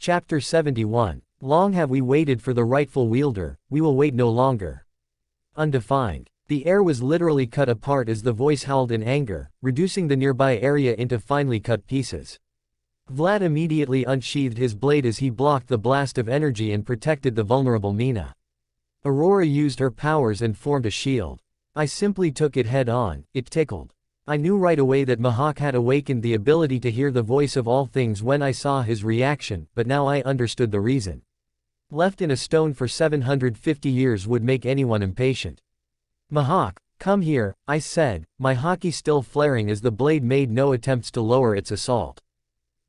Chapter 71. Long have we waited for the rightful wielder, we will wait no longer. Undefined. The air was literally cut apart as the voice howled in anger, reducing the nearby area into finely cut pieces. Vlad immediately unsheathed his blade as he blocked the blast of energy and protected the vulnerable Mina. Aurora used her powers and formed a shield. I simply took it head on, it tickled. I knew right away that Mahak had awakened the ability to hear the voice of all things when I saw his reaction, but now I understood the reason. Left in a stone for 750 years would make anyone impatient. Mahak, come here, I said, my haki still flaring as the blade made no attempts to lower its assault.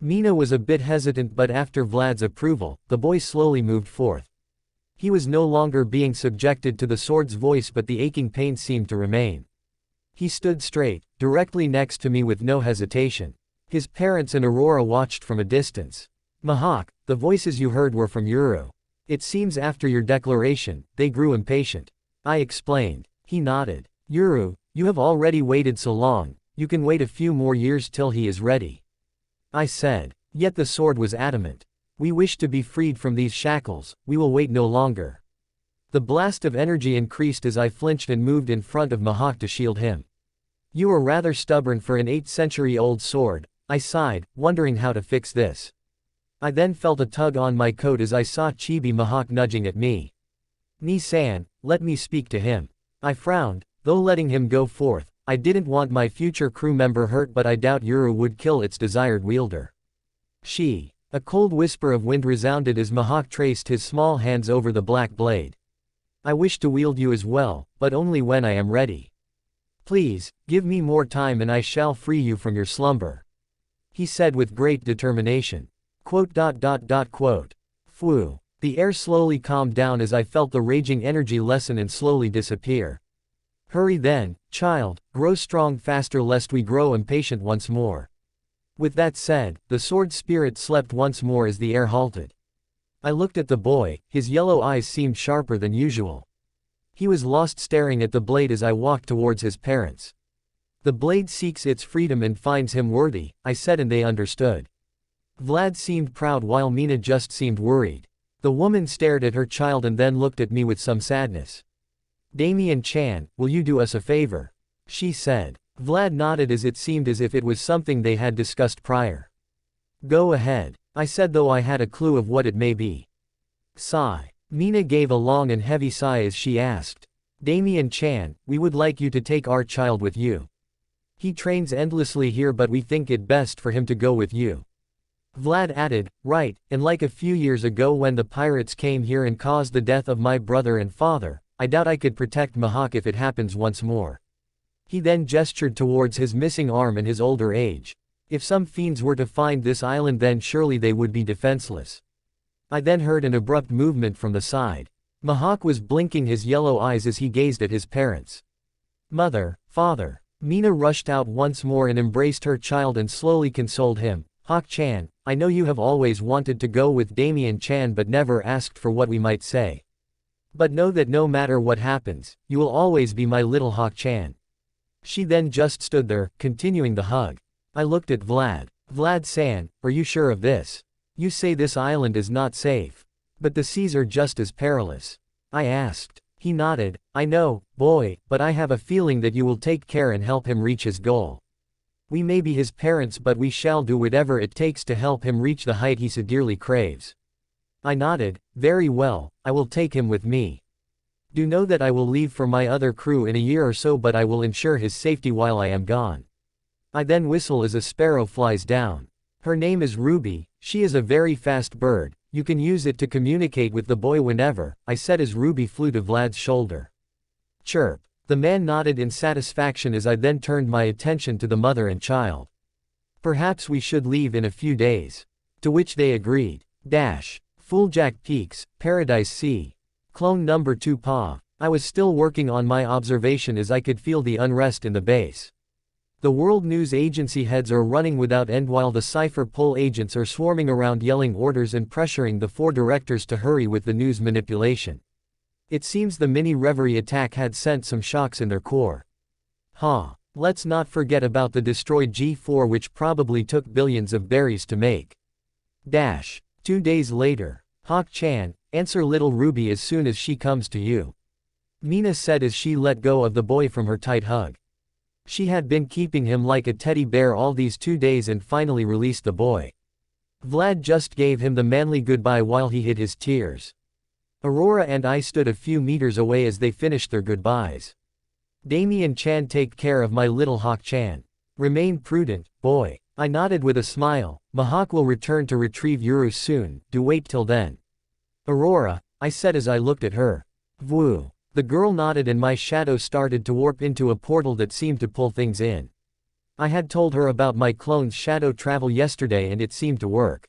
Mina was a bit hesitant, but after Vlad's approval, the boy slowly moved forth. He was no longer being subjected to the sword's voice, but the aching pain seemed to remain. He stood straight, directly next to me with no hesitation. His parents and Aurora watched from a distance. Mahak, the voices you heard were from Uru. It seems after your declaration, they grew impatient. I explained. He nodded. Uru, you have already waited so long, you can wait a few more years till he is ready. I said. Yet the sword was adamant. We wish to be freed from these shackles, we will wait no longer. The blast of energy increased as I flinched and moved in front of Mahak to shield him. You are rather stubborn for an 8-century-old sword, I sighed, wondering how to fix this. I then felt a tug on my coat as I saw Chibi Mahak nudging at me. Ni-san, let me speak to him. I frowned, though letting him go forth. I didn't want my future crew member hurt, but I doubt Uru would kill its desired wielder. She. A cold whisper of wind resounded as Mahak traced his small hands over the black blade. I wish to wield you as well, but only when I am ready. Please, give me more time and I shall free you from your slumber. He said with great determination. Quote. Phew. The air slowly calmed down as I felt the raging energy lessen and slowly disappear. Hurry then, child, grow strong faster lest we grow impatient once more. With that said, the sword spirit slept once more as the air halted. I looked at the boy, his yellow eyes seemed sharper than usual. He was lost staring at the blade as I walked towards his parents. The blade seeks its freedom and finds him worthy, I said, and they understood. Vlad seemed proud while Mina just seemed worried. The woman stared at her child and then looked at me with some sadness. Damien-chan, will you do us a favor? She said. Vlad nodded as it seemed as if it was something they had discussed prior. Go ahead, I said, though I had a clue of what it may be. Sigh. Mina gave a long and heavy sigh as she asked. Damien-chan, we would like you to take our child with you. He trains endlessly here, but we think it best for him to go with you. Vlad added, right, and like a few years ago when the pirates came here and caused the death of my brother and father, I doubt I could protect Mahak if it happens once more. He then gestured towards his missing arm and his older age. If some fiends were to find this island, then surely they would be defenseless. I then heard an abrupt movement from the side. Mahak was blinking his yellow eyes as he gazed at his parents. Mother, father. Mina rushed out once more and embraced her child and slowly consoled him. Hak-chan, I know you have always wanted to go with Damien-chan but never asked for what we might say. But know that no matter what happens, you will always be my little Hak-chan. She then just stood there, continuing the hug. I looked at Vlad. Vlad-san, are you sure of this? You say this island is not safe. But the seas are just as perilous. I asked. He nodded. I know, boy, but I have a feeling that you will take care and help him reach his goal. We may be his parents, but we shall do whatever it takes to help him reach the height he so dearly craves. I nodded. Very well, I will take him with me. Do know that I will leave for my other crew in a year or so, but I will ensure his safety while I am gone. I then whistle as a sparrow flies down. Her name is Ruby, she is a very fast bird, you can use it to communicate with the boy whenever, I said as Ruby flew to Vlad's shoulder. Chirp. The man nodded in satisfaction as I then turned my attention to the mother and child. Perhaps we should leave in a few days. To which they agreed. Fooljack Peaks, Paradise Sea. Clone number 2 Pa. I was still working on my observation as I could feel the unrest in the base. The World News Agency heads are running without end while the Cypher Pol agents are swarming around yelling orders and pressuring the 4 directors to hurry with the news manipulation. It seems the mini Reverie attack had sent some shocks in their core. Let's not forget about the destroyed G4, which probably took billions of berries to make. 2 days later. Hawk-chan, answer little Ruby as soon as she comes to you. Mina said as she let go of the boy from her tight hug. She had been keeping him like a teddy bear all these 2 days and finally released the boy. Vlad just gave him the manly goodbye while he hid his tears. Aurora and I stood a few meters away as they finished their goodbyes. Damien-chan, take care of my little Hawk-chan. Remain prudent, boy. I nodded with a smile. Mahawk will return to retrieve Yuru soon, do wait till then. Aurora, I said as I looked at her. Vwoo. The girl nodded and my shadow started to warp into a portal that seemed to pull things in. I had told her about my clone's shadow travel yesterday and it seemed to work.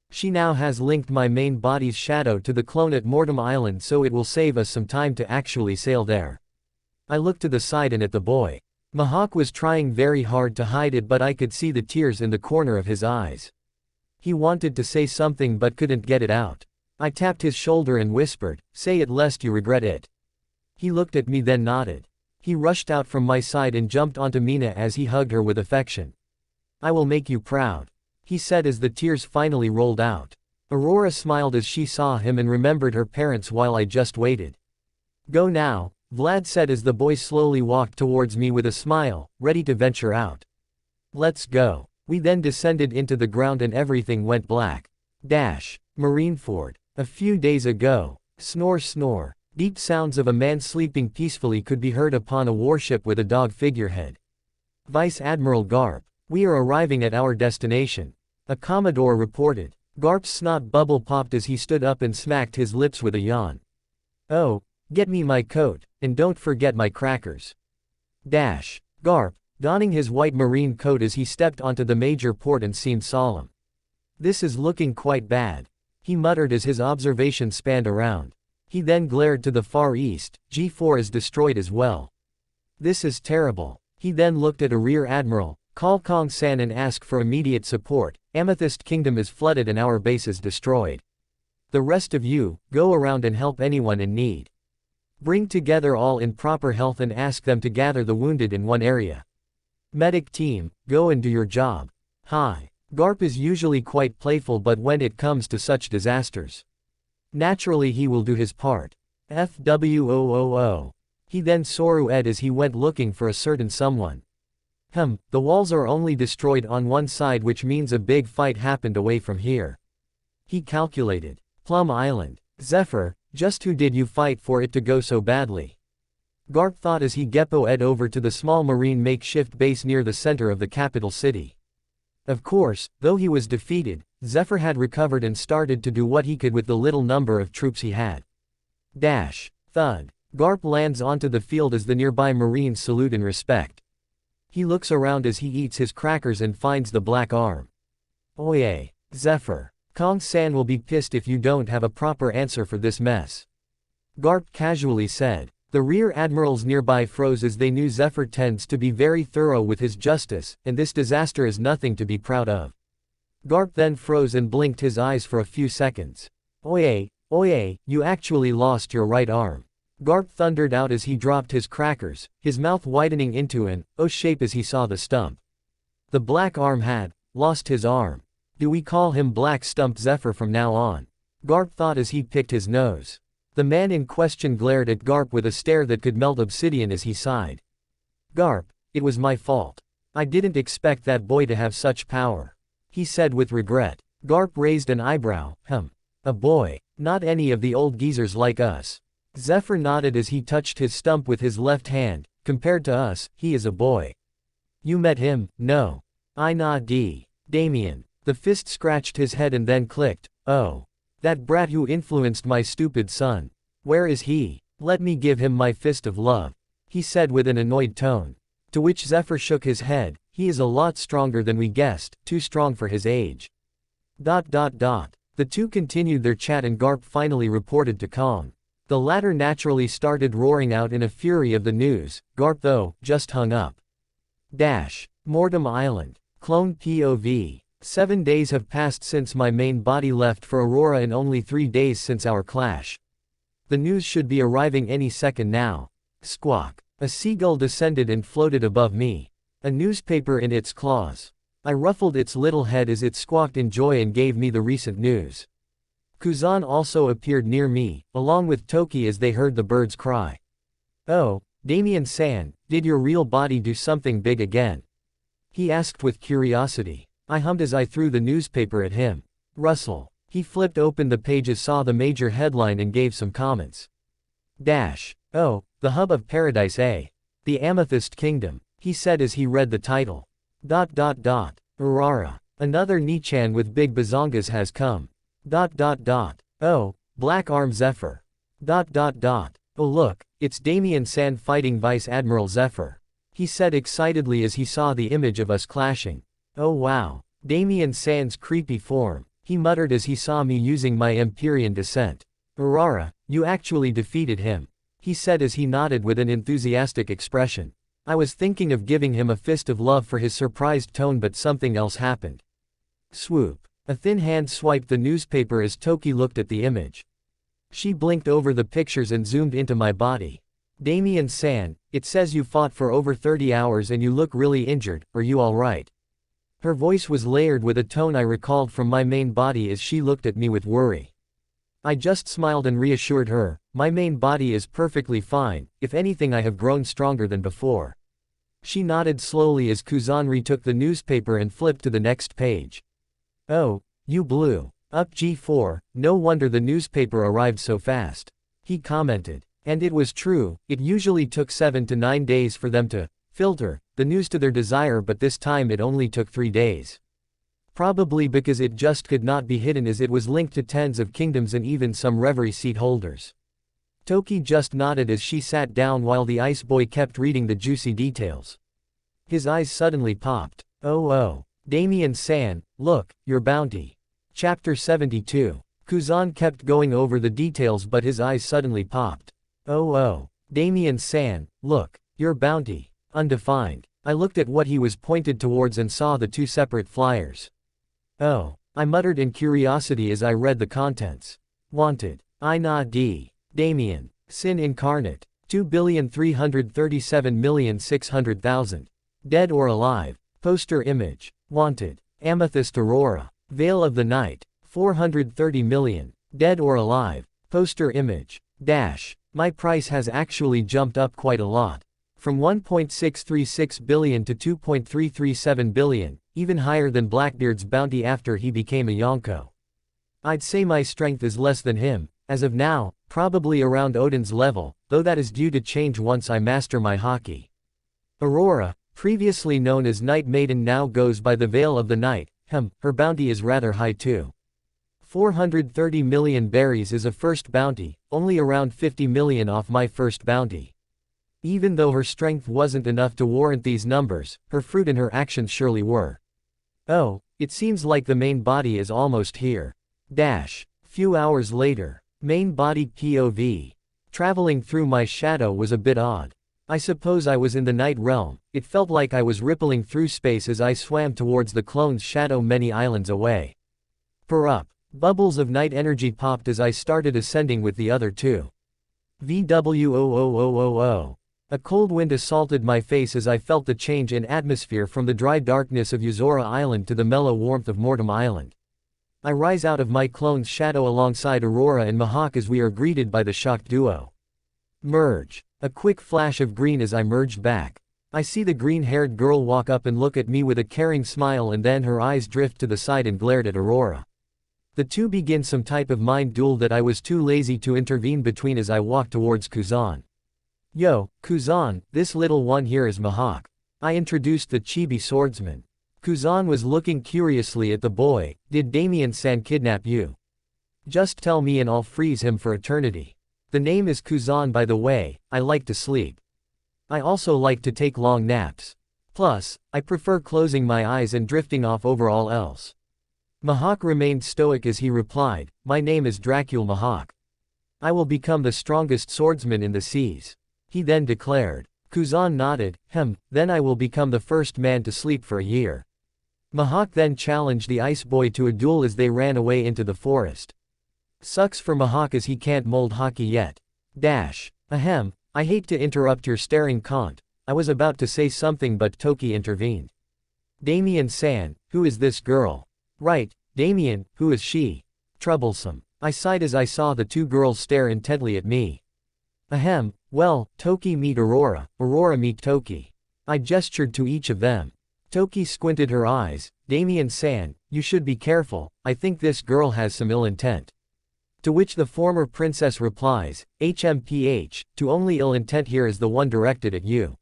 She now has linked my main body's shadow to the clone at Mortem Island, so it will save us some time to actually sail there. I looked to the side and at the boy. Mahawk was trying very hard to hide it, but I could see the tears in the corner of his eyes. He wanted to say something but couldn't get it out. I tapped his shoulder and whispered, say it lest you regret it. He looked at me then nodded. He rushed out from my side and jumped onto Mina as he hugged her with affection. I will make you proud, he said as the tears finally rolled out. Aurora smiled as she saw him and remembered her parents while I just waited. Go now, Vlad said as the boy slowly walked towards me with a smile, ready to venture out. Let's go. We then descended into the ground and everything went black. Marineford. A few days ago. Snore snore. Deep sounds of a man sleeping peacefully could be heard upon a warship with a dog figurehead. Vice Admiral Garp. We are arriving at our destination. A Commodore reported. Garp's snot bubble popped as he stood up and smacked his lips with a yawn. Oh, get me my coat, and don't forget my crackers. Garp, donning his white marine coat as he stepped onto the major port and seemed solemn. This is looking quite bad, he muttered as his observation spanned around. He then glared to the far east. G4 is destroyed as well. This is terrible. He then looked at a rear admiral, call Kong-san, and asked for immediate support. Amethyst Kingdom is flooded and our base is destroyed. The rest of you, go around and help anyone in need. Bring together all in proper health and ask them to gather the wounded in one area. Medic team, go and do your job. Hi. Garp is usually quite playful, but when it comes to such disasters, naturally he will do his part. FWOOO. He then Soru-ed as he went looking for a certain someone. The walls are only destroyed on one side, which means a big fight happened away from here. He calculated. Plum Island. Zephyr, just who did you fight for it to go so badly? Garp thought as he Geppo-ed over to the small marine makeshift base near the center of the capital city. Of course, though he was defeated, Zephyr had recovered and started to do what he could with the little number of troops he had. Thud. Garp lands onto the field as the nearby marines salute in respect. He looks around as he eats his crackers and finds the black arm. Oye, Zephyr. Kong-san will be pissed if you don't have a proper answer for this mess. Garp casually said. The rear admirals nearby froze as they knew Zephyr tends to be very thorough with his justice, and this disaster is nothing to be proud of. Garp then froze and blinked his eyes for a few seconds. Oye, you actually lost your right arm. Garp thundered out as he dropped his crackers, his mouth widening into an O shape as he saw the stump. The black arm had lost his arm. Do we call him Black Stump Zephyr from now on? Garp thought as he picked his nose. The man in question glared at Garp with a stare that could melt obsidian as he sighed. Garp, it was my fault. I didn't expect that boy to have such power, he said with regret. Garp raised an eyebrow. A boy, not any of the old geezers like us. Zephyr nodded as he touched his stump with his left hand. Compared to us, he is a boy. You met him? No. I nah d. Damien. The fist scratched his head and then clicked. Oh. That brat who influenced my stupid son. Where is he? Let me give him my fist of love, he said with an annoyed tone. To which Zephyr shook his head. He is a lot stronger than we guessed, too strong for his age. The two continued their chat and Garp finally reported to Kong. The latter naturally started roaring out in a fury of the news. Garp though, just hung up. Mortem Island. Clone POV. 7 days have passed since my main body left for Aurora and only 3 days since our clash. The news should be arriving any second now. Squawk. A seagull descended and floated above me. A newspaper in its claws. I ruffled its little head as it squawked in joy and gave me the recent news. Kuzan also appeared near me, along with Toki as they heard the birds cry. Oh, Damien-san, did your real body do something big again? He asked with curiosity. I hummed as I threw the newspaper at him. Russell. He flipped open the pages, saw the major headline and gave some comments. Oh, the hub of paradise, eh? The Amethyst Kingdom, he said as he read the title. Urara. Another Nichan with big bazongas has come. Oh, Black Arm Zephyr. Oh look, it's Damien-san fighting Vice Admiral Zephyr. He said excitedly as he saw the image of us clashing. Oh wow. Damien-san's creepy form, he muttered as he saw me using my Empyrean descent. Urara, you actually defeated him, he said as he nodded with an enthusiastic expression. I was thinking of giving him a fist of love for his surprised tone, but something else happened. Swoop. A thin hand swiped the newspaper as Toki looked at the image. She blinked over the pictures and zoomed into my body. Damien-san, it says you fought for over 30 hours and you look really injured, are you alright? Her voice was layered with a tone I recalled from my main body as she looked at me with worry. I just smiled and reassured her, my main body is perfectly fine, if anything I have grown stronger than before. She nodded slowly as Kuzan retook the newspaper and flipped to the next page. Oh, you blew up G4, no wonder the newspaper arrived so fast. He commented. And it was true, it usually took 7 to 9 days for them to filter the news to their desire, but this time it only took 3 days. Probably because it just could not be hidden as it was linked to tens of kingdoms and even some reverie seat holders. Toki just nodded as she sat down while the ice boy kept reading the juicy details. His eyes suddenly popped. Oh, Damien-san, look, your bounty. Chapter 72. Kuzan kept going over the details but his eyes suddenly popped. Oh, Damien-san, look, your bounty. Undefined. I looked at what he was pointed towards and saw the 2 separate flyers. Oh, I muttered in curiosity as I read the contents. Wanted. Ina D. Damien. Sin incarnate. 2,337,600,000. Dead or alive. Poster image. Wanted. Amethyst Aurora. Veil of the Night. 430 million. Dead or alive. Poster image. My price has actually jumped up quite a lot. From 1.636 billion to 2.337 billion, even higher than Blackbeard's bounty after he became a Yonko. I'd say my strength is less than him, as of now, probably around Odin's level, though that is due to change once I master my hockey. Aurora, previously known as Night Maiden, now goes by the Veil of the Night. Her bounty is rather high too. 430 million berries is a first bounty, only around 50 million off my first bounty. Even though her strength wasn't enough to warrant these numbers, her fruit and her actions surely were. Oh, it seems like the main body is almost here. Few hours later. Main body POV. Traveling through my shadow was a bit odd. I suppose I was in the night realm. It felt like I was rippling through space as I swam towards the clone's shadow many islands away. Up. Bubbles of night energy popped as I started ascending with the other 2. VW00000. A cold wind assaulted my face as I felt the change in atmosphere from the dry darkness of Yuzora Island to the mellow warmth of Mortem Island. I rise out of my clone's shadow alongside Aurora and Mahawk as we are greeted by the shocked duo. Merge. A quick flash of green as I merged back. I see the green-haired girl walk up and look at me with a caring smile, and then her eyes drift to the side and glared at Aurora. The 2 begin some type of mind duel that I was too lazy to intervene between as I walked towards Kuzan. Yo, Kuzan, this little one here is Mahawk. I introduced the chibi swordsman. Kuzan was looking curiously at the boy. Did Damien-san kidnap you? Just tell me and I'll freeze him for eternity. The name is Kuzan, by the way. I like to sleep. I also like to take long naps. Plus, I prefer closing my eyes and drifting off over all else. Mahawk remained stoic as he replied, my name is Dracul Mahawk. I will become the strongest swordsman in the seas. He then declared. Kuzan nodded. Then I will become the first man to sleep for a year. Mahawk then challenged the ice boy to a duel as they ran away into the forest. Sucks for Mahawk as he can't mold hockey yet. I hate to interrupt your staring Kant. I was about to say something but Toki intervened. Damien-san, who is this girl? Right, Damien, who is she? Troublesome. I sighed as I saw the two girls stare intently at me. Ahem, well, Toki meet Aurora, Aurora meet Toki. I gestured to each of them. Toki squinted her eyes. Damien-san, you should be careful, I think this girl has some ill intent. To which the former princess replies, HMPH, to only ill intent here is the one directed at you.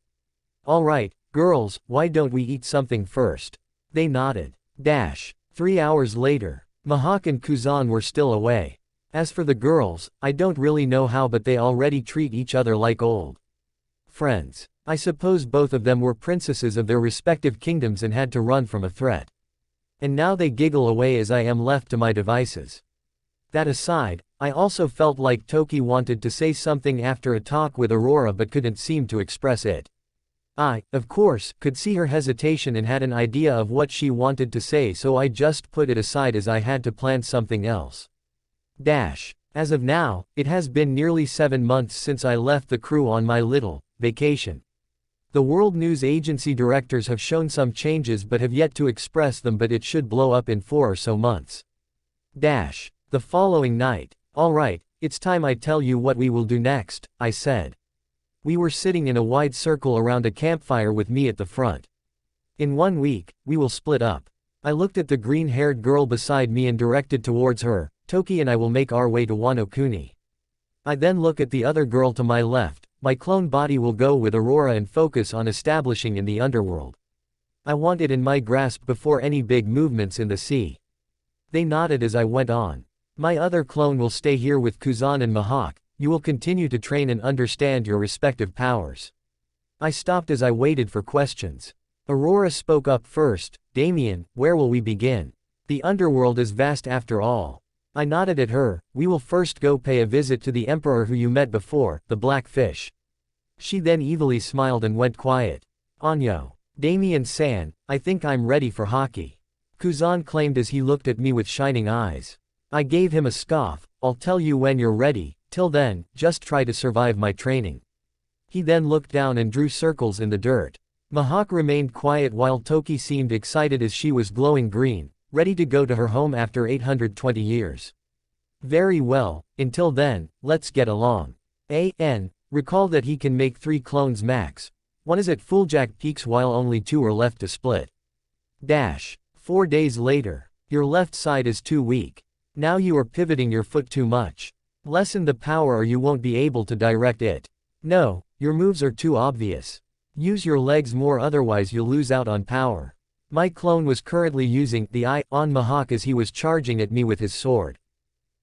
Alright, girls, why don't we eat something first? They nodded. 3 hours later. Mahak and Kuzan were still away. As for the girls, I don't really know how, but they already treat each other like old friends. I suppose both of them were princesses of their respective kingdoms and had to run from a threat. And now they giggle away as I am left to my devices. That aside, I also felt like Toki wanted to say something after a talk with Aurora but couldn't seem to express it. I, of course, could see her hesitation and had an idea of what she wanted to say, so I just put it aside as I had to plan something else. As of now, it has been nearly 7 months since I left the crew on my little vacation. The World News Agency directors have shown some changes but have yet to express them, but it should blow up in 4 or so months. The following night. Alright, it's time I tell you what we will do next, I said. We were sitting in a wide circle around a campfire with me at the front. In 1 week, we will split up. I looked at the green-haired girl beside me and directed towards her. Toki and I will make our way to Wano Kuni. I then look at the other girl to my left. My clone body will go with Aurora and focus on establishing in the underworld. I want it in my grasp before any big movements in the sea. They nodded as I went on. My other clone will stay here with Kuzan and Mahak. You will continue to train and understand your respective powers. I stopped as I waited for questions. Aurora spoke up first. Damien, where will we begin? The underworld is vast after all. I nodded at her. We will first go pay a visit to the emperor who you met before, the black fish. She then evilly smiled and went quiet. Anyo. Damien-san, I think I'm ready for hockey. Kuzan claimed as he looked at me with shining eyes. I gave him a scoff. I'll tell you when you're ready, till then, just try to survive my training. He then looked down and drew circles in the dirt. Mahak remained quiet while Toki seemed excited as she was glowing green, ready to go to her home after 820 years. Very well, until then, let's get along. Recall that he can make 3 clones max. One is at Fulljack Peaks while only 2 are left to split. 4 days later. Your left side is too weak. Now you are pivoting your foot too much. Lessen the power or you won't be able to direct it. No, your moves are too obvious. Use your legs more, otherwise you'll lose out on power. My clone was currently using the eye on Mahak as he was charging at me with his sword.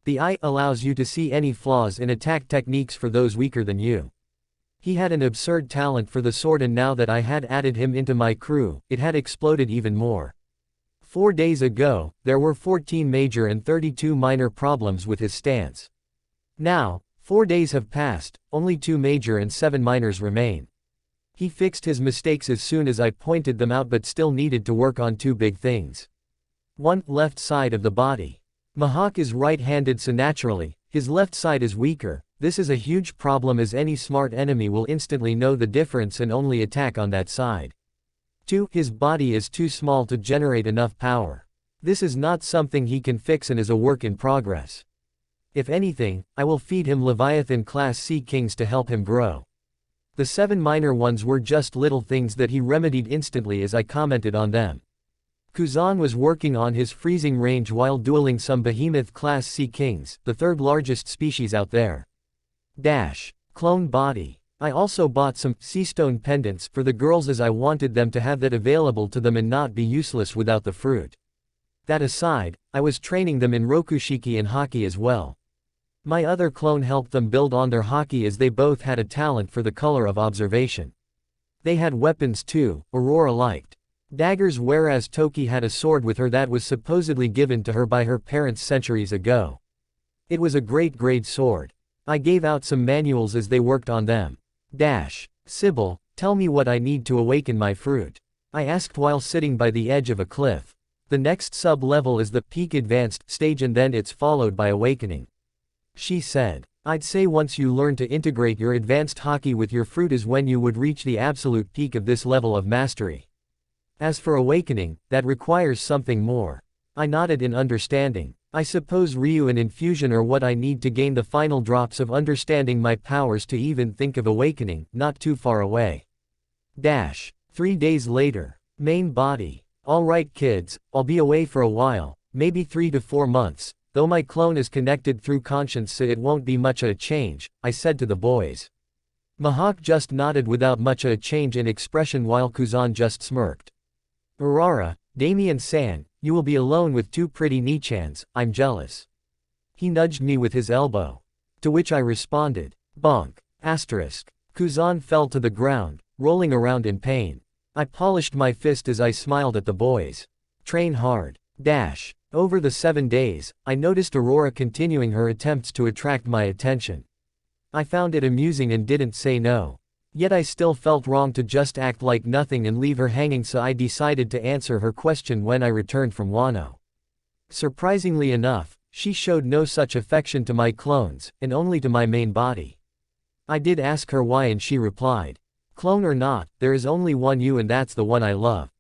The eye allows you to see any flaws in attack techniques for those weaker than you. He had an absurd talent for the sword, and now that I had added him into my crew, it had exploded even more. 4 days ago, there were 14 major and 32 minor problems with his stance. Now, 4 days have passed, only 2 major and 7 minors remain. He fixed his mistakes as soon as I pointed them out, but still needed to work on 2 big things. 1. Left side of the body. Mahak is right-handed, so naturally, his left side is weaker. This is a huge problem as any smart enemy will instantly know the difference and only attack on that side. 2. His body is too small to generate enough power. This is not something he can fix and is a work in progress. If anything, I will feed him Leviathan Class C Kings to help him grow. The 7 minor ones were just little things that he remedied instantly as I commented on them. Kuzan was working on his freezing range while dueling some Behemoth Class C Kings, the 3rd largest species out there. Clone body. I also bought some Seastone pendants for the girls as I wanted them to have that available to them and not be useless without the fruit. That aside, I was training them in Rokushiki and Haki as well. My other clone helped them build on their Haki as they both had a talent for the color of observation. They had weapons too, Aurora liked daggers, whereas Toki had a sword with her that was supposedly given to her by her parents centuries ago. It was a great sword. I gave out some manuals as they worked on them. Sybil, tell me what I need to awaken my fruit. I asked while sitting by the edge of a cliff. The next sub-level is the peak advanced stage and then it's followed by awakening. She said, I'd say once you learn to integrate your advanced Haki with your fruit is when you would reach the absolute peak of this level of mastery. As for awakening, that requires something more. I nodded in understanding. I suppose Ryu and infusion are what I need to gain the final drops of understanding my powers to even think of awakening, not too far away. 3 days later. Main body. Alright kids, I'll be away for a while, maybe 3 to 4 months, though my clone is connected through conscience so it won't be much of a change, I said to the boys. Mihawk just nodded without much of a change in expression while Kuzan just smirked. Urara, Damien-san, you will be alone with 2 pretty Nichans, I'm jealous. He nudged me with his elbow. To which I responded, bonk. Asterisk. Kuzan fell to the ground, rolling around in pain. I polished my fist as I smiled at the boys. Train hard. Over the 7 days, I noticed Aurora continuing her attempts to attract my attention. I found it amusing and didn't say no. Yet I still felt wrong to just act like nothing and leave her hanging, so I decided to answer her question when I returned from Wano. Surprisingly enough, she showed no such affection to my clones, and only to my main body. I did ask her why and she replied, clone or not, there is only one you and that's the one I love.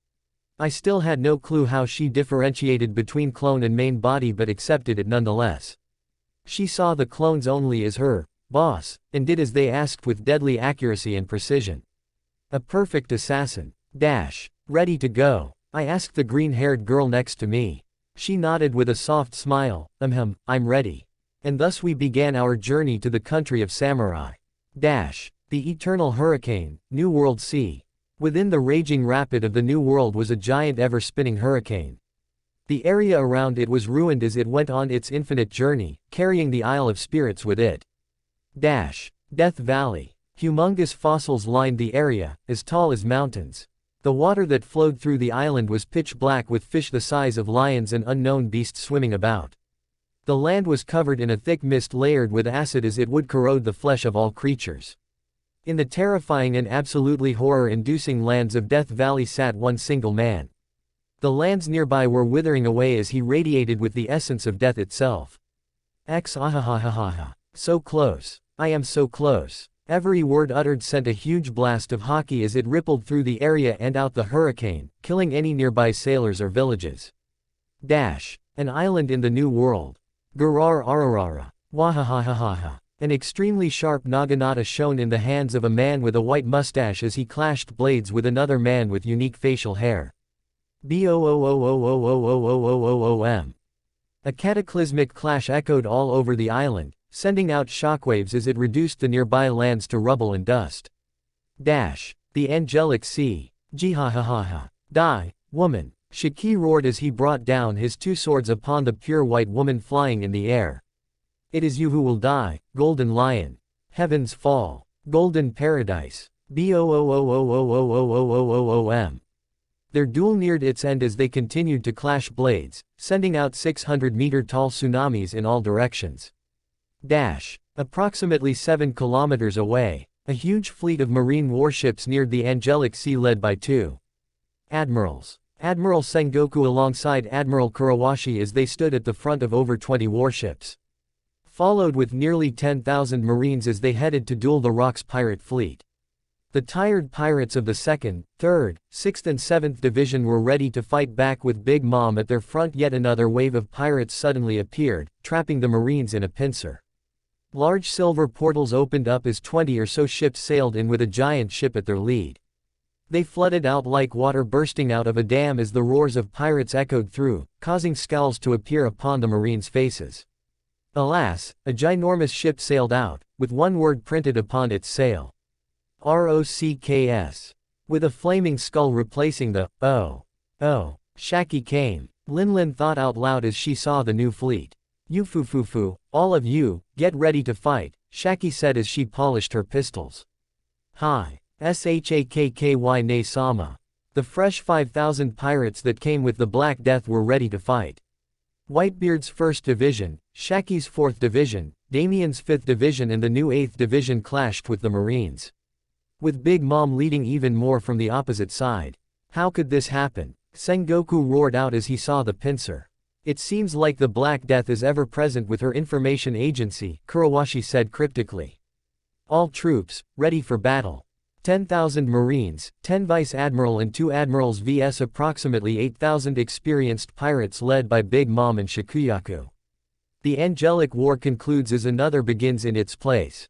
I still had no clue how she differentiated between clone and main body but accepted it nonetheless. She saw the clones only as her boss, and did as they asked with deadly accuracy and precision. A perfect assassin. Ready to go? I asked the green-haired girl next to me. She nodded with a soft smile, I'm ready. And thus we began our journey to the country of samurai. The eternal hurricane, New World Sea. Within the raging rapid of the New World was a giant ever-spinning hurricane. The area around it was ruined as it went on its infinite journey, carrying the Isle of Spirits with it. Death Valley. Humongous fossils lined the area, as tall as mountains. The water that flowed through the island was pitch black with fish the size of lions and unknown beasts swimming about. The land was covered in a thick mist layered with acid as it would corrode the flesh of all creatures. In the terrifying and absolutely horror-inducing lands of Death Valley sat one single man. The lands nearby were withering away as he radiated with the essence of death itself. So close. I am so close. Every word uttered sent a huge blast of haki as it rippled through the area and out the hurricane, killing any nearby sailors or villages. An island in the New World. Gurar Ararara. Wahahahaha. An extremely sharp naginata shone in the hands of a man with a white mustache as he clashed blades with another man with unique facial hair. Boom. A cataclysmic clash echoed all over the island, sending out shockwaves as it reduced the nearby lands to rubble and dust. The angelic sea. Jihahaha. Die, woman. Shiki roared as he brought down his 2 swords upon the pure white woman flying in the air. It is you who will die, Golden Lion. Heavens fall. Golden Paradise. Boom. Their duel neared its end as they continued to clash blades, sending out 600-meter-tall tsunamis in all directions. Approximately 7 kilometers away, a huge fleet of marine warships neared the angelic sea led by 2 admirals. Admiral Sengoku alongside Admiral Kurawashi as they stood at the front of over 20 warships. Followed with nearly 10,000 marines as they headed to duel the Rock's pirate fleet. The tired pirates of the 2nd, 3rd, 6th and 7th Division were ready to fight back with Big Mom at their front. Yet another wave of pirates suddenly appeared, trapping the marines in a pincer. Large silver portals opened up as 20 or so ships sailed in with a giant ship at their lead. They flooded out like water bursting out of a dam as the roars of pirates echoed through, causing scowls to appear upon the marines' faces. Alas, a ginormous ship sailed out, with one word printed upon its sail. ROCKS. With a flaming skull replacing the O. Shaki came. Linlin thought out loud as she saw the new fleet. Yufufufu, all of you, get ready to fight, Shaki said as she polished her pistols. Hi. Shakky ne-sama. The fresh 5,000 pirates that came with the Black Death were ready to fight. Whitebeard's 1st Division, Shaki's 4th Division, Damien's 5th Division and the new 8th Division clashed with the Marines. With Big Mom leading even more from the opposite side. How could this happen? Sengoku roared out as he saw the pincer. It seems like the Black Death is ever present with her information agency, Kurawashi said cryptically. All troops, ready for battle. 10,000 Marines, 10 Vice Admiral and 2 Admirals vs approximately 8,000 experienced pirates led by Big Mom and Shikuyaku. The angelic war concludes as another begins in its place.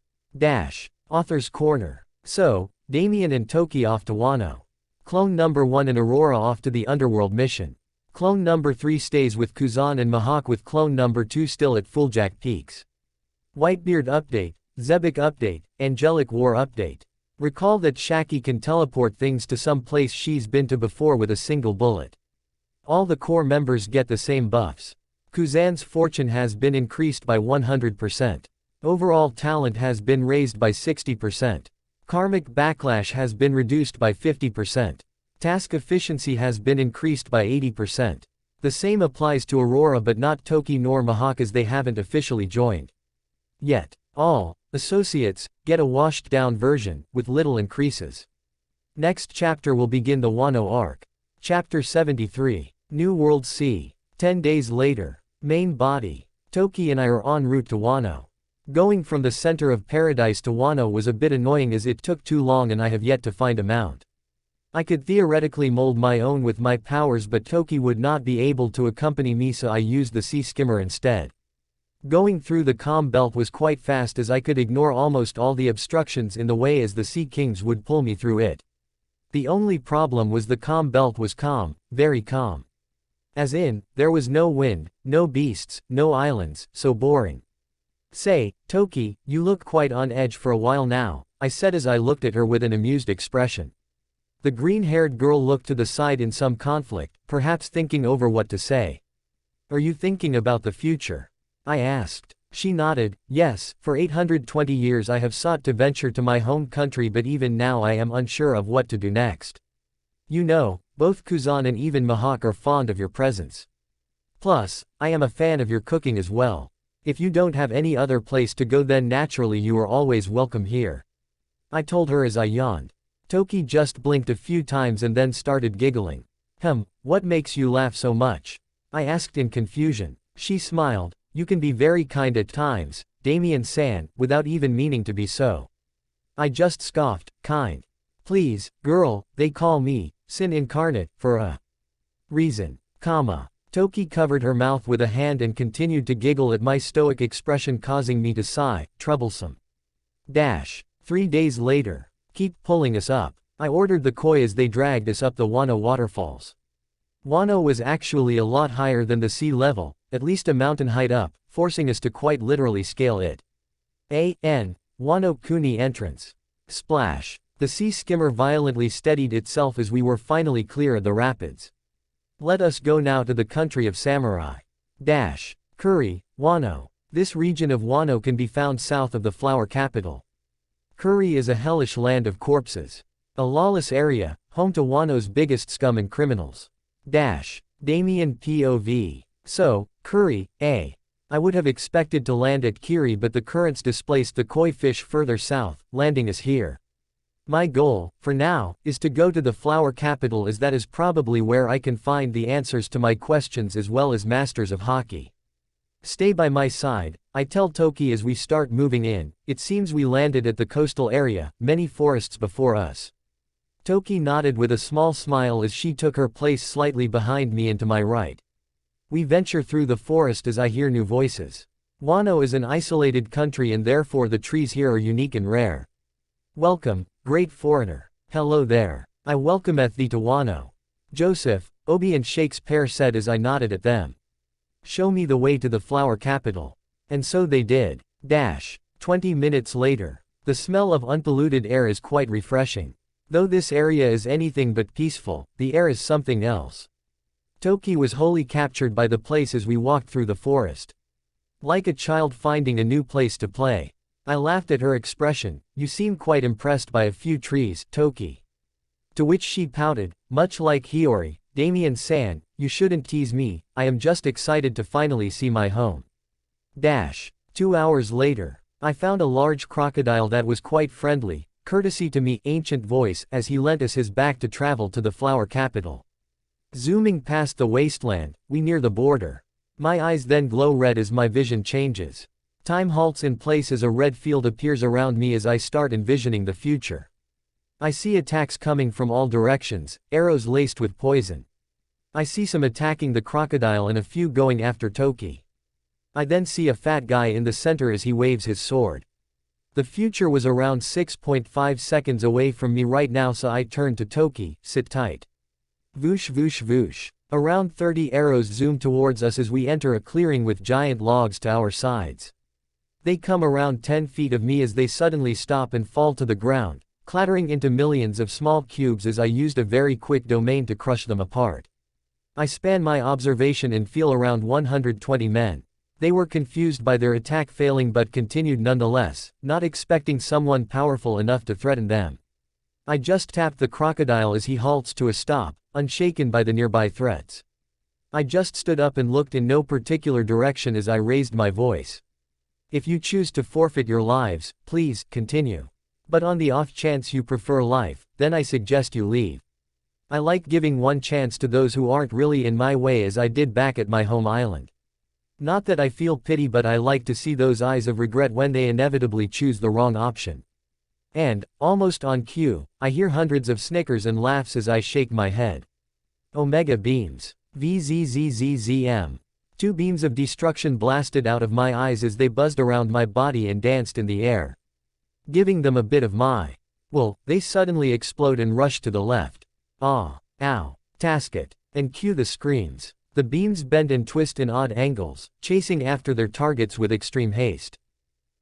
Author's Corner. So, Damien and Toki off to Wano. Clone number 1 and Aurora off to the underworld mission. Clone number 3 stays with Kuzan and Mihawk with clone number 2 still at Fulljack Peaks. Whitebeard update, Zebek update, Angelic War update. Recall that Shaki can teleport things to some place she's been to before with a single bullet. All the core members get the same buffs. Kuzan's fortune has been increased by 100%. Overall talent has been raised by 60%. Karmic backlash has been reduced by 50%. Task efficiency has been increased by 80%. The same applies to Aurora but not Toki nor Mihawk as they haven't officially joined yet. All associates get a washed down version, with little increases. Next chapter will begin the Wano arc. Chapter 73. New World C. 10 days later. Main body. Toki and I are en route to Wano. Going from the center of paradise to Wano was a bit annoying as it took too long and I have yet to find a mount. I could theoretically mold my own with my powers but Toki would not be able to accompany me so I used the sea skimmer instead. Going through the calm belt was quite fast as I could ignore almost all the obstructions in the way as the Sea Kings would pull me through it. The only problem was the calm belt was calm, very calm. As in, there was no wind, no beasts, no islands, so boring. Say, Toki, you look quite on edge for a while now, I said as I looked at her with an amused expression. The green-haired girl looked to the side in some conflict, perhaps thinking over what to say. Are you thinking about the future? I asked. She nodded. Yes, for 820 years I have sought to venture to my home country but even now I am unsure of what to do next. You know, both Kuzan and even Mihawk are fond of your presence. Plus, I am a fan of your cooking as well. If you don't have any other place to go then naturally you are always welcome here. I told her as I yawned. Toki just blinked a few times and then started giggling. What makes you laugh so much? I asked in confusion. She smiled. You can be very kind at times, Damien-san, without even meaning to be so. I just scoffed. Kind. Please, girl, they call me Sin Incarnate, for a reason. Toki covered her mouth with a hand and continued to giggle at my stoic expression causing me to sigh. Troublesome. 3 days later. Keep pulling us up. I ordered the koi as they dragged us up the Wano waterfalls. Wano was actually a lot higher than the sea level, at least a mountain height up, forcing us to quite literally scale it. Wano Kuni entrance. Splash. The sea skimmer violently steadied itself as we were finally clear of the rapids. Let us go now to the country of samurai. Kuri, Wano. This region of Wano can be found south of the flower capital. Kuri is a hellish land of corpses. A lawless area, home to Wano's biggest scum and criminals. Damien POV. So, Kuri, I would have expected to land at Kiri but the currents displaced the koi fish further south, landing us here. My goal, for now, is to go to the flower capital as that is probably where I can find the answers to my questions as well as masters of hockey. Stay by my side, I tell Toki as we start moving in. It seems we landed at the coastal area, many forests before us. Toki nodded with a small smile as she took her place slightly behind me and to my right. We venture through the forest as I hear new voices. Wano is an isolated country and therefore the trees here are unique and rare. Welcome, great foreigner. Hello there. I welcometh thee to Wano. Joseph, Obi and Shakespeare said as I nodded at them. Show me the way to the flower capital. And so they did. 20 minutes later. The smell of unpolluted air is quite refreshing. Though this area is anything but peaceful, the air is something else. Toki was wholly captured by the place as we walked through the forest. Like a child finding a new place to play. I laughed at her expression. You seem quite impressed by a few trees, Toki. To which she pouted, much like Hiyori, Damien-san, you shouldn't tease me, I am just excited to finally see my home. 2 hours later. I found a large crocodile that was quite friendly, courtesy to me, ancient voice, as he lent us his back to travel to the flower capital. Zooming past the wasteland, we near the border. My eyes then glow red as my vision changes. Time halts in place as a red field appears around me as I start envisioning the future. I see attacks coming from all directions, arrows laced with poison. I see some attacking the crocodile and a few going after Toki. I then see a fat guy in the center as he waves his sword. The future was around 6.5 seconds away from me right now, so I turned to Toki, sit tight. Voosh voosh voosh. Around 30 arrows zoom towards us as we enter a clearing with giant logs to our sides. They come around 10 feet of me as they suddenly stop and fall to the ground, clattering into millions of small cubes as I used a very quick domain to crush them apart. I span my observation and feel around 120 men. They were confused by their attack failing but continued nonetheless, not expecting someone powerful enough to threaten them. I just tapped the crocodile as he halts to a stop, unshaken by the nearby threats. I just stood up and looked in no particular direction as I raised my voice. If you choose to forfeit your lives, please, continue. But on the off chance you prefer life, then I suggest you leave. I like giving one chance to those who aren't really in my way as I did back at my home island. Not that I feel pity, but I like to see those eyes of regret when they inevitably choose the wrong option. And, almost on cue, I hear hundreds of snickers and laughs as I shake my head. Omega beams. VZZZZM. 2 beams of destruction blasted out of my eyes as they buzzed around my body and danced in the air. Giving them a bit of my. Well, they suddenly explode and rush to the left. Ah, ow, tasket, and cue the screams. The beams bend and twist in odd angles, chasing after their targets with extreme haste.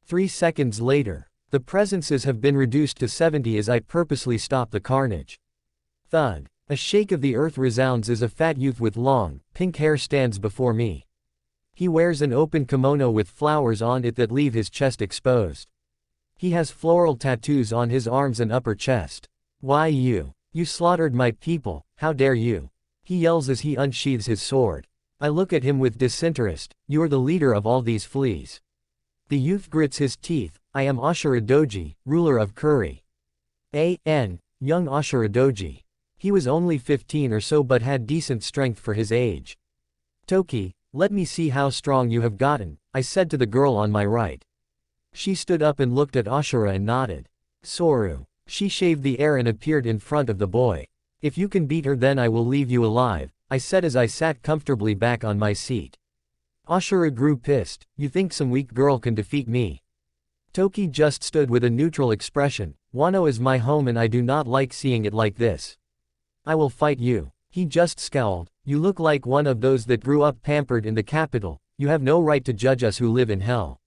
3 seconds later, the presences have been reduced to 70 as I purposely stop the carnage. Thud. A shake of the earth resounds as a fat youth with long, pink hair stands before me. He wears an open kimono with flowers on it that leave his chest exposed. He has floral tattoos on his arms and upper chest. Why you? You slaughtered my people, how dare you? He yells as he unsheathes his sword. I look at him with disinterest. You are the leader of all these fleas. The youth grits his teeth. I am Ashura Doji, ruler of Kuri. A.N. Young Ashura Doji. He was only 15 or so but had decent strength for his age. Toki, let me see how strong you have gotten, I said to the girl on my right. She stood up and looked at Ashura and nodded. Soru. She shaved the air and appeared in front of the boy. If you can beat her then I will leave you alive, I said as I sat comfortably back on my seat. Ashura grew pissed. You think some weak girl can defeat me? Toki just stood with a neutral expression. Wano is my home and I do not like seeing it like this. I will fight you. He just scowled. You look like one of those that grew up pampered in the capital. You have no right to judge us who live in hell.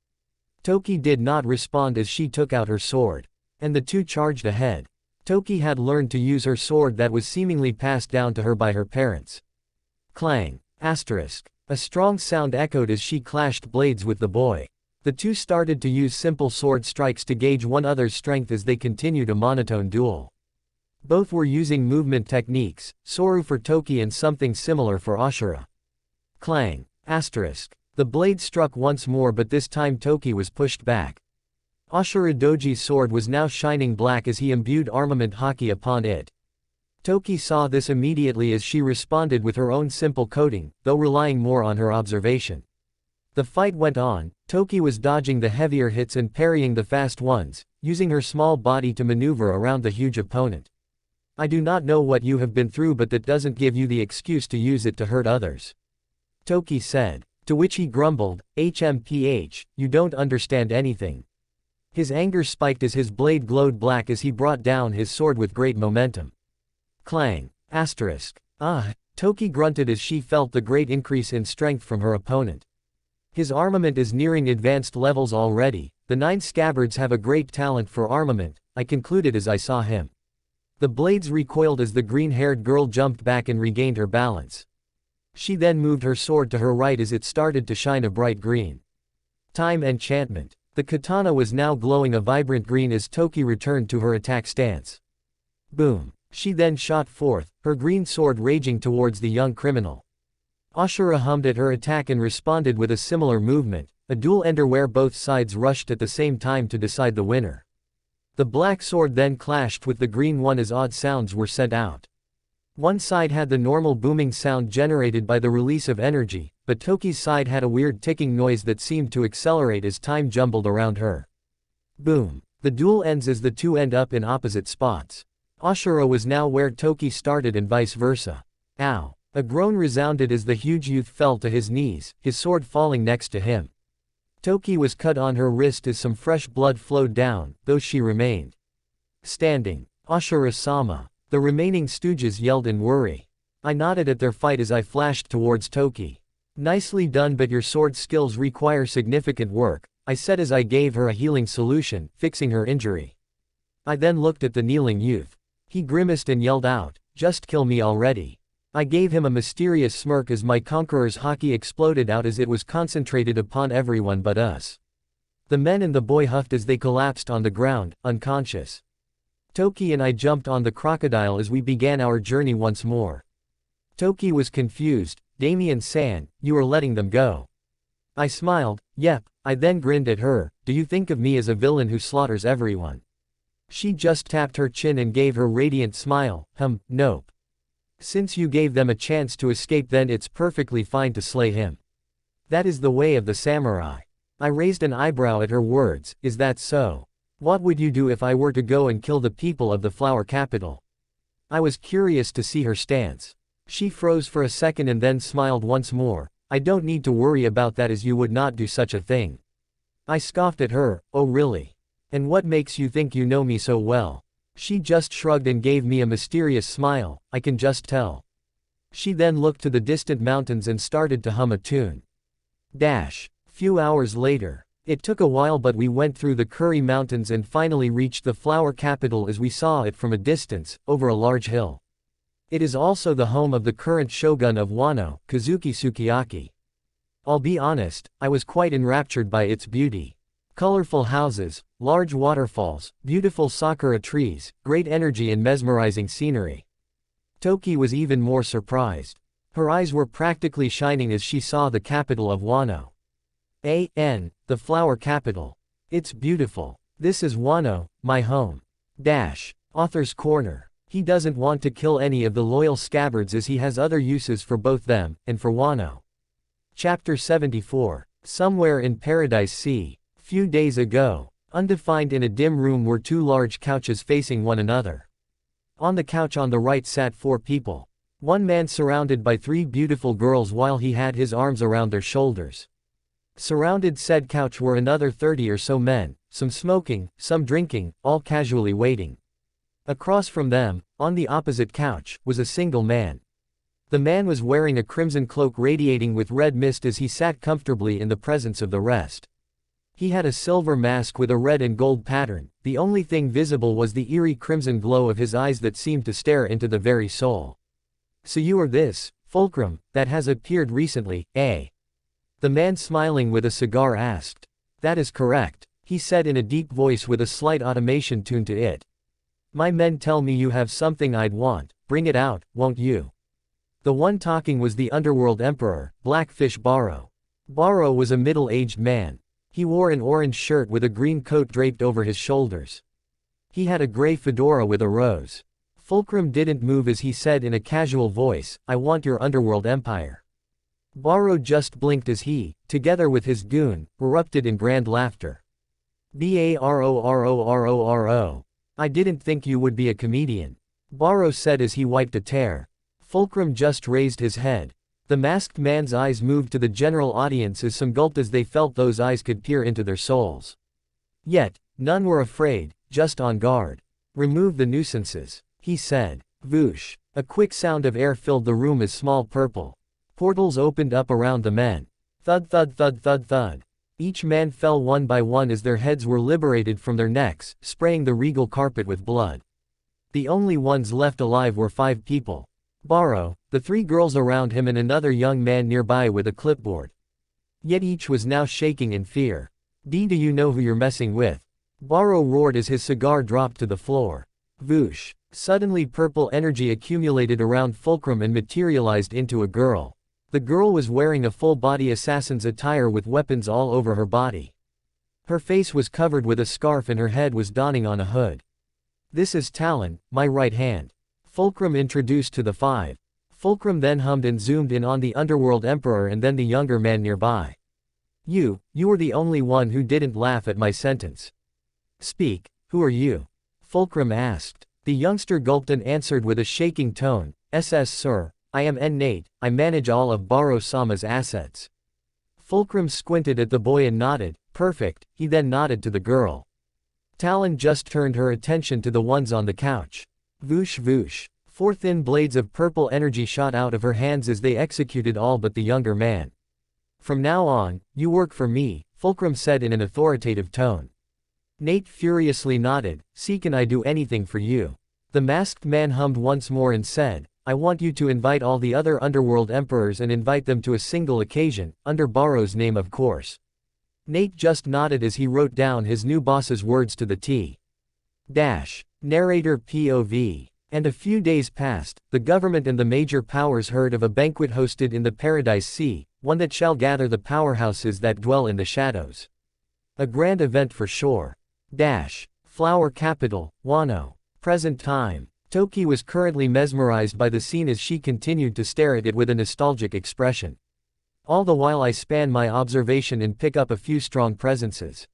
Toki did not respond as she took out her sword. And the two charged ahead. Toki had learned to use her sword that was seemingly passed down to her by her parents. Clang. Asterisk. A strong sound echoed as she clashed blades with the boy. The two started to use simple sword strikes to gauge one another's strength as they continued a monotone duel. Both were using movement techniques, Soru for Toki and something similar for Ashura. Clang. Asterisk. The blade struck once more but this time Toki was pushed back. Ashura Doji's sword was now shining black as he imbued armament haki upon it. Toki saw this immediately as she responded with her own simple coating, though relying more on her observation. The fight went on. Toki was dodging the heavier hits and parrying the fast ones, using her small body to maneuver around the huge opponent. I do not know what you have been through but that doesn't give you the excuse to use it to hurt others. Toki said. To which he grumbled, HMPH, you don't understand anything. His anger spiked as his blade glowed black as he brought down his sword with great momentum. Clang. Asterisk. Toki grunted as she felt the great increase in strength from her opponent. His armament is nearing advanced levels already. The 9 scabbards have a great talent for armament, I concluded as I saw him. The blades recoiled as the green-haired girl jumped back and regained her balance. She then moved her sword to her right as it started to shine a bright green. Time enchantment. The katana was now glowing a vibrant green as Toki returned to her attack stance. Boom. She then shot forth, her green sword raging towards the young criminal. Ashura hummed at her attack and responded with a similar movement, a dual ender where both sides rushed at the same time to decide the winner. The black sword then clashed with the green one as odd sounds were sent out. One side had the normal booming sound generated by the release of energy, but Toki's side had a weird ticking noise that seemed to accelerate as time jumbled around her. Boom. The duel ends as the two end up in opposite spots. Ashura was now where Toki started and vice versa. Ow. A groan resounded as the huge youth fell to his knees, his sword falling next to him. Toki was cut on her wrist as some fresh blood flowed down, though she remained standing. Ashura-sama. The remaining stooges yelled in worry. I nodded at their fight as I flashed towards Toki. Nicely done, but your sword skills require significant work, I said as I gave her a healing solution, fixing her injury. I then looked at the kneeling youth. He grimaced and yelled out, "Just kill me already." I gave him a mysterious smirk as my conqueror's haki exploded out as it was concentrated upon everyone but us. The men and the boy huffed as they collapsed on the ground, unconscious. Toki and I jumped on the crocodile as we began our journey once more. Toki was confused. Damien-san, you are letting them go. I smiled. Yep. I then grinned at her. Do you think of me as a villain who slaughters everyone? She just tapped her chin and gave her radiant smile. Nope. Since you gave them a chance to escape, then it's perfectly fine to slay him. That is the way of the samurai. I raised an eyebrow at her words. Is that so? What would you do if I were to go and kill the people of the flower capital? I was curious to see her stance. She froze for a second and then smiled once more. I don't need to worry about that, as you would not do such a thing. I scoffed at her. Oh really? And what makes you think you know me so well? She just shrugged and gave me a mysterious smile. I can just tell. She then looked to the distant mountains and started to hum a tune. Few hours later. It took a while, but we went through the Kuri Mountains and finally reached the flower capital as we saw it from a distance, over a large hill. It is also the home of the current shogun of Wano, Kazuki Sukiyaki. I'll be honest, I was quite enraptured by its beauty. Colorful houses, large waterfalls, beautiful sakura trees, great energy and mesmerizing scenery. Toki was even more surprised. Her eyes were practically shining as she saw the capital of Wano. The flower capital. It's beautiful. This is Wano, my home. Author's Corner. He doesn't want to kill any of the loyal scabbards as he has other uses for both them, and for Wano. Chapter 74. Somewhere in Paradise Sea. Few days ago. Undefined in a dim room were two large couches facing one another. On the couch on the right sat four people. One man surrounded by three beautiful girls while he had his arms around their shoulders. Surrounded said couch were another 30 or so men, some smoking, some drinking, all casually waiting. Across from them, on the opposite couch, was a single man. The man was wearing a crimson cloak radiating with red mist as he sat comfortably in the presence of the rest. He had a silver mask with a red and gold pattern. The only thing visible was the eerie crimson glow of his eyes that seemed to stare into the very soul. So you are this, Fulcrum, that has appeared recently, eh? The man smiling with a cigar asked. That is correct, he said in a deep voice with a slight automation tuned to it. My men tell me you have something I'd want, bring it out, won't you? The one talking was the underworld emperor, Blackfish Baro. Baro was a middle-aged man. He wore an orange shirt with a green coat draped over his shoulders. He had a gray fedora with a rose. Fulcrum didn't move as he said in a casual voice, I want your underworld empire. Baro just blinked as he, together with his goon, erupted in grand laughter. Barororo. I didn't think you would be a comedian. Baro said as he wiped a tear. Fulcrum just raised his head. The masked man's eyes moved to the general audience as some gulped as they felt those eyes could peer into their souls. Yet, none were afraid, just on guard. Remove the nuisances, he said. Voosh. A quick sound of air filled the room as small purple portals opened up around the men. Thud thud thud thud thud. Each man fell one by one as their heads were liberated from their necks, spraying the regal carpet with blood. The only ones left alive were 5 people. Baro, the 3 girls around him and another young man nearby with a clipboard. Yet each was now shaking in fear. Do you know who you're messing with? Baro roared as his cigar dropped to the floor. Voosh. Suddenly purple energy accumulated around Fulcrum and materialized into a girl. The girl was wearing a full-body assassin's attire with weapons all over her body. Her face was covered with a scarf and her head was donning on a hood. This is Talon, my right hand. Fulcrum introduced to the 5. Fulcrum then hummed and zoomed in on the underworld emperor and then the younger man nearby. You were the only one who didn't laugh at my sentence. Speak, who are you? Fulcrum asked. The youngster gulped and answered with a shaking tone, SS sir, I am N. Nate, I manage all of Baro-sama's assets. Fulcrum squinted at the boy and nodded. Perfect, he then nodded to the girl. Talon just turned her attention to the ones on the couch. Voosh voosh. 4 thin blades of purple energy shot out of her hands as they executed all but the younger man. From now on, you work for me, Fulcrum said in an authoritative tone. Nate furiously nodded. See, can I do anything for you? The masked man hummed once more and said, I want you to invite all the other underworld emperors and invite them to a single occasion, under Barrow's name of course. Nate just nodded as he wrote down his new boss's words to the T. Narrator POV. And a few days passed, the government and the major powers heard of a banquet hosted in the Paradise Sea, one that shall gather the powerhouses that dwell in the shadows. A grand event for sure. Flower capital, Wano. Present time. Toki was currently mesmerized by the scene as she continued to stare at it with a nostalgic expression. All the while I span my observation and pick up a few strong presences.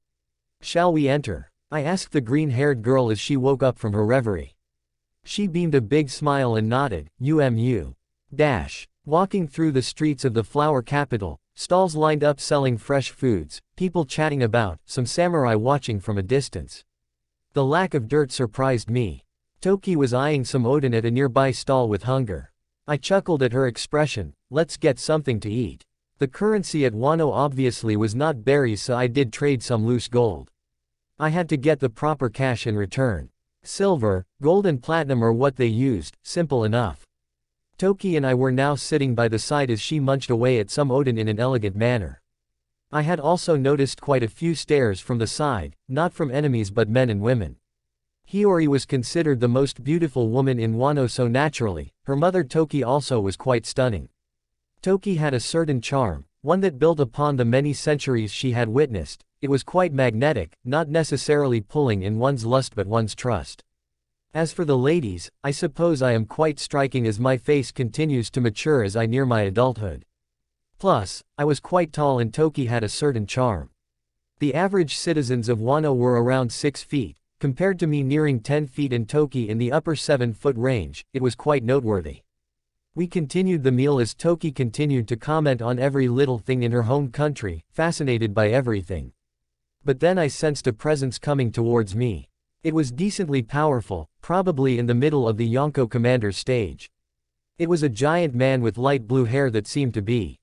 Shall we enter? I asked the green-haired girl as she woke up from her reverie. She beamed a big smile and nodded. Walking through the streets of the flower capital, stalls lined up selling fresh foods, people chatting about, some samurai watching from a distance. The lack of dirt surprised me. Toki was eyeing some Odin at a nearby stall with hunger. I chuckled at her expression. Let's get something to eat. The currency at Wano obviously was not berries, so I did trade some loose gold. I had to get the proper cash in return. Silver, gold and platinum are what they used, simple enough. Toki and I were now sitting by the side as she munched away at some Odin in an elegant manner. I had also noticed quite a few stares from the side, not from enemies but men and women. Hiyori was considered the most beautiful woman in Wano, so naturally, her mother Toki also was quite stunning. Toki had a certain charm, one that built upon the many centuries she had witnessed. It was quite magnetic, not necessarily pulling in one's lust but one's trust. As for the ladies, I suppose I am quite striking as my face continues to mature as I near my adulthood. Plus, I was quite tall and Toki had a certain charm. The average citizens of Wano were around 6 feet. Compared to me nearing 10 feet and Toki in the upper 7-foot range, it was quite noteworthy. We continued the meal as Toki continued to comment on every little thing in her home country, fascinated by everything. But then I sensed a presence coming towards me. It was decently powerful, probably in the middle of the Yonko commander's stage. It was a giant man with light blue hair that seemed to be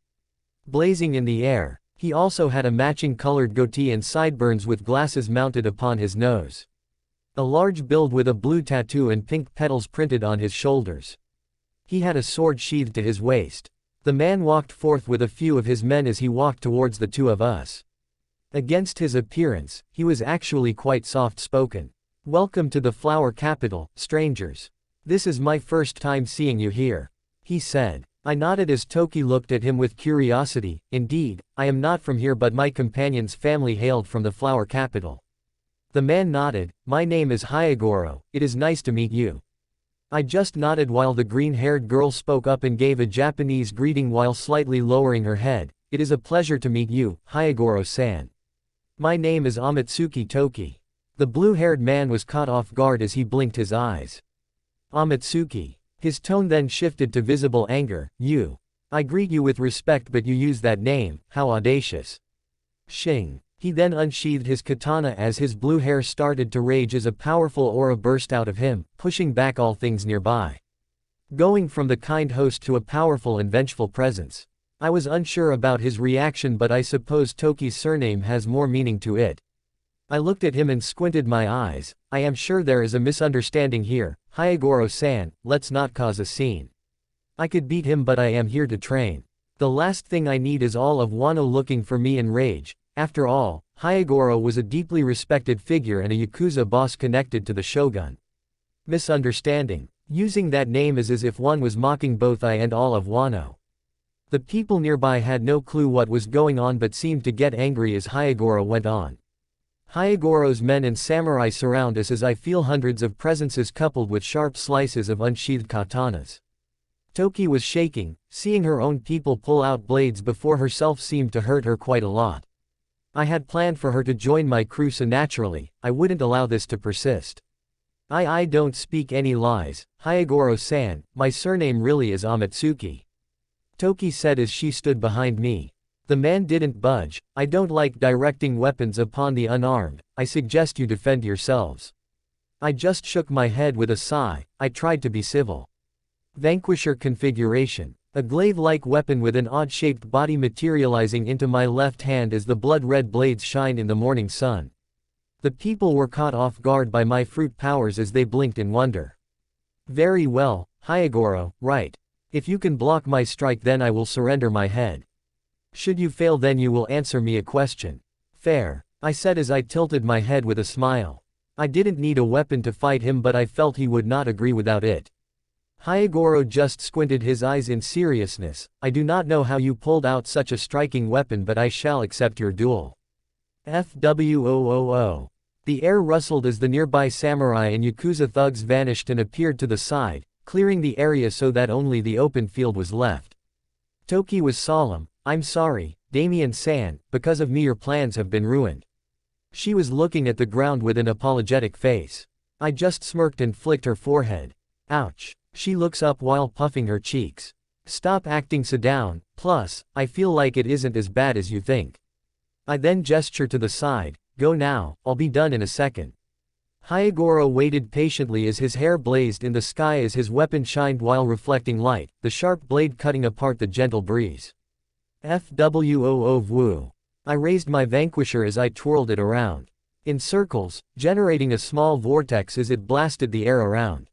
blazing in the air. He also had a matching colored goatee and sideburns with glasses mounted upon his nose. A large build with a blue tattoo and pink petals printed on his shoulders. He had a sword sheathed to his waist. The man walked forth with a few of his men as he walked towards the two of us. Against his appearance, he was actually quite soft-spoken. Welcome to the flower capital, strangers. This is my first time seeing you here, he said. I nodded as Toki looked at him with curiosity. Indeed, I am not from here but my companion's family hailed from the flower capital. The man nodded. My name is Hyagoro, it is nice to meet you. I just nodded while the green-haired girl spoke up and gave a Japanese greeting while slightly lowering her head. It is a pleasure to meet you, Hyagoro-san. My name is Amatsuki Toki. The blue-haired man was caught off guard as he blinked his eyes. Amatsuki. His tone then shifted to visible anger. I greet you with respect but you use that name, how audacious. Shing. He then unsheathed his katana as his blue hair started to rage as a powerful aura burst out of him, pushing back all things nearby. Going from the kind host to a powerful and vengeful presence. I was unsure about his reaction but I suppose Toki's surname has more meaning to it. I looked at him and squinted my eyes. I am sure there is a misunderstanding here, Hyagoro-san, let's not cause a scene. I could beat him but I am here to train. The last thing I need is all of Wano looking for me in rage. After all, Hyagoro was a deeply respected figure and a Yakuza boss connected to the shogun. Misunderstanding. Using that name is as if one was mocking both I and all of Wano. The people nearby had no clue what was going on but seemed to get angry as Hyagoro went on. Hyagoro's men and samurai surround us as I feel hundreds of presences coupled with sharp slices of unsheathed katanas. Toki was shaking, seeing her own people pull out blades before herself seemed to hurt her quite a lot. I had planned for her to join my crew so naturally, I wouldn't allow this to persist. I don't speak any lies, Hyagoro-san, my surname really is Amatsuki. Toki said as she stood behind me. The man didn't budge. I don't like directing weapons upon the unarmed. I suggest you defend yourselves. I just shook my head with a sigh. I tried to be civil. Vanquisher configuration. A glaive-like weapon with an odd-shaped body materializing into my left hand as the blood-red blades shine in the morning sun. The people were caught off guard by my fruit powers as they blinked in wonder. Very well, Hyagoro, right. If you can block my strike then I will surrender my head. Should you fail then you will answer me a question. Fair, I said as I tilted my head with a smile. I didn't need a weapon to fight him but I felt he would not agree without it. Hyagoro just squinted his eyes in seriousness. I do not know how you pulled out such a striking weapon but I shall accept your duel. FWOOO. The air rustled as the nearby samurai and Yakuza thugs vanished and appeared to the side, clearing the area so that only the open field was left. Toki was solemn. I'm sorry, Damien-san, because of me your plans have been ruined. She was looking at the ground with an apologetic face. I just smirked and flicked her forehead. Ouch. She looks up while puffing her cheeks. Stop acting so down, plus, I feel like it isn't as bad as you think. I then gestured to the side. Go now, I'll be done in a second. Hyagoro waited patiently as his hair blazed in the sky as his weapon shined while reflecting light, the sharp blade cutting apart the gentle breeze. FWOO. I raised my vanquisher as I twirled it around. In circles, generating a small vortex as it blasted the air around.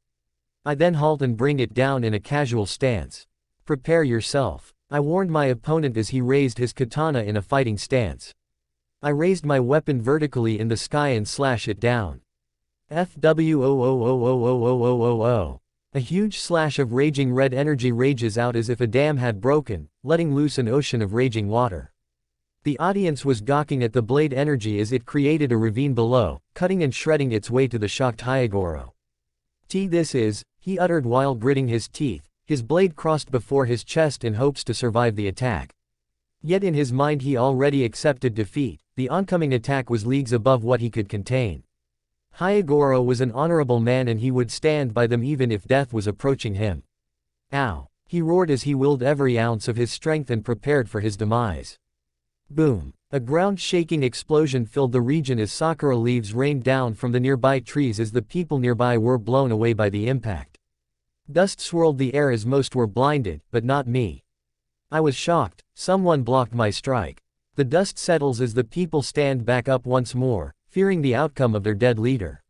I then halt and bring it down in a casual stance. Prepare yourself. I warned my opponent as he raised his katana in a fighting stance. I raised my weapon vertically in the sky and slash it down. FWOOOOOOOOOOO. A huge slash of raging red energy rages out as if a dam had broken, letting loose an ocean of raging water. The audience was gawking at the blade energy as it created a ravine below, cutting and shredding its way to the shocked Hyagoro. This is, he uttered while gritting his teeth, his blade crossed before his chest in hopes to survive the attack. Yet in his mind he already accepted defeat, the oncoming attack was leagues above what he could contain. Hyagoro was an honorable man and he would stand by them even if death was approaching him. Ow! He roared as he willed every ounce of his strength and prepared for his demise. Boom! A ground-shaking explosion filled the region as sakura leaves rained down from the nearby trees as the people nearby were blown away by the impact. Dust swirled the air as most were blinded, but not me. I was shocked. Someone blocked my strike. The dust settles as the people stand back up once more, fearing the outcome of their dead leader.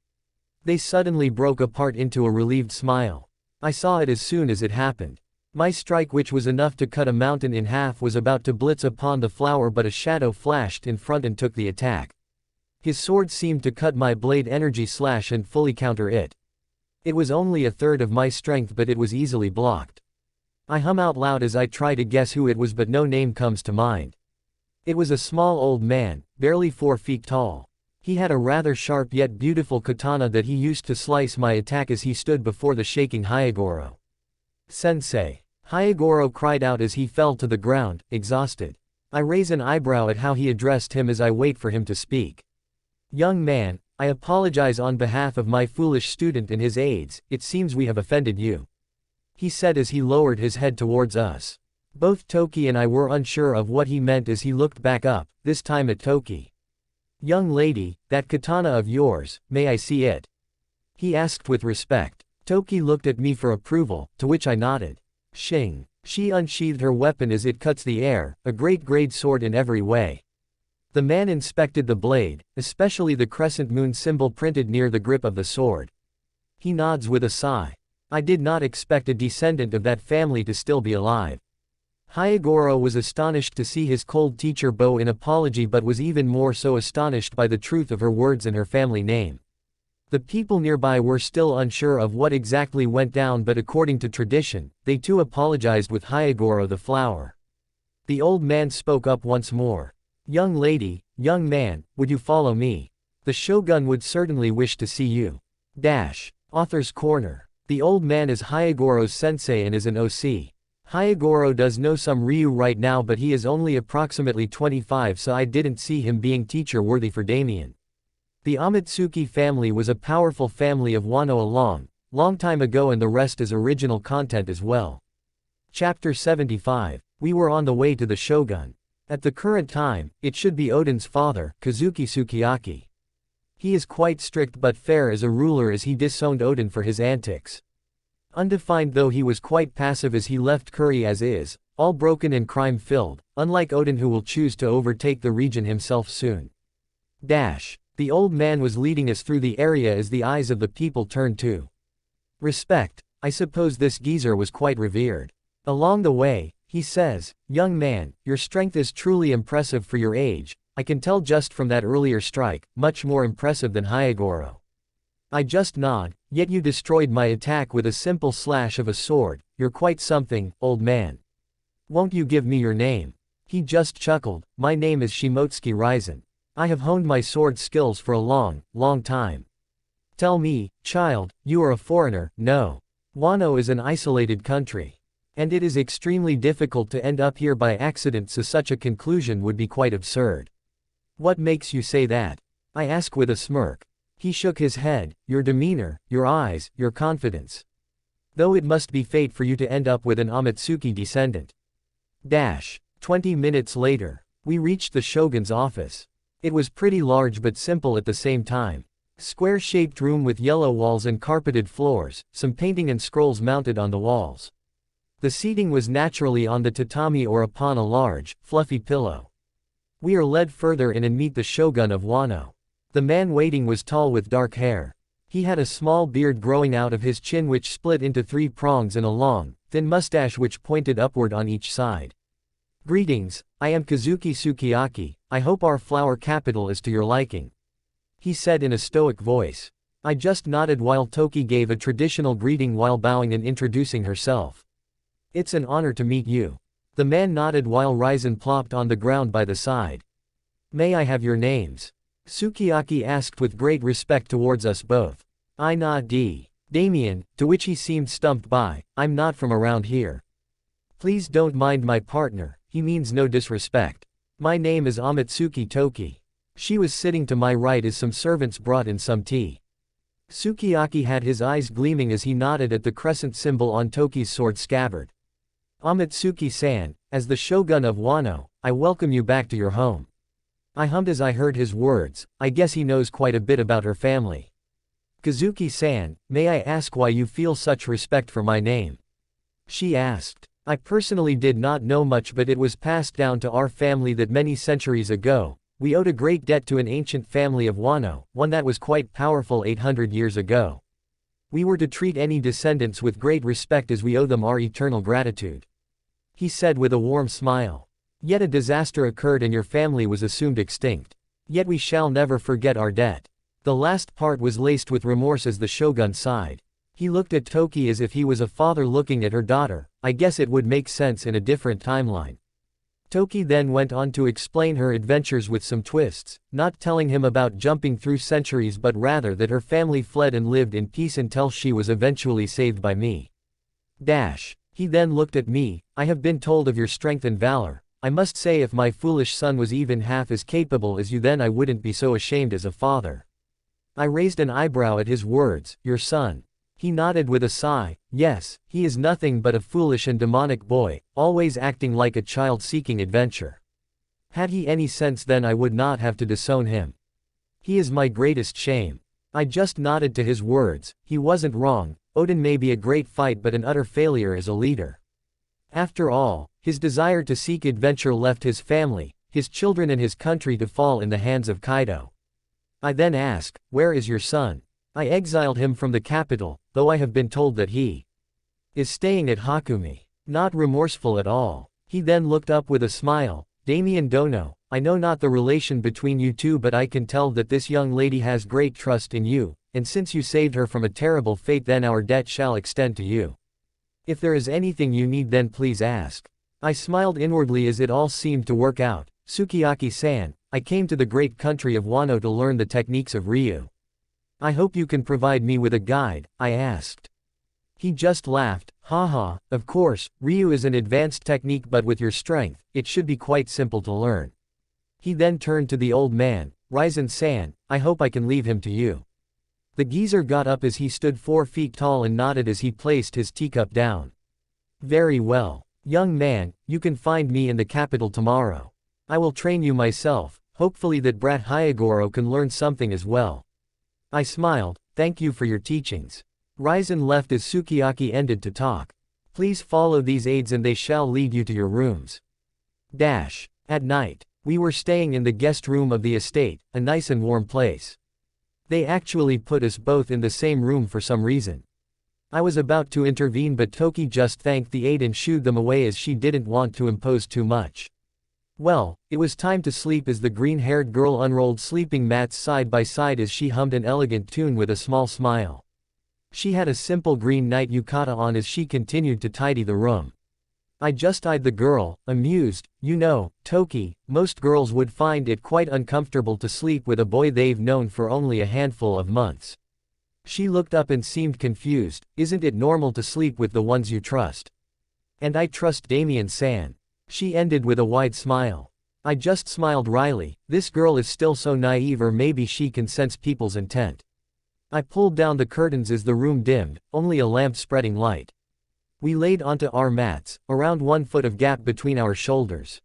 They suddenly broke apart into a relieved smile. I saw it as soon as it happened. My strike, which was enough to cut a mountain in half, was about to blitz upon the flower, but a shadow flashed in front and took the attack. His sword seemed to cut my blade energy slash and fully counter it. It was only a third of my strength, but it was easily blocked. I hum out loud as I try to guess who it was, but no name comes to mind. It was a small old man, barely 4 feet tall. He had a rather sharp yet beautiful katana that he used to slice my attack as he stood before the shaking Hyagoro. Sensei! Hyagoro cried out as he fell to the ground, exhausted. I raise an eyebrow at how he addressed him as I wait for him to speak. Young man, I apologize on behalf of my foolish student and his aides, it seems we have offended you. He said as he lowered his head towards us. Both Toki and I were unsure of what he meant as he looked back up, this time at Toki. Young lady, that katana of yours, may I see it? He asked with respect. Toki looked at me for approval, to which I nodded. Shing. She unsheathed her weapon as it cuts the air, a great sword in every way. The man inspected the blade, especially the crescent moon symbol printed near the grip of the sword. He nods with a sigh. I did not expect a descendant of that family to still be alive. Hyagoro was astonished to see his cold teacher bow in apology, but was even more so astonished by the truth of her words and her family name. The people nearby were still unsure of what exactly went down, but according to tradition, they too apologized with Hyagoro the flower. The old man spoke up once more. Young lady, young man, would you follow me? The shogun would certainly wish to see you. Author's Corner. The old man is Hyagoro's sensei and is an OC. Hyagoro does know some Ryu right now, but he is only approximately 25, so I didn't see him being teacher worthy for Damien. The Amatsuki family was a powerful family of Wano a long time ago, and the rest is original content as well. Chapter 75. We were on the way to the shogun. At the current time, it should be Odin's father, Kazuki Sukiyaki. He is quite strict but fair as a ruler as he disowned Odin for his antics. Undefined though he was quite passive as he left Kuri as is, all broken and crime-filled, unlike Odin who will choose to overtake the region himself soon. The old man was leading us through the area as the eyes of the people turned to respect. I suppose this geezer was quite revered. Along the way, he says, "Young man, your strength is truly impressive for your age, I can tell just from that earlier strike, much more impressive than Hyagoro." I just nod, "Yet you destroyed my attack with a simple slash of a sword, you're quite something, old man. Won't you give me your name?" He just chuckled, "My name is Shimotsuki Ryzen. I have honed my sword skills for a long, long time. Tell me, child, you are a foreigner, no? Wano is an isolated country. And it is extremely difficult to end up here by accident, so such a conclusion would be quite absurd. What makes you say that?" I ask with a smirk. He shook his head, "Your demeanor, your eyes, your confidence. Though it must be fate for you to end up with an Amatsuki descendant." 20 minutes later, we reached the shogun's office. It was pretty large but simple at the same time. Square-shaped room with yellow walls and carpeted floors, some painting and scrolls mounted on the walls. The seating was naturally on the tatami or upon a large, fluffy pillow. We are led further in and meet the shogun of Wano. The man waiting was tall with dark hair. He had a small beard growing out of his chin which split into 3 prongs and a long, thin mustache which pointed upward on each side. "Greetings, I am Kazuki Sukiyaki, I hope our flower capital is to your liking," he said in a stoic voice. I just nodded while Toki gave a traditional greeting while bowing and introducing herself. "It's an honor to meet you." The man nodded while Ryzen plopped on the ground by the side. "May I have your names?" Sukiyaki asked with great respect towards us both. I nod Damien, to which he seemed stumped by, "I'm not from around here." "Please don't mind my partner, he means no disrespect. My name is Amatsuki Toki." She was sitting to my right as some servants brought in some tea. Sukiyaki had his eyes gleaming as he nodded at the crescent symbol on Toki's sword scabbard. "Amatsuki-san, as the shogun of Wano, I welcome you back to your home." I hummed as I heard his words, I guess he knows quite a bit about her family. "Kazuki-san, may I ask why you feel such respect for my name?" she asked. I personally did not know much, but it was passed down to our family that many centuries ago, we owed a great debt to an ancient family of Wano, one that was quite powerful 800 years ago. We were to treat any descendants with great respect as we owe them our eternal gratitude," he said with a warm smile. "Yet a disaster occurred and your family was assumed extinct. Yet we shall never forget our debt." The last part was laced with remorse as the shogun sighed. He looked at Toki as if he was a father looking at her daughter. I guess it would make sense in a different timeline. Toki then went on to explain her adventures with some twists, not telling him about jumping through centuries but rather that her family fled and lived in peace until she was eventually saved by me. He then looked at me, "I have been told of your strength and valor. I must say if my foolish son was even half as capable as you then I wouldn't be so ashamed as a father." I raised an eyebrow at his words, "Your son?" He nodded with a sigh, "Yes, he is nothing but a foolish and demonic boy, always acting like a child seeking adventure. Had he any sense then I would not have to disown him. He is my greatest shame." I just nodded to his words. He wasn't wrong. Odin may be a great fight but an utter failure as a leader. After all, his desire to seek adventure left his family, his children and his country to fall in the hands of Kaido. I then asked, "Where is your son?" "I exiled him from the capital, though I have been told that he is staying at Hakumi." Not remorseful at all. He then looked up with a smile, "Damien Dono, I know not the relation between you two but I can tell that this young lady has great trust in you, and since you saved her from a terrible fate then our debt shall extend to you. If there is anything you need then please ask." I smiled inwardly as it all seemed to work out. "Sukiyaki-san, I came to the great country of Wano to learn the techniques of Ryu. I hope you can provide me with a guide," I asked. He just laughed, "Haha, of course, Ryu is an advanced technique but with your strength, it should be quite simple to learn." He then turned to the old man, "Ryzen-san, I hope I can leave him to you." The geezer got up as he stood 4 feet tall and nodded as he placed his teacup down. "Very well. Young man, you can find me in the capital tomorrow. I will train you myself, hopefully that brat Hyagoro can learn something as well. I smiled, thank you for your teachings. Ryzen left as Sukiyaki ended to talk. Please follow these aids and they shall lead you to your rooms. At night, we were staying in the guest room of the estate, a nice and warm place. They actually put us both in the same room for some reason. I was about to intervene but Toki just thanked the aide and shooed them away as she didn't want to impose too much. Well, it was time to sleep as the green-haired girl unrolled sleeping mats side by side as she hummed an elegant tune with a small smile. She had a simple green night yukata on as she continued to tidy the room. I just eyed the girl, amused. You know, Toki, most girls would find it quite uncomfortable to sleep with a boy they've known for only a handful of months. She looked up and seemed confused. Isn't it normal to sleep with the ones you trust? And I trust Damien-san. She ended with a wide smile. I just smiled wryly. This girl is still so naive, or maybe she can sense people's intent. I pulled down the curtains as the room dimmed, only a lamp spreading light. We laid onto our mats, around 1 foot of gap between our shoulders.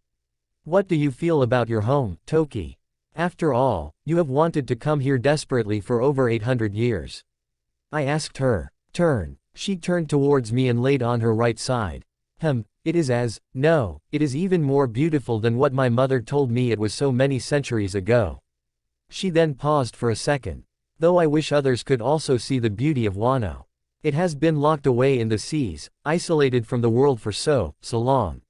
What do you feel about your home, Toki? After all, you have wanted to come here desperately for over 800 years. I asked her. Turn. She turned towards me and laid on her right side. It is even more beautiful than what my mother told me it was so many centuries ago. She then paused for a second. Though I wish others could also see the beauty of Wano. It has been locked away in the seas, isolated from the world for so long.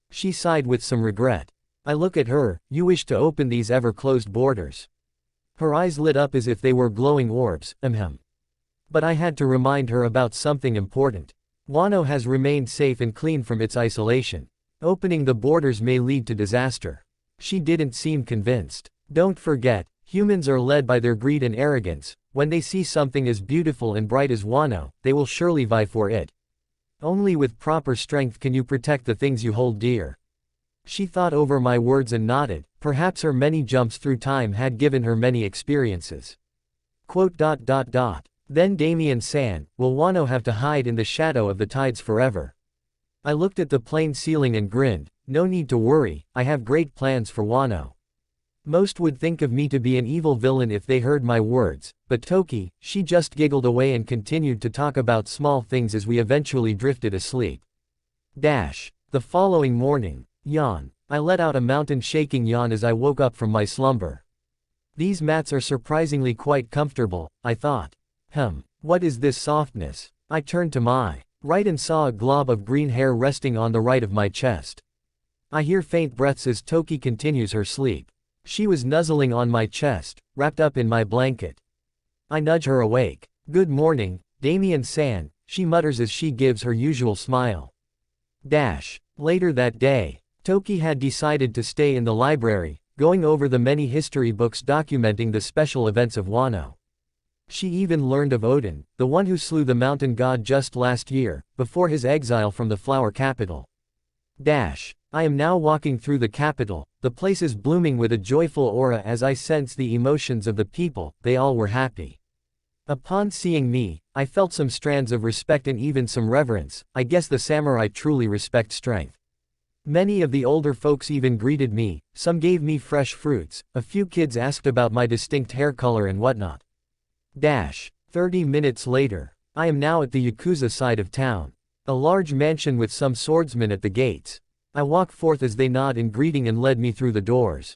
She sighed with some regret. I look at her. You wish to open these ever-closed borders. Her eyes lit up as if they were glowing orbs. But I had to remind her about something important. Wano has remained safe and clean from its isolation. Opening the borders may lead to disaster. She didn't seem convinced. Don't forget, humans are led by their greed and arrogance. When they see something as beautiful and bright as Wano, they will surely vie for it. Only with proper strength can you protect the things you hold dear. She thought over my words and nodded. Perhaps her many jumps through time had given her many experiences. Then Damien-san, will Wano have to hide in the shadow of the tides forever? I looked at the plain ceiling and grinned. No need to worry, I have great plans for Wano. Most would think of me to be an evil villain if they heard my words, but Toki, she just giggled away and continued to talk about small things as we eventually drifted asleep. The following morning. Yawn. I let out a mountain-shaking yawn as I woke up from my slumber. These mats are surprisingly quite comfortable, I thought. What is this softness? I turned to my right and saw a glob of green hair resting on the right of my chest. I hear faint breaths as Toki continues her sleep. She was nuzzling on my chest, wrapped up in my blanket. I nudge her awake. Good morning, Damien-san, she mutters as she gives her usual smile. Later that day, Toki had decided to stay in the library, going over the many history books documenting the special events of Wano. She even learned of Odin, the one who slew the mountain god just last year, before his exile from the flower capital. I am now walking through the capital. The place is blooming with a joyful aura as I sense the emotions of the people. They all were happy. Upon seeing me, I felt some strands of respect and even some reverence. I guess the samurai truly respect strength. Many of the older folks even greeted me, some gave me fresh fruits, a few kids asked about my distinct hair color and whatnot. 30 minutes later. I am now at the Yakuza side of town. A large mansion with some swordsmen at the gates. I walk forth as they nod in greeting and led me through the doors.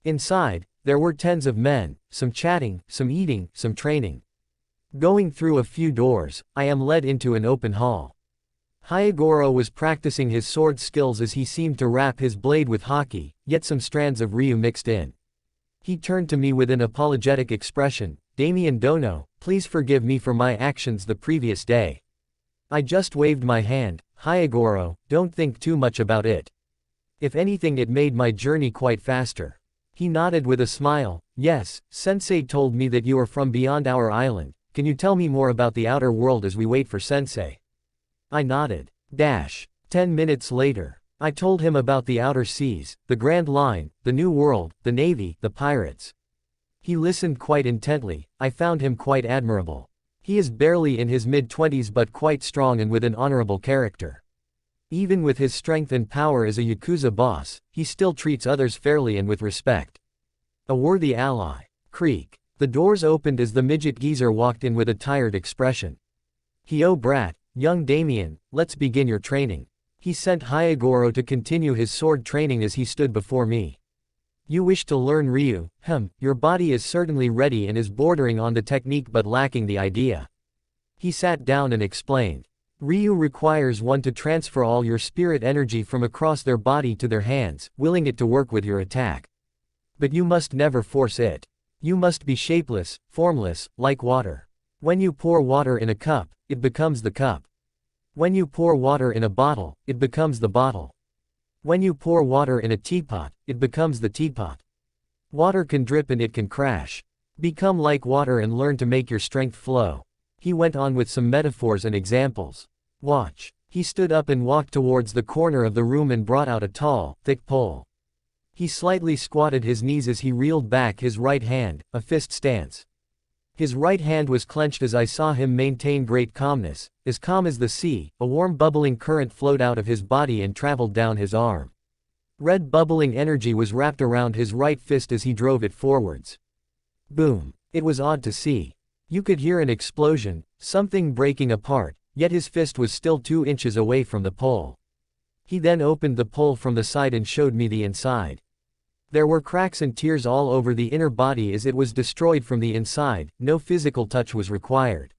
Inside, there were tens of men, some chatting, some eating, some training. Going through a few doors, I am led into an open hall. Hyagoro was practicing his sword skills as he seemed to wrap his blade with haki, yet some strands of ryu mixed in. He turned to me with an apologetic expression. Damien Dono, please forgive me for my actions the previous day. I just waved my hand. Hyagoro, don't think too much about it. If anything, it made my journey quite faster. He nodded with a smile. Yes, Sensei told me that you are from beyond our island. Can you tell me more about the outer world as we wait for Sensei? I nodded. 10 minutes later. I told him about the outer seas, the Grand Line, the New World, the Navy, the pirates. He listened quite intently. I found him quite admirable. He is barely in his mid-20s but quite strong and with an honorable character. Even with his strength and power as a Yakuza boss, he still treats others fairly and with respect. A worthy ally. Creak. The doors opened as the midget geezer walked in with a tired expression. "Yo brat, young Damien, let's begin your training." He sent Hyagoro to continue his sword training as he stood before me. "You wish to learn Ryu, your body is certainly ready and is bordering on the technique but lacking the idea." He sat down and explained. "Ryu requires one to transfer all your spirit energy from across their body to their hands, willing it to work with your attack. But you must never force it. You must be shapeless, formless, like water. When you pour water in a cup, it becomes the cup. When you pour water in a bottle, it becomes the bottle. When you pour water in a teapot, it becomes the teapot. Water can drip and it can crash. Become like water and learn to make your strength flow." He went on with some metaphors and examples. "Watch." He stood up and walked towards the corner of the room and brought out a tall, thick pole. He slightly squatted his knees as he reeled back his right hand, a fist stance. His right hand was clenched as I saw him maintain great calmness, as calm as the sea. A warm bubbling current flowed out of his body and traveled down his arm. Red bubbling energy was wrapped around his right fist as he drove it forwards. Boom. It was odd to see. You could hear an explosion, something breaking apart, yet his fist was still 2 inches away from the pole. He then opened the pole from the side and showed me the inside. There were cracks and tears all over the inner body as it was destroyed from the inside. No physical touch was required.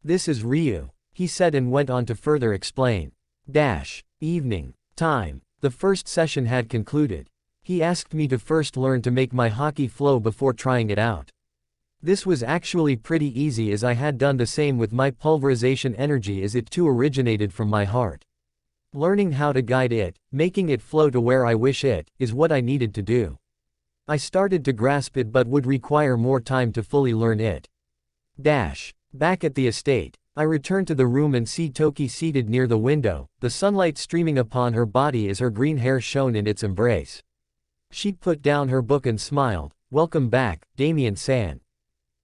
"This is Ryu," he said and went on to further explain. Evening. Time. The first session had concluded. He asked me to first learn to make my haki flow before trying it out. This was actually pretty easy as I had done the same with my pulverization energy as it too originated from my heart. Learning how to guide it, making it flow to where I wish it, is what I needed to do. I started to grasp it but would require more time to fully learn it. Back at the estate, I returned to the room and see Toki seated near the window, the sunlight streaming upon her body as her green hair shone in its embrace. She put down her book and smiled. "Welcome back, Damien-san."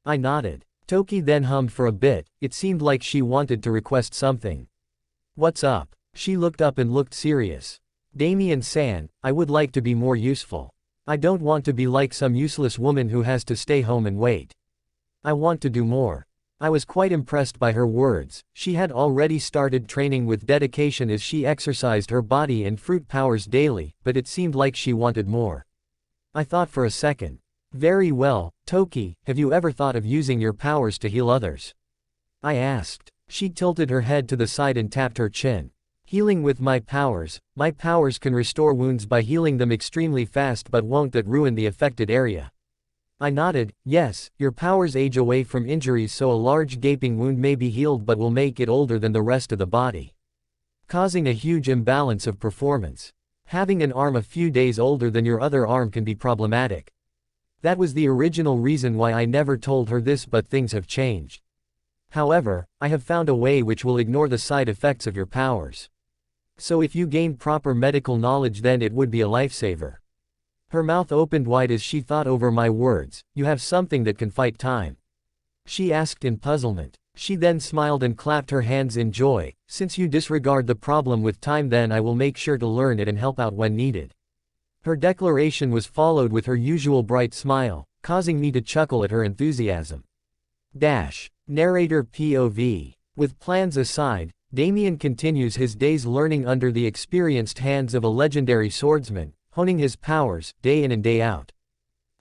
I nodded. Toki then hummed for a bit. It seemed like she wanted to request something. "What's up?" She looked up and looked serious. "Damien-san, I would like to be more useful. I don't want to be like some useless woman who has to stay home and wait. I want to do more." I was quite impressed by her words. She had already started training with dedication as she exercised her body and fruit powers daily, but it seemed like she wanted more. I thought for a second. "Very well, Toki, have you ever thought of using your powers to heal others?" I asked. She tilted her head to the side and tapped her chin. "Healing with my powers can restore wounds by healing them extremely fast but won't that ruin the affected area." I nodded. "Yes, your powers age away from injuries so a large gaping wound may be healed but will make it older than the rest of the body, causing a huge imbalance of performance. Having an arm a few days older than your other arm can be problematic." That was the original reason why I never told her this, but things have changed. "However, I have found a way which will ignore the side effects of your powers. So if you gain proper medical knowledge then it would be a lifesaver." Her mouth opened wide as she thought over my words. "You have something that can fight time?" she asked in puzzlement. She then smiled and clapped her hands in joy. "Since you disregard the problem with time then I will make sure to learn it and help out when needed." Her declaration was followed with her usual bright smile, causing me to chuckle at her enthusiasm. Narrator POV. With plans aside, Damien continues his days learning under the experienced hands of a legendary swordsman, honing his powers, day in and day out.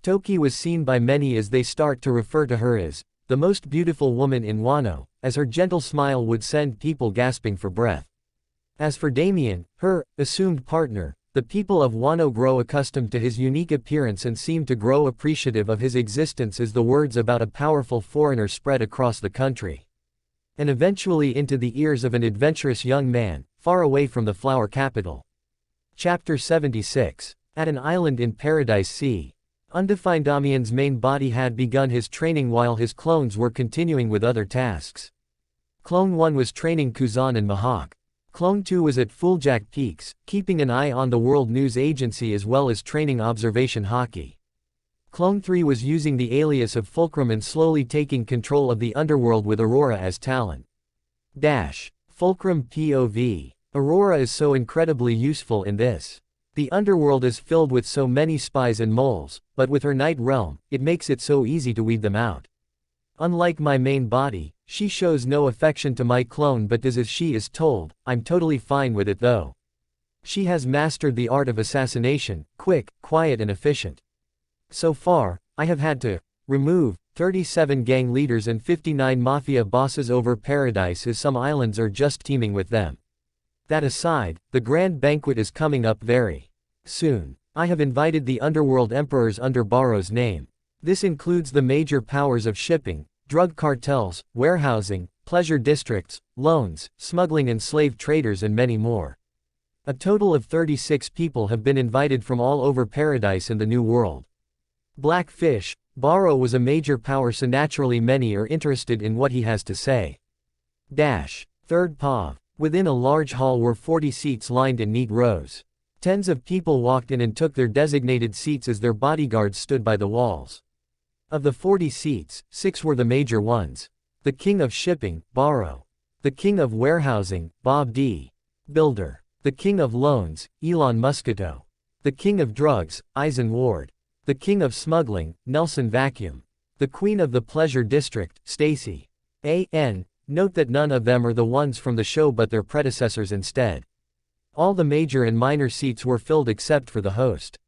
Toki was seen by many as they start to refer to her as the most beautiful woman in Wano, as her gentle smile would send people gasping for breath. As for Damien, her assumed partner, the people of Wano grow accustomed to his unique appearance and seem to grow appreciative of his existence as the words about a powerful foreigner spread across the country, and eventually into the ears of an adventurous young man, far away from the flower capital. Chapter 76. At an island in Paradise Sea. Undefined. Damien's main body had begun his training while his clones were continuing with other tasks. Clone 1 was training Kuzan and Mahawk. Clone 2 was at Fulljack Peaks, keeping an eye on the World News Agency as well as training observation hockey. Clone 3 was using the alias of Fulcrum and slowly taking control of the underworld with Aurora as talent. Fulcrum POV. Aurora is so incredibly useful in this. The underworld is filled with so many spies and moles, but with her night realm, it makes it so easy to weed them out. Unlike my main body, she shows no affection to my clone but does as she is told. I'm totally fine with it though. She has mastered the art of assassination, quick, quiet and efficient. So far, I have had to remove 37 gang leaders and 59 mafia bosses over Paradise as some islands are just teeming with them. That aside, the grand banquet is coming up very soon. I have invited the underworld emperors under Barrow's name. This includes the major powers of shipping, drug cartels, warehousing, pleasure districts, loans, smuggling and slave traders and many more. A total of 36 people have been invited from all over Paradise and the New World. Blackfish, Barrow was a major power so naturally many are interested in what he has to say. Third POV. Within a large hall were 40 seats lined in neat rows. Tens of people walked in and took their designated seats as their bodyguards stood by the walls. Of the 40 seats, 6 were the major ones. The king of shipping, Barrow. The king of warehousing, Bob D. Builder. The king of loans, Elon Muscato. The king of drugs, Eisen Ward. The king of smuggling, Nelson Vacuum. The queen of the pleasure district, Stacy. A.N. Note that none of them are the ones from the show but their predecessors instead. All the major and minor seats were filled except for the host.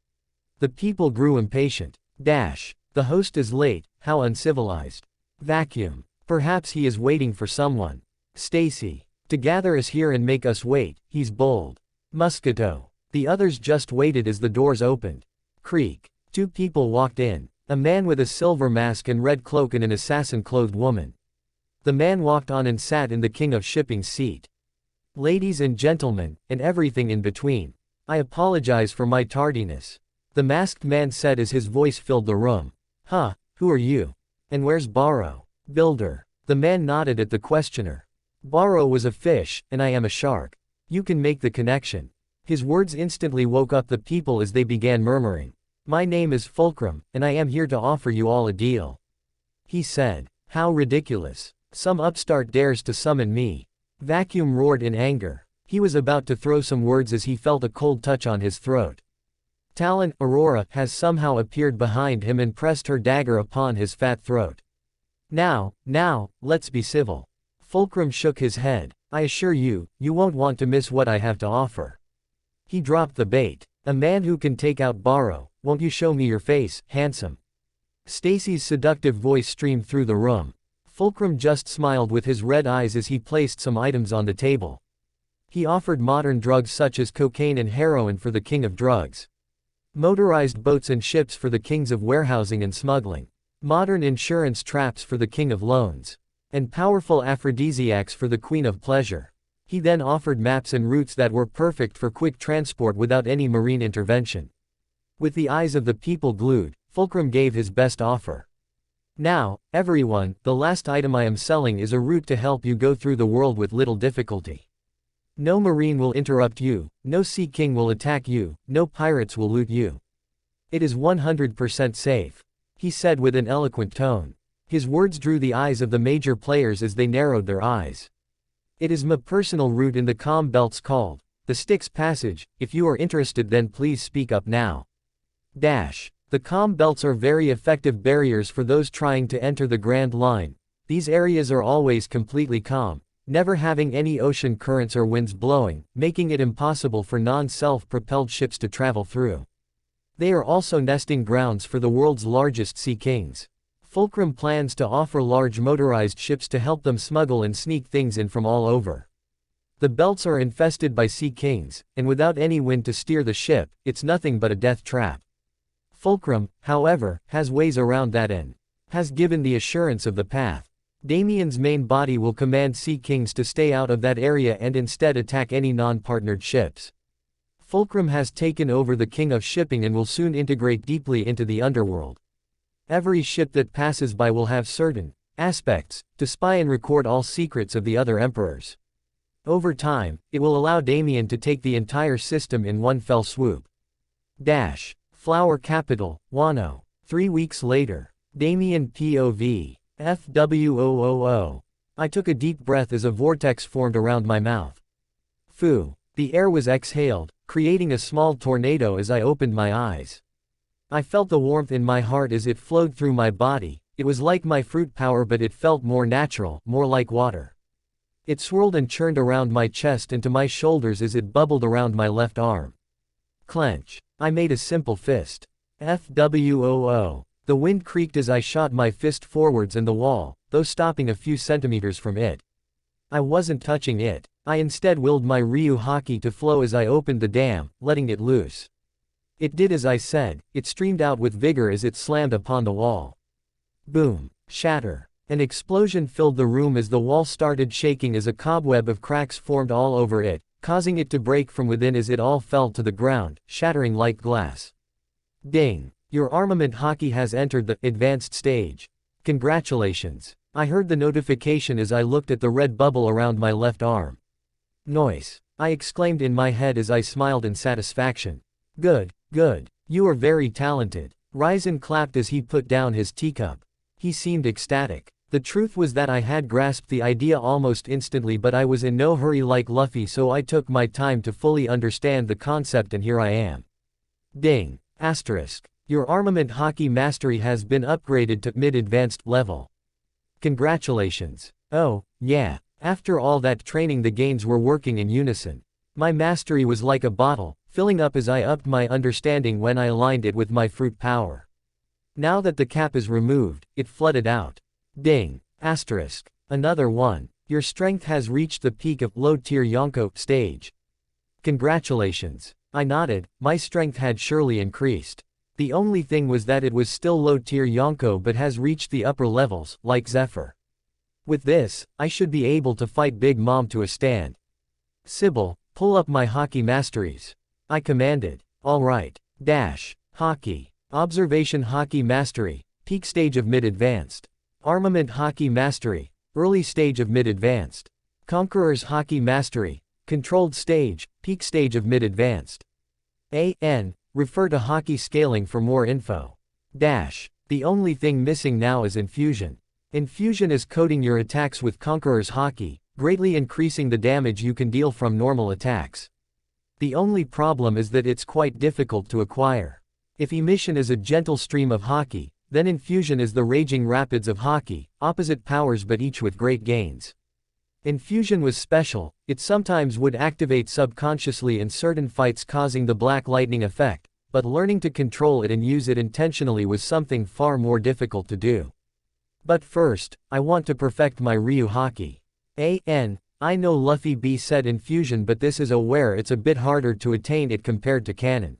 The people grew impatient. The host is late, how uncivilized. Vacuum. Perhaps he is waiting for someone. Stacy. To gather us here and make us wait, he's bold. Muscato. The others just waited as the doors opened. Creak. 2 people walked in. A man with a silver mask and red cloak and an assassin-clothed woman. The man walked on and sat in the king of shipping's seat. Ladies and gentlemen, and everything in between. I apologize for my tardiness. The masked man said as his voice filled the room. Who are you? And where's Barrow? Builder. The man nodded at the questioner. Barrow was a fish, and I am a shark. You can make the connection. His words instantly woke up the people as they began murmuring. My name is Fulcrum, and I am here to offer you all a deal. He said. How ridiculous. Some upstart dares to summon me. Vacuum roared in anger. He was about to throw some words as he felt a cold touch on his throat. Talon, Aurora, has somehow appeared behind him and pressed her dagger upon his fat throat. Now, let's be civil. Fulcrum shook his head. I assure you, you won't want to miss what I have to offer. He dropped the bait. A man who can take out Barrow. Won't you show me your face, handsome? Stacy's seductive voice streamed through the room. Fulcrum just smiled with his red eyes as he placed some items on the table. He offered modern drugs such as cocaine and heroin for the king of drugs. Motorized boats and ships for the kings of warehousing and smuggling. Modern insurance traps for the king of loans. And powerful aphrodisiacs for the queen of pleasure. He then offered maps and routes that were perfect for quick transport without any marine intervention. With the eyes of the people glued, Fulcrum gave his best offer. Now, everyone, the last item I am selling is a route to help you go through the world with little difficulty. No marine will interrupt you, no sea king will attack you, no pirates will loot you. It is 100% safe. He said with an eloquent tone. His words drew the eyes of the major players as they narrowed their eyes. It is my personal route in the calm belts called the Styx Passage. If you are interested then please speak up now. The calm belts are very effective barriers for those trying to enter the Grand Line. These areas are always completely calm, never having any ocean currents or winds blowing, making it impossible for non-self-propelled ships to travel through. They are also nesting grounds for the world's largest sea kings. Fulcrum plans to offer large motorized ships to help them smuggle and sneak things in from all over. The belts are infested by sea kings, and without any wind to steer the ship, it's nothing but a death trap. Fulcrum, however, has ways around that and has given the assurance of the path. Damien's main body will command sea kings to stay out of that area and instead attack any non-partnered ships. Fulcrum has taken over the king of shipping and will soon integrate deeply into the underworld. Every ship that passes by will have certain aspects to spy and record all secrets of the other emperors. Over time, it will allow Damien to take the entire system in one fell swoop. Flower capital, Wano. 3 weeks later. Damien POV. FWOOO. I took a deep breath as a vortex formed around my mouth. Phew. The air was exhaled, creating a small tornado as I opened my eyes. I felt the warmth in my heart as it flowed through my body. It was like my fruit power, but it felt more natural, more like water. It swirled and churned around my chest and to my shoulders as it bubbled around my left arm. Clench. I made a simple fist. FWOO. The wind creaked as I shot my fist forwards and the wall, though stopping a few centimeters from it. I wasn't touching it. I instead willed my Ryu Haki to flow as I opened the dam, letting it loose. It did as I said. It streamed out with vigor as it slammed upon the wall. Boom. Shatter. An explosion filled the room as the wall started shaking as a cobweb of cracks formed all over it, causing it to break from within as it all fell to the ground, shattering like glass. Ding. Your armament Haki has entered the advanced stage. Congratulations. I heard the notification as I looked at the red bubble around my left arm. Noise. I exclaimed in my head as I smiled in satisfaction. Good, good. You are very talented. Ryzen clapped as he put down his teacup. He seemed ecstatic. The truth was that I had grasped the idea almost instantly, but I was in no hurry like Luffy, so I took my time to fully understand the concept, and here I am. Ding. Asterisk. Your armament Haki mastery has been upgraded to mid-advanced level. Congratulations. Oh, yeah. After all that training, the gains were working in unison. My mastery was like a bottle, filling up as I upped my understanding when I aligned it with my fruit power. Now that the cap is removed, it flooded out. Ding. Asterisk. Another one. Your strength has reached the peak of low-tier Yonko stage. Congratulations. I nodded. My strength had surely increased. The only thing was that it was still low-tier Yonko but has reached the upper levels, like Zephyr. With this, I should be able to fight Big Mom to a stand. Sybil, pull up my Haki masteries. I commanded. Alright. Haki. Observation Haki mastery. Peak stage of mid-advanced. Armament Haki mastery. Early stage of mid-advanced. Conqueror's Haki mastery. Controlled stage. Peak stage of mid-advanced. AN. Refer to Haki scaling for more info. The only thing missing now is infusion. Infusion is coating your attacks with Conqueror's Haki, greatly increasing the damage you can deal from normal attacks. The only problem is that it's quite difficult to acquire. If emission is a gentle stream of Haki, then infusion is the raging rapids of Haki, opposite powers but each with great gains. Infusion was special. It sometimes would activate subconsciously in certain fights, causing the black lightning effect, but learning to control it and use it intentionally was something far more difficult to do. But first, I want to perfect my Ryu Haki. I know Luffy B said infusion, but this is where it's a bit harder to attain it compared to canon.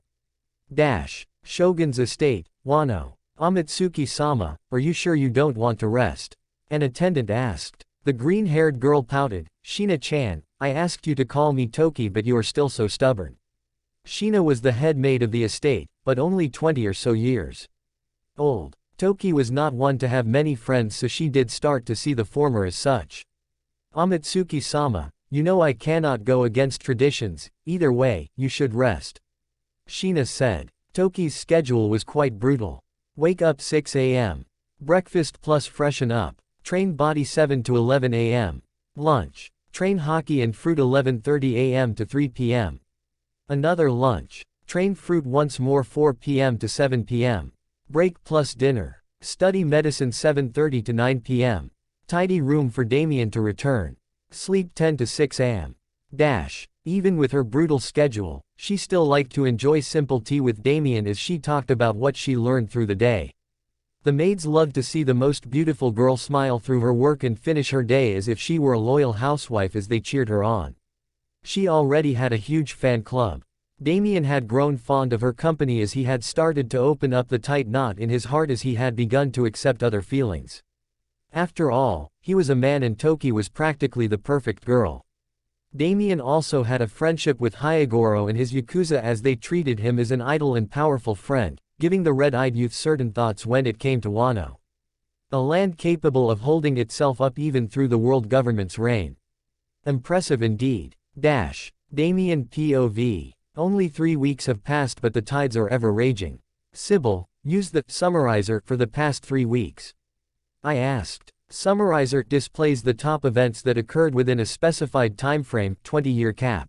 Shogun's estate, Wano. Amatsuki-sama, are you sure you don't want to rest? An attendant asked. The green-haired girl pouted. Shina-chan, I asked you to call me Toki, but you are still so stubborn. Shina was the head maid of the estate, but only 20 or so years old. Toki was not one to have many friends, so she did start to see the former as such. Amatsuki-sama, you know I cannot go against traditions. Either way, you should rest. Shina said. Toki's schedule was quite brutal. Wake up 6 a.m. Breakfast plus freshen up. Train body 7 to 11 a.m. Lunch. Train Haki and fruit 11:30 a.m. to 3 p.m. Another lunch. Train fruit once more 4 p.m. to 7 p.m. Break plus dinner. Study medicine 7:30 to 9 p.m. Tidy room for Damien to return. Sleep 10 to 6 a.m. Even with her brutal schedule, she still liked to enjoy simple tea with Damien as she talked about what she learned through the day. The maids loved to see the most beautiful girl smile through her work and finish her day as if she were a loyal housewife as they cheered her on. She already had a huge fan club. Damien had grown fond of her company as he had started to open up the tight knot in his heart as he had begun to accept other feelings. After all, he was a man and Toki was practically the perfect girl. Damien also had a friendship with Hyagoro and his Yakuza as they treated him as an idle and powerful friend, giving the red-eyed youth certain thoughts when it came to Wano. A land capable of holding itself up even through the world government's reign. Impressive indeed. Damien POV. Only 3 weeks have passed but the tides are ever raging. Sybil, use the summarizer for the past 3 weeks. I asked. Summarizer displays the top events that occurred within a specified timeframe, 20-year cap.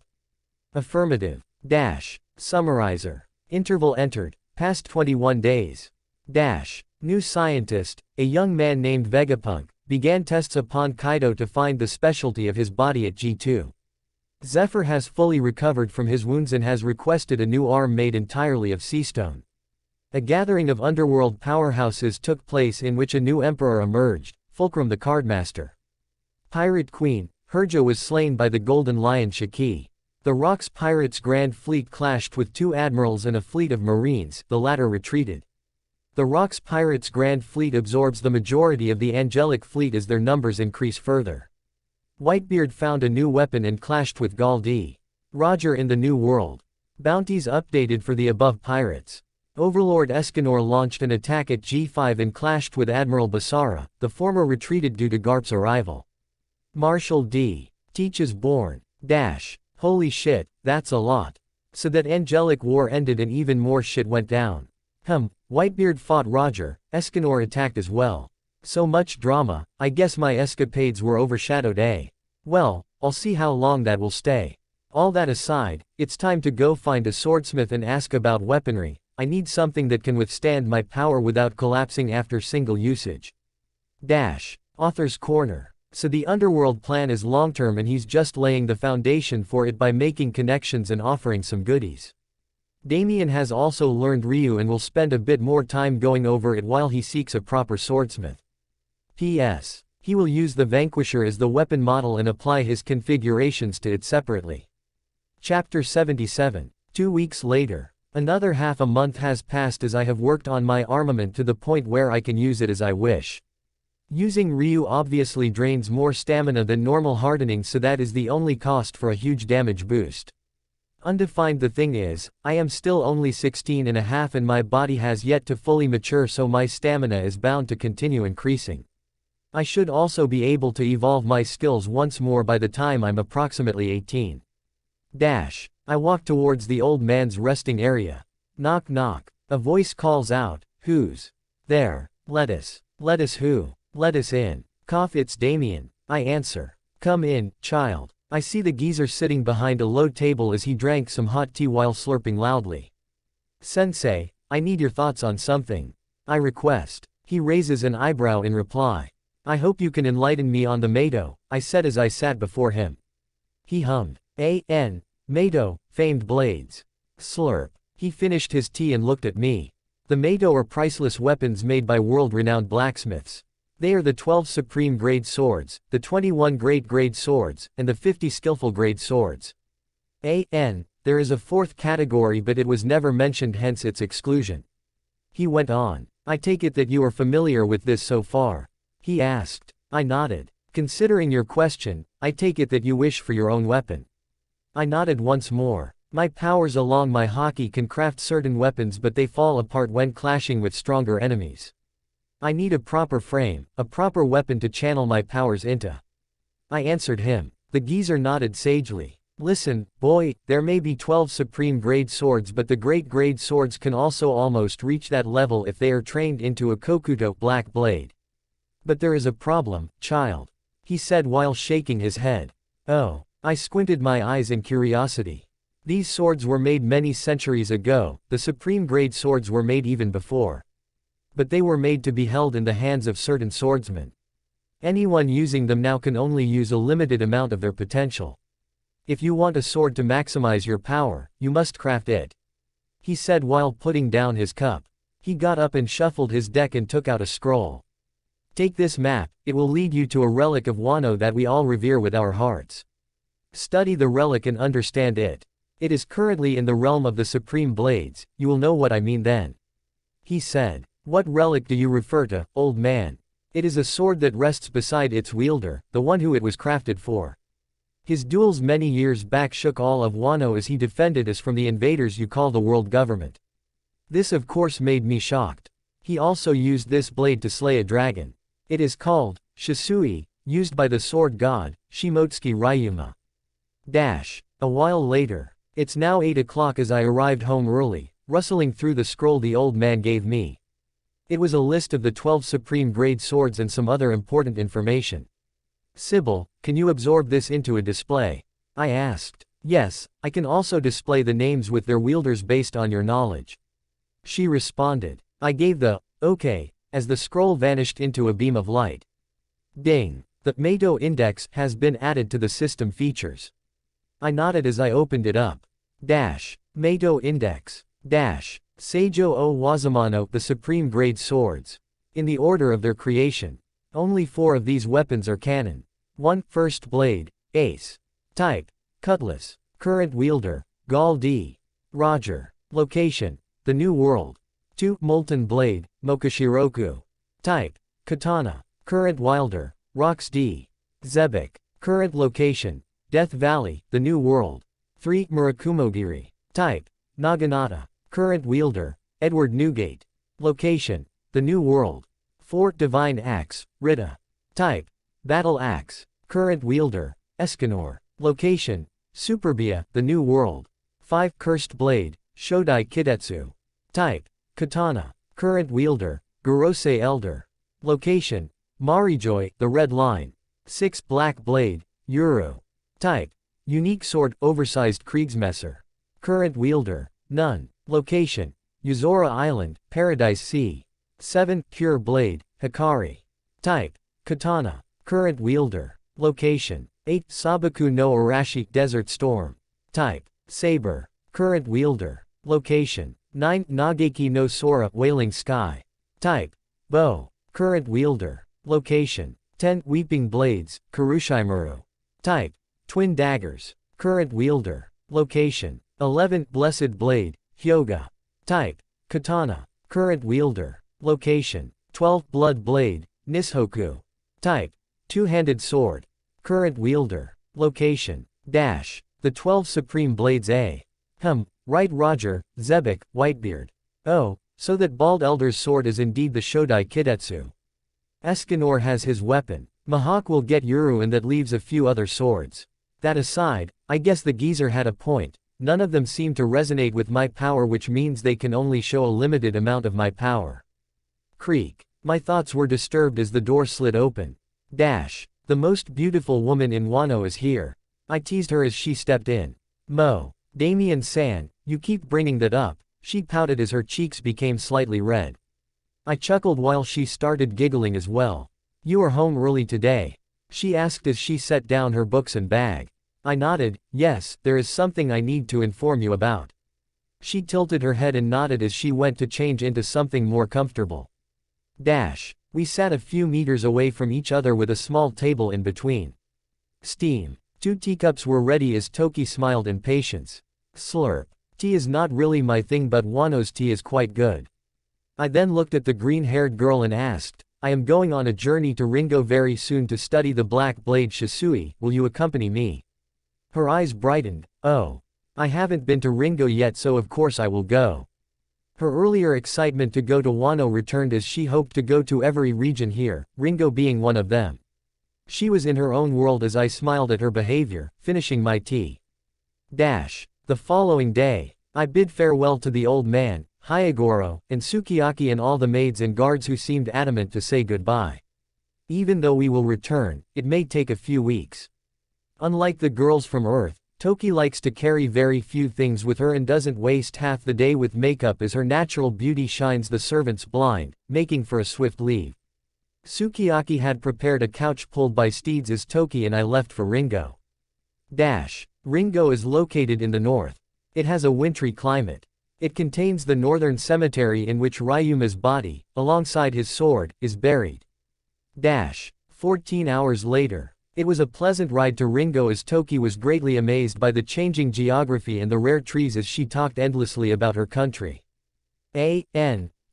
Affirmative. Dash. Summarizer. Interval entered. Past 21 days. Dash. New scientist, a young man named Vegapunk, began tests upon Kaido to find the specialty of his body at G2. Zephyr has fully recovered from his wounds and has requested a new arm made entirely of sea stone. A gathering of underworld powerhouses took place in which a new emperor emerged, Fulcrum the Cardmaster. Pirate Queen, Herja was slain by the Golden Lion Shiki. The Rocks Pirates' Grand Fleet clashed with 2 admirals and a fleet of marines, the latter retreated. The Rocks Pirates' Grand Fleet absorbs the majority of the Angelic Fleet as their numbers increase further. Whitebeard found a new weapon and clashed with Gall D. Roger in the New World. Bounties updated for the above pirates. Overlord Escanor launched an attack at G5 and clashed with Admiral Basara, the former retreated due to Garp's arrival. Marshal D. Teach is born. Dash. Holy shit, that's a lot. So that Angelic War ended and even more shit went down. Whitebeard fought Roger, Escanor attacked as well. So much drama, I guess my escapades were overshadowed, Well, I'll see how long that will stay. All that aside, it's time to go find a swordsmith and ask about weaponry. I need something that can withstand my power without collapsing after single usage. Dash. Author's Corner. So the underworld plan is long-term and he's just laying the foundation for it by making connections and offering some goodies. Damien has also learned Ryu and will spend a bit more time going over it while he seeks a proper swordsmith. P.S. He will use the Vanquisher as the weapon model and apply his configurations to it separately. Chapter 77. 2 weeks later. Another half a month has passed as I have worked on my armament to the point where I can use it as I wish. Using Ryu obviously drains more stamina than normal hardening, so that is the only cost for a huge damage boost. Undefined the thing is, I am still only 16 and a half and my body has yet to fully mature, so my stamina is bound to continue increasing. I should also be able to evolve my skills once more by the time I'm approximately 18. Dash. I walk towards the old man's resting area. Knock knock. A voice calls out, "Who's there?" Lettuce. Lettuce who? Let us in. Cough, it's Damien. I answer. Come in, child. I see the geezer sitting behind a low table as he drank some hot tea while slurping loudly. Sensei, I need your thoughts on something. I request. He raises an eyebrow in reply. I hope you can enlighten me on the Mado, I said as I sat before him. He hummed. A.N. Mado, famed blades. Slurp. He finished his tea and looked at me. The Mado are priceless weapons made by world-renowned blacksmiths. They are the 12 supreme grade swords, the 21 great grade swords, and the 50 skillful grade swords. A.N. There is a 4th category, but it was never mentioned, hence its exclusion. He went on. I take it that you are familiar with this so far. He asked. I nodded. Considering your question, I take it that you wish for your own weapon. I nodded once more. My powers along my haki can craft certain weapons, but they fall apart when clashing with stronger enemies. I need a proper frame, a proper weapon to channel my powers into. I answered him. The geezer nodded sagely. Listen, boy, there may be 12 supreme grade swords, but the great grade swords can also almost reach that level if they are trained into a Kokuto black blade. But there is a problem, child. He said while shaking his head. Oh. I squinted my eyes in curiosity. These swords were made many centuries ago, the supreme grade swords were made even before. But they were made to be held in the hands of certain swordsmen. Anyone using them now can only use a limited amount of their potential. If you want a sword to maximize your power, you must craft it. He said while putting down his cup. He got up and shuffled his deck and took out a scroll. Take this map, it will lead you to a relic of Wano that we all revere with our hearts. Study the relic and understand it. It is currently in the realm of the Supreme Blades, you will know what I mean then. He said. What relic do you refer to, old man? It is a sword that rests beside its wielder, the one who it was crafted for. His duels many years back shook all of Wano as he defended us from the invaders you call the world government. This of course made me shocked. He also used this blade to slay a dragon. It is called Shisui, used by the sword god, Shimotsuki Ryuma. Dash. A while later. It's now 8 o'clock as I arrived home early, rustling through the scroll the old man gave me. It was a list of the 12 supreme grade swords and some other important information. Sybil, can you absorb this into a display? I asked. Yes, I can also display the names with their wielders based on your knowledge. She responded. I gave the, okay, as the scroll vanished into a beam of light. Ding. The Meito index has been added to the system features. I nodded as I opened it up. Meito index. Seijo o Wazamano, the supreme grade swords. In the order of their creation. Only 4 of these weapons are canon. 1. First blade, ace. Type, cutlass. Current wielder, Gal D. Roger. Location, the New World. 2. Molten blade, Mokashiroku. Type, katana. Current wielder, Rox D. Zebek. Current location, Death Valley, the New World. 3. Murakumogiri. Type, Naginata. Current wielder, Edward Newgate. Location, the New World. 4. Divine axe, Rita. Type, battle axe. Current wielder, Escanor. Location, Superbia, the New World. 5. Cursed blade, Shodai Kidetsu. Type, katana. Current wielder, Gorose Elder. Location, Marijoy, the Red Line. 6. Black blade, Yuru. Type, unique sword, oversized Kriegsmesser. Current wielder, none. Location, Yuzora Island, Paradise Sea. 7. Pure blade, Hikari. Type, katana. Current wielder. Location, 8. Sabaku no Arashi, Desert Storm. Type, saber. Current wielder. Location, 9. Nageki no Sora, Wailing Sky. Type, bow. Current wielder. Location, 10. Weeping blades, Karushimuru. Type, twin daggers. Current wielder. Location, 11. Blessed blade, Hyoga. Type, katana. Current wielder. Location, 12. Blood blade, Nishoku. Type, two-handed sword. Current wielder. Location, the 12 supreme blades A. Right Roger, Zebek, Whitebeard. Oh, so that bald elder's sword is indeed the Shodai Kidetsu. Escanor has his weapon. Mahawk will get Yuru, and that leaves a few other swords. That aside, I guess the geezer had a point. None of them seem to resonate with my power, which means they can only show a limited amount of my power. Creak. My thoughts were disturbed as the door slid open. The most beautiful woman in Wano is here. I teased her as she stepped in. Damien-san, you keep bringing that up, she pouted as her cheeks became slightly red. I chuckled while she started giggling as well. You are home early today? She asked as she set down her books and bag. I nodded. Yes, there is something I need to inform you about. She tilted her head and nodded as she went to change into something more comfortable. We sat a few meters away from each other with a small table in between. Steam. 2 teacups were ready as Toki smiled in patience. Slurp. Tea is not really my thing, but Wano's tea is quite good. I then looked at the green-haired girl and asked, I am going on a journey to Ringo very soon to study the Black Blade Shisui, will you accompany me? Her eyes brightened. Oh. I haven't been to Ringo yet, so of course I will go. Her earlier excitement to go to Wano returned as she hoped to go to every region here, Ringo being one of them. She was in her own world as I smiled at her behavior, finishing my tea. The following day, I bid farewell to the old man, Hyagoro, and Sukiyaki and all the maids and guards who seemed adamant to say goodbye. Even though we will return, it may take a few weeks. Unlike the girls from Earth, Toki likes to carry very few things with her and doesn't waste half the day with makeup as her natural beauty shines the servants blind, making for a swift leave. Sukiyaki had prepared a couch pulled by steeds as Toki and I left for Ringo. Ringo is located in the north. It has a wintry climate. It contains the northern cemetery in which Ryuma's body, alongside his sword, is buried. 14 hours later. It was a pleasant ride to Ringo as Toki was greatly amazed by the changing geography and the rare trees as she talked endlessly about her country.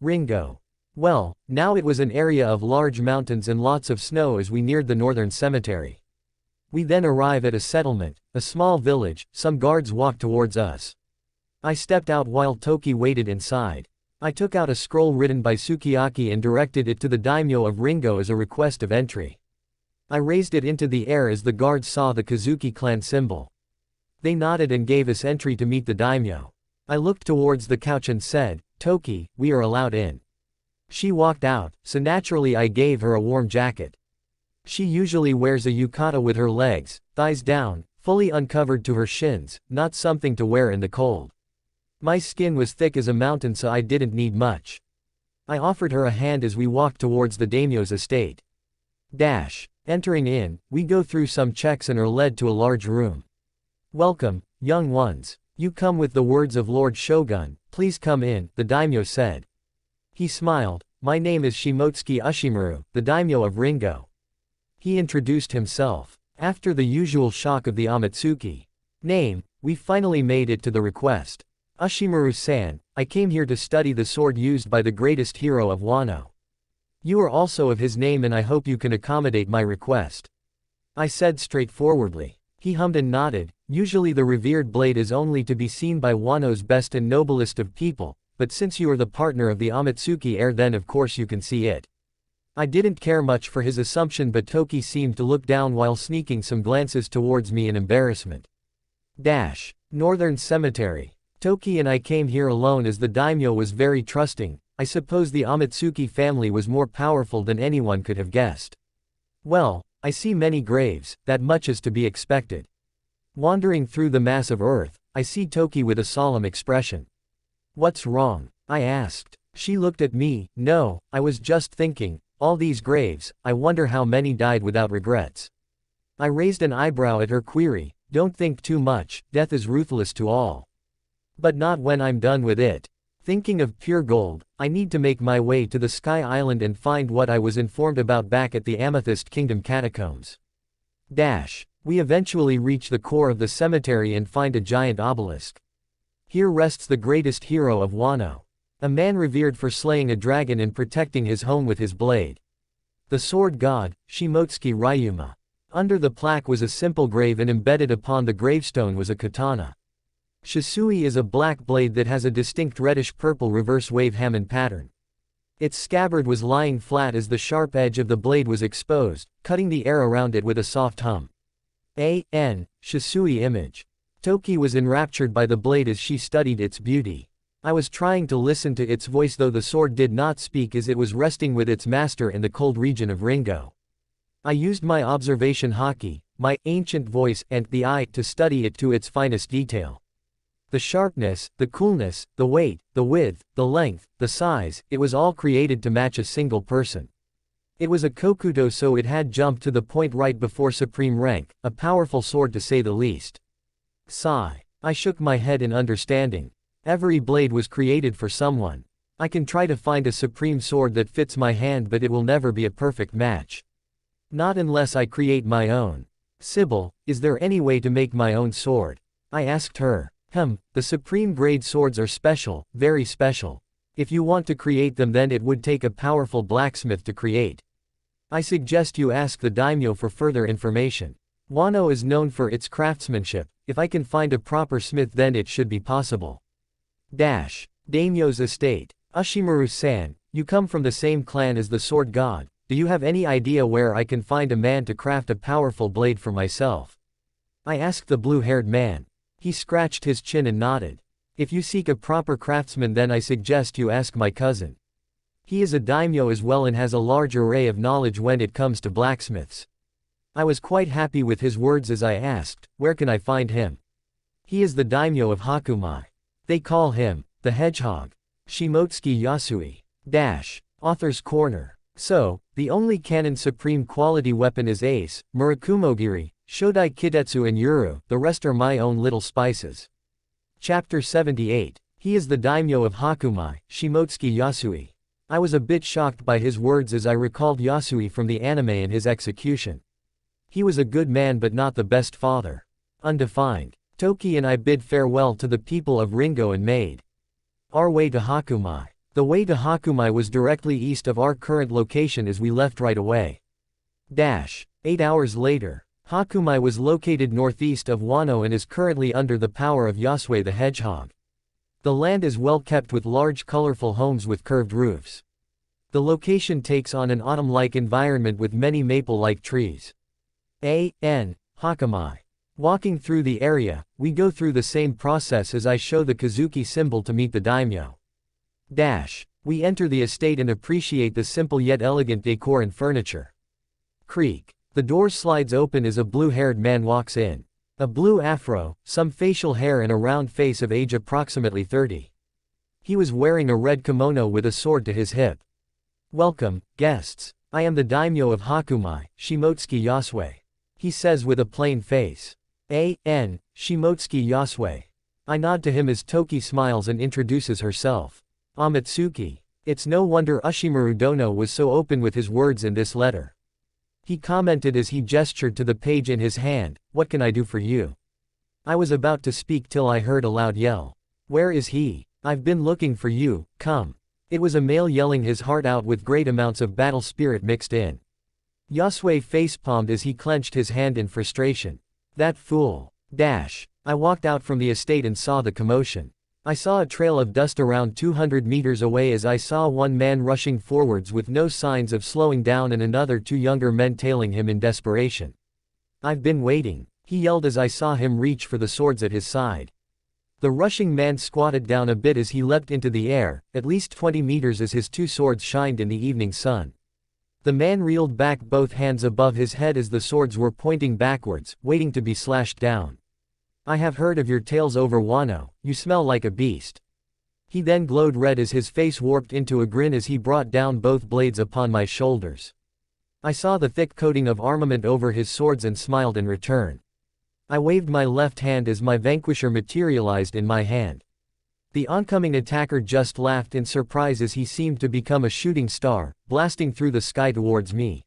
Ringo. Well, now it was an area of large mountains and lots of snow as we neared the northern cemetery. We then arrive at a settlement, a small village. Some guards walked towards us. I stepped out while Toki waited inside. I took out a scroll written by Sukiyaki and directed it to the daimyo of Ringo as a request of entry. I raised it into the air as the guards saw the Kazuki clan symbol. They nodded and gave us entry to meet the daimyo. I looked towards the couch and said, Toki, we are allowed in. She walked out, so naturally I gave her a warm jacket. She usually wears a yukata with her legs, thighs down, fully uncovered to her shins, not something to wear in the cold. My skin was thick as a mountain, so I didn't need much. I offered her a hand as we walked towards the daimyo's estate. Entering in, we go through some checks and are led to a large room. Welcome, young ones. You come with the words of Lord Shogun, please come in, the daimyo said. He smiled. My name is Shimotsuki Ushimaru, the daimyo of Ringo. He introduced himself. After the usual shock of the Amatsuki name, we finally made it to the request. Ushimaru-san, I came here to study the sword used by the greatest hero of Wano. You are also of his name and I hope you can accommodate my request. I said straightforwardly. He hummed and nodded. Usually the revered blade is only to be seen by Wano's best and noblest of people, but since you are the partner of the Amatsuki heir, then of course you can see it. I didn't care much for his assumption, but Toki seemed to look down while sneaking some glances towards me in embarrassment. Northern Cemetery. Toki and I came here alone as the daimyo was very trusting. I suppose the Amatsuki family was more powerful than anyone could have guessed. Well, I see many graves, that much is to be expected. Wandering through the mass of earth, I see Toki with a solemn expression. What's wrong? I asked. She looked at me. No, I was just thinking, all these graves, I wonder how many died without regrets. I raised an eyebrow at her query. Don't think too much, death is ruthless to all. But not when I'm done with it. Thinking of pure gold, I need to make my way to the Sky Island and find what I was informed about back at the Amethyst Kingdom catacombs. We eventually reach the core of the cemetery and find a giant obelisk. Here rests the greatest hero of Wano. A man revered for slaying a dragon and protecting his home with his blade. The sword god, Shimotsuki Ryuma. Under the plaque was a simple grave and embedded upon the gravestone was a katana. Shisui is a black blade that has a distinct reddish-purple reverse wave Hammond pattern. Its scabbard was lying flat as the sharp edge of the blade was exposed, cutting the air around it with a soft hum. Shisui image. Toki was enraptured by the blade as she studied its beauty. I was trying to listen to its voice, though the sword did not speak as it was resting with its master in the cold region of Ringo. I used my observation haki, my ancient voice, and the eye to study it to its finest detail. The sharpness, the coolness, the weight, the width, the length, the size, it was all created to match a single person. It was a kokuto, so it had jumped to the point right before supreme rank, a powerful sword to say the least. Sigh. I shook my head in understanding. Every blade was created for someone. I can try to find a supreme sword that fits my hand, but it will never be a perfect match. Not unless I create my own. Sybil, is there any way to make my own sword? I asked her. The supreme grade swords are special, very special. If you want to create them, then it would take a powerful blacksmith to create. I suggest you ask the daimyo for further information. Wano is known for its craftsmanship. If I can find a proper smith, then it should be possible. Daimyo's estate. Ushimaru-san, you come from the same clan as the sword god. Do you have any idea where I can find a man to craft a powerful blade for myself? I asked the blue-haired man. He scratched his chin and nodded. If you seek a proper craftsman, then I suggest you ask my cousin. He is a daimyo as well and has a large array of knowledge when it comes to blacksmiths. I was quite happy with his words as I asked, where can I find him? He is the daimyo of Hakumai. They call him, the hedgehog. Shimotsuki Yasui. Author's Corner. So, the only canon supreme quality weapon is Ace, Murakumogiri, Shodai Kidetsu and Yuru, the rest are my own little spices. Chapter 78. He is the daimyo of Hakumai, Shimotsuki Yasui. I was a bit shocked by his words as I recalled Yasui from the anime and his execution. He was a good man but not the best father. Undefined. Toki and I bid farewell to the people of Ringo and made our way to Hakumai. The way to Hakumai was directly east of our current location as we left right away. 8 hours later. Hakumai was located northeast of Wano and is currently under the power of Yasui the hedgehog. The land is well kept with large colorful homes with curved roofs. The location takes on an autumn-like environment with many maple-like trees. Hakumai. Walking through the area, we go through the same process as I show the Kazuki symbol to meet the daimyo. We enter the estate and appreciate the simple yet elegant decor and furniture. Creak. The door slides open as a blue-haired man walks in. A blue afro, some facial hair and a round face of age approximately 30. He was wearing a red kimono with a sword to his hip. "Welcome, guests. I am the daimyo of Hakumai, Shimotsuki Yasue," he says with a plain face. A.N. Shimotsuki Yasue. I nod to him as Toki smiles and introduces herself. Amatsuki. It's no wonder Ushimaru Dono was so open with his words in this letter. He commented as he gestured to the page in his hand, "What can I do for you?" I was about to speak till I heard a loud yell. "Where is he? I've been looking for you, come." It was a male yelling his heart out with great amounts of battle spirit mixed in. Yasue facepalmed as he clenched his hand in frustration. "That fool. Dash." I walked out from the estate and saw the commotion. I saw a trail of dust around 200 meters away as I saw one man rushing forwards with no signs of slowing down and another two younger men tailing him in desperation. "I've been waiting," he yelled as I saw him reach for the swords at his side. The rushing man squatted down a bit as he leapt into the air, at least 20 meters as his two swords shined in the evening sun. The man reeled back both hands above his head as the swords were pointing backwards, waiting to be slashed down. "I have heard of your tales over Wano, you smell like a beast." He then glowed red as his face warped into a grin as he brought down both blades upon my shoulders. I saw the thick coating of armament over his swords and smiled in return. I waved my left hand as my vanquisher materialized in my hand. The oncoming attacker just laughed in surprise as he seemed to become a shooting star, blasting through the sky towards me.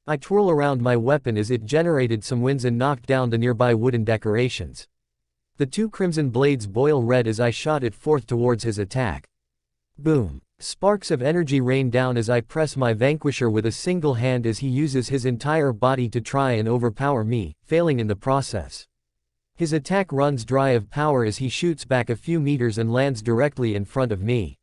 I twirled around my weapon as it generated some winds and knocked down the nearby wooden decorations. The two crimson blades boil red as I shot it forth towards his attack. Boom! Sparks of energy rain down as I press my vanquisher with a single hand as he uses his entire body to try and overpower me, failing in the process. His attack runs dry of power as he shoots back a few meters and lands directly in front of me.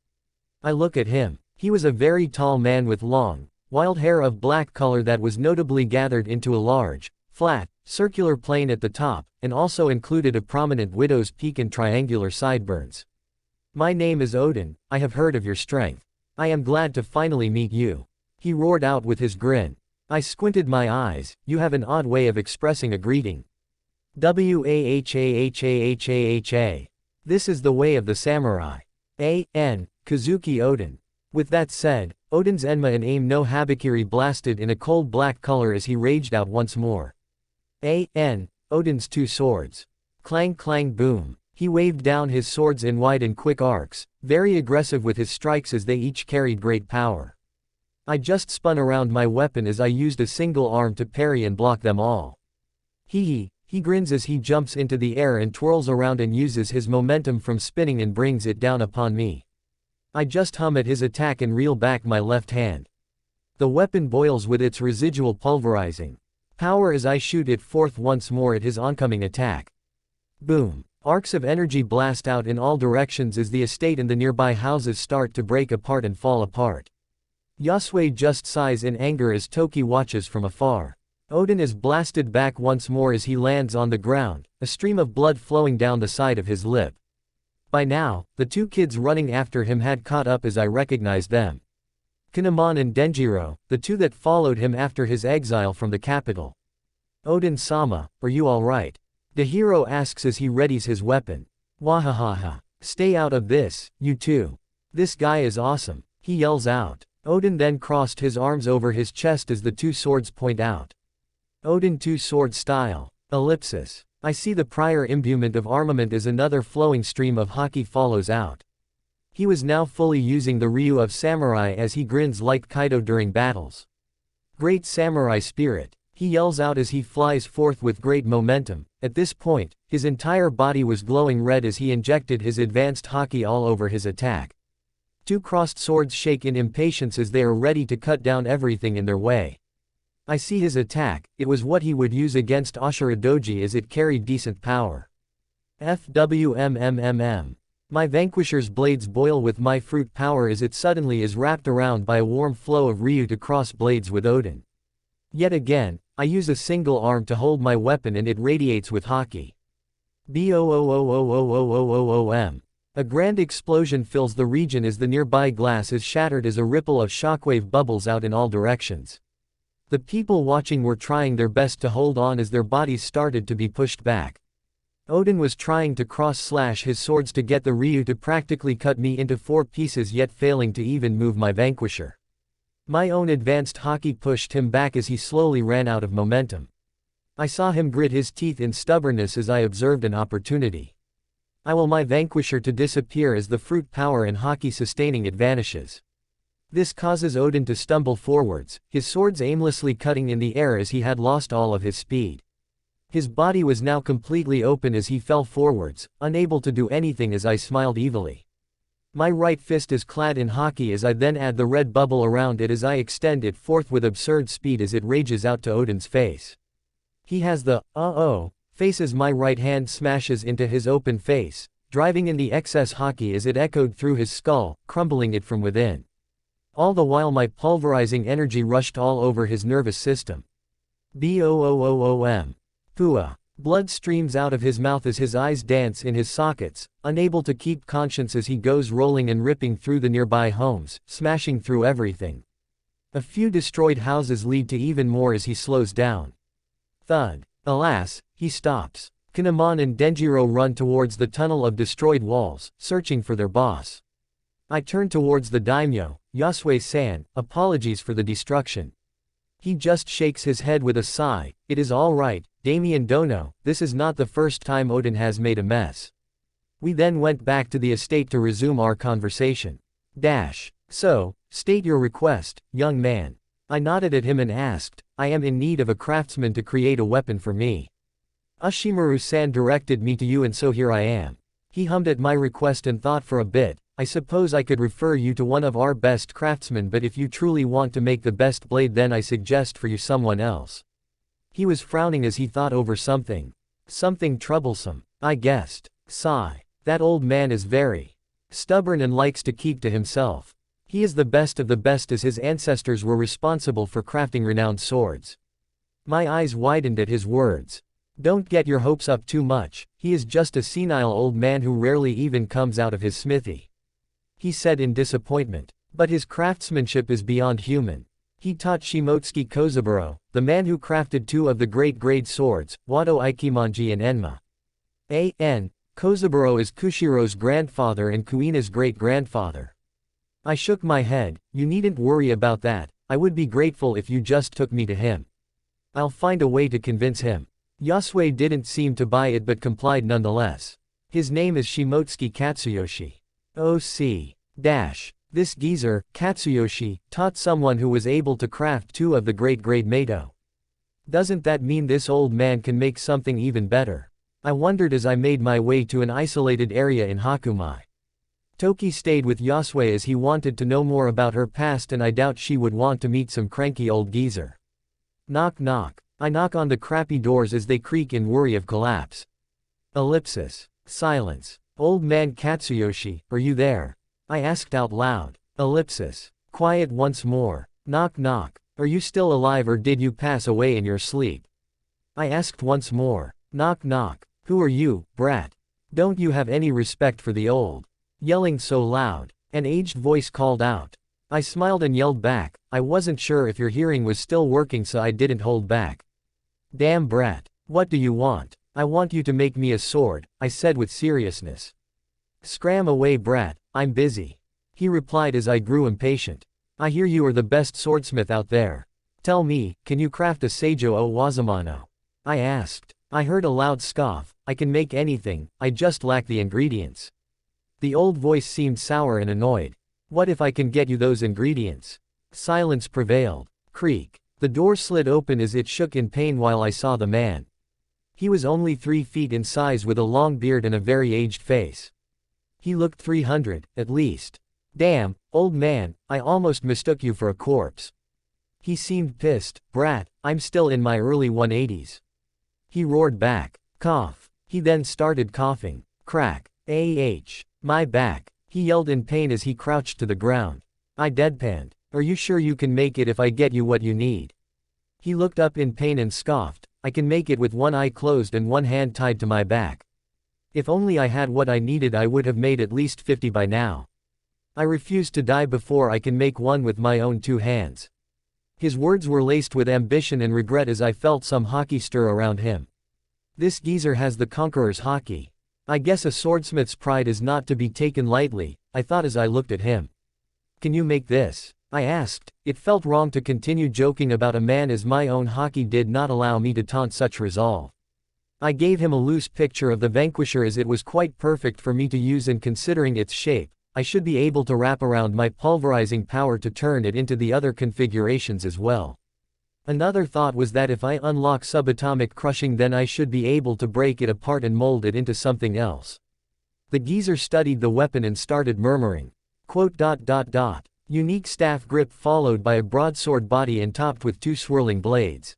I look at him. He was a very tall man with long, wild hair of black color that was notably gathered into a large, flat, circular plane at the top, and also included a prominent widow's peak and triangular sideburns. "My name is Odin, I have heard of your strength. I am glad to finally meet you," he roared out with his grin. I squinted my eyes. "You have an odd way of expressing a greeting. Wahahahahahah. This is the way of the samurai. A.N. Kazuki Odin." With that said, Odin's Enma and aim no Habakiri blasted in a cold black color as he raged out once more. A.N. Odin's two swords. Clang clang boom. He waved down his swords in wide and quick arcs, very aggressive with his strikes as they each carried great power. I just spun around my weapon as I used a single arm to parry and block them all. He grins as he jumps into the air and twirls around and uses his momentum from spinning and brings it down upon me. I just hum at his attack and reel back my left hand. The weapon boils with its residual pulverizing power as I shoot it forth once more at his oncoming attack. Boom. Arcs of energy blast out in all directions as the estate and the nearby houses start to break apart and fall apart. Yasue just sighs in anger as Toki watches from afar. Odin is blasted back once more as he lands on the ground, a stream of blood flowing down the side of his lip. By now, the two kids running after him had caught up as I recognized them. Kinemon and Denjiro, the two that followed him after his exile from the capital. "Odin-sama, are you alright?" the hero asks as he readies his weapon. "Wahahaha. Stay out of this, you two. This guy is awesome," he yells out. Odin then crossed his arms over his chest as the two swords point out. Odin two-sword style. Ellipsis. I see the prior imbuement of armament as another flowing stream of haki follows out. He was now fully using the Ryu of samurai as he grins like Kaido during battles. "Great samurai spirit," he yells out as he flies forth with great momentum. At this point, his entire body was glowing red as he injected his advanced haki all over his attack. Two crossed swords shake in impatience as they are ready to cut down everything in their way. I see his attack. It was what he would use against Ashura Doji as it carried decent power. FWMMMM. My vanquisher's blades boil with my fruit power as it suddenly is wrapped around by a warm flow of Ryu to cross blades with Odin. Yet again, I use a single arm to hold my weapon and it radiates with haki. BOOOOOOOOOOOM. A grand explosion fills the region as the nearby glass is shattered as a ripple of shockwave bubbles out in all directions. The people watching were trying their best to hold on as their bodies started to be pushed back. Odin was trying to cross-slash his swords to get the Ryu to practically cut me into 4 pieces, yet failing to even move my vanquisher. My own advanced haki pushed him back as he slowly ran out of momentum. I saw him grit his teeth in stubbornness as I observed an opportunity. I will my vanquisher to disappear as the fruit power and haki sustaining it vanishes. This causes Odin to stumble forwards, his swords aimlessly cutting in the air as he had lost all of his speed. His body was now completely open as he fell forwards, unable to do anything as I smiled evilly. My right fist is clad in haki as I then add the red bubble around it as I extend it forth with absurd speed as it rages out to Odin's face. He has the face as my right hand smashes into his open face, driving in the excess haki as it echoed through his skull, crumbling it from within. All the while my pulverizing energy rushed all over his nervous system. Boom. Pua. Blood streams out of his mouth as his eyes dance in his sockets, unable to keep conscience as he goes rolling and ripping through the nearby homes, smashing through everything. A few destroyed houses lead to even more as he slows down. Thud. Alas, he stops. Kinemon and Denjiro run towards the tunnel of destroyed walls, searching for their boss. I turn towards the daimyo, Yasue-san, apologies for the destruction. He just shakes his head with a sigh. It is all right, Damien Dono, this is not the first time Odin has made a mess. We then went back to the estate to resume our conversation. So, state your request, young man. I nodded at him and asked, I am in need of a craftsman to create a weapon for me. Ushimaru-san directed me to you and so here I am. He hummed at my request and thought for a bit. I suppose I could refer you to one of our best craftsmen, but if you truly want to make the best blade then I suggest for you someone else. He was frowning as he thought over something. Something troublesome, I guessed. Sigh. That old man is very stubborn and likes to keep to himself. He is the best of the best as his ancestors were responsible for crafting renowned swords. My eyes widened at his words. Don't get your hopes up too much, he is just a senile old man who rarely even comes out of his smithy. He said in disappointment. But his craftsmanship is beyond human. He taught Shimotsuki Kozaburo, the man who crafted 2 of the great grade swords, Wado Ikimonji and Enma. A.N. Kozaburo is Kushiro's grandfather and Kuina's great-grandfather. I shook my head. You needn't worry about that, I would be grateful if you just took me to him. I'll find a way to convince him. Yasue didn't seem to buy it but complied nonetheless. His name is Shimotsuki Katsuyoshi. O.C. This geezer, Katsuyoshi, taught someone who was able to craft 2 of the great grade Meito. Doesn't that mean this old man can make something even better? I wondered as I made my way to an isolated area in Hakumai. Toki stayed with Yasue as he wanted to know more about her past and I doubt she would want to meet some cranky old geezer. Knock knock. I knock on the crappy doors as they creak in worry of collapse. Ellipsis. Silence. Old man Katsuyoshi, are you there? I asked out loud. Ellipsis. Quiet once more. Knock knock. Are you still alive or did you pass away in your sleep? I asked once more. Knock knock. Who are you, brat? Don't you have any respect for the old? Yelling so loud. An aged voice called out. I smiled and yelled back. I wasn't sure if your hearing was still working so I didn't hold back. Damn brat. What do you want? I want you to make me a sword, I said with seriousness. Scram away brat, I'm busy. He replied as I grew impatient. I hear you are the best swordsmith out there. Tell me, can you craft a Seijo o Wazamano? I asked. I heard a loud scoff. I can make anything, I just lack the ingredients. The old voice seemed sour and annoyed. What if I can get you those ingredients? Silence prevailed. Creak. The door slid open as it shook in pain while I saw the man. He was only 3 feet in size with a long beard and a very aged face. He looked 300, at least. Damn, old man, I almost mistook you for a corpse. He seemed pissed. Brat, I'm still in my early 180s. He roared back. Cough. He then started coughing. Crack. My back. He yelled in pain as he crouched to the ground. I deadpanned. Are you sure you can make it if I get you what you need? He looked up in pain and scoffed. I can make it with one eye closed and one hand tied to my back. If only I had what I needed I would have made at least 50 by now. I refuse to die before I can make one with my own 2 hands. His words were laced with ambition and regret as I felt some haki stir around him. This geezer has the conqueror's haki. I guess a swordsmith's pride is not to be taken lightly, I thought as I looked at him. Can you make this? I asked. It felt wrong to continue joking about a man as my own haki did not allow me to taunt such resolve. I gave him a loose picture of the vanquisher as it was quite perfect for me to use, and considering its shape, I should be able to wrap around my pulverizing power to turn it into the other configurations as well. Another thought was that if I unlock subatomic crushing, then I should be able to break it apart and mold it into something else. The geezer studied the weapon and started murmuring. Unique staff grip followed by a broadsword body and topped with 2 swirling blades.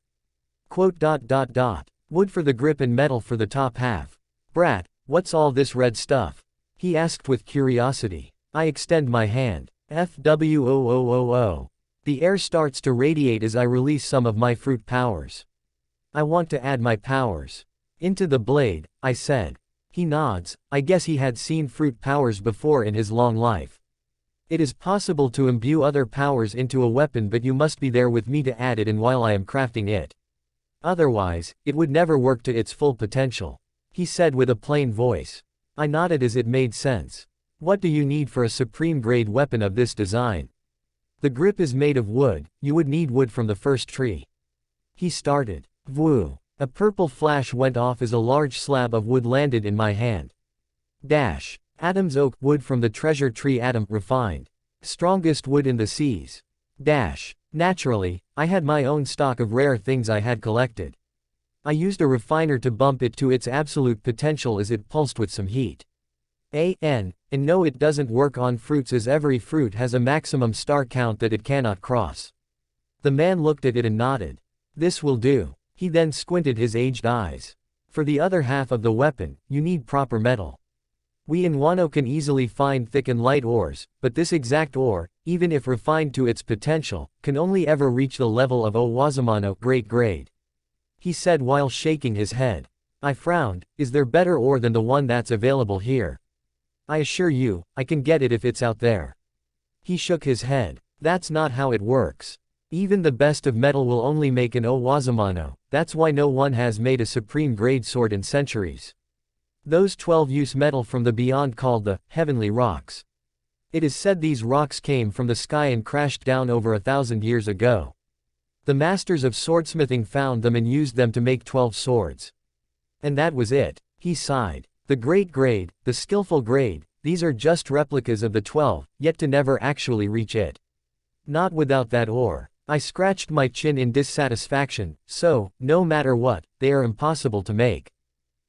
Wood for the grip and metal for the top half. Brat, what's all this red stuff? He asked with curiosity. I extend my hand. FWOOOO. The air starts to radiate as I release some of my fruit powers. I want to add my powers into the blade, I said. He nods. I guess he had seen fruit powers before in his long life. It is possible to imbue other powers into a weapon, but you must be there with me to add it in while I am crafting it. Otherwise, it would never work to its full potential, he said with a plain voice. I nodded as it made sense. What do you need for a supreme grade weapon of this design? The grip is made of wood, you would need wood from the first tree. He started. Woo. A purple flash went off as a large slab of wood landed in my hand. Adam's oak wood from the treasure tree. Adam refined. Strongest wood in the seas. Naturally, I had my own stock of rare things I had collected. I used a refiner to bump it to its absolute potential as it pulsed with some heat. And no, it doesn't work on fruits as every fruit has a maximum star count that it cannot cross. The man looked at it and nodded. This will do. He then squinted his aged eyes. For the other half of the weapon, you need proper metal. We in Wano can easily find thick and light ores, but this exact ore, even if refined to its potential, can only ever reach the level of Owazumano great grade. He said while shaking his head. I frowned. Is there better ore than the one that's available here? I assure you, I can get it if it's out there. He shook his head. That's not how it works. Even the best of metal will only make an Owazumano, that's why no one has made a supreme grade sword in centuries. Those 12-use metal from the beyond called the heavenly rocks. It is said these rocks came from the sky and crashed down over 1,000 years ago. The masters of swordsmithing found them and used them to make 12 swords. And that was it. He sighed. The great grade, the skillful grade, these are just replicas of the 12, yet to never actually reach it. Not without that ore. I scratched my chin in dissatisfaction, so, no matter what, they are impossible to make.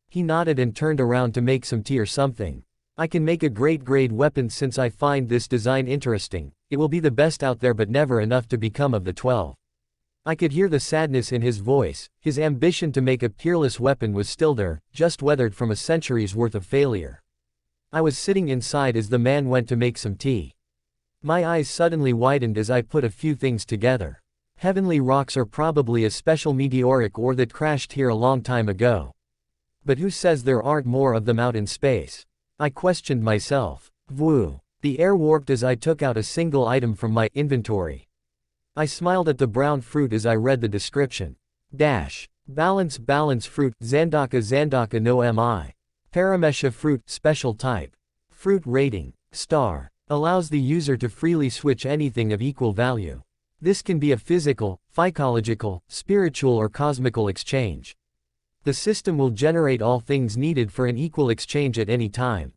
He nodded and turned around to make some tea or something. I can make a great grade weapon since I find this design interesting. It will be the best out there but never enough to become of the 12. I could hear the sadness in his voice. His ambition to make a peerless weapon was still there, just weathered from a century's worth of failure. I was sitting inside as the man went to make some tea. My eyes suddenly widened as I put a few things together. Heavenly rocks are probably a special meteoric ore that crashed here a long time ago. But who says there aren't more of them out in space? I questioned myself. Woo. The air warped as I took out a single item from my inventory. I smiled at the brown fruit as I read the description. Balance fruit, Zandaka no mi. Paramesha fruit, special type. Fruit rating, star. Allows the user to freely switch anything of equal value. This can be a physical, psychological, spiritual or cosmical exchange. The system will generate all things needed for an equal exchange at any time.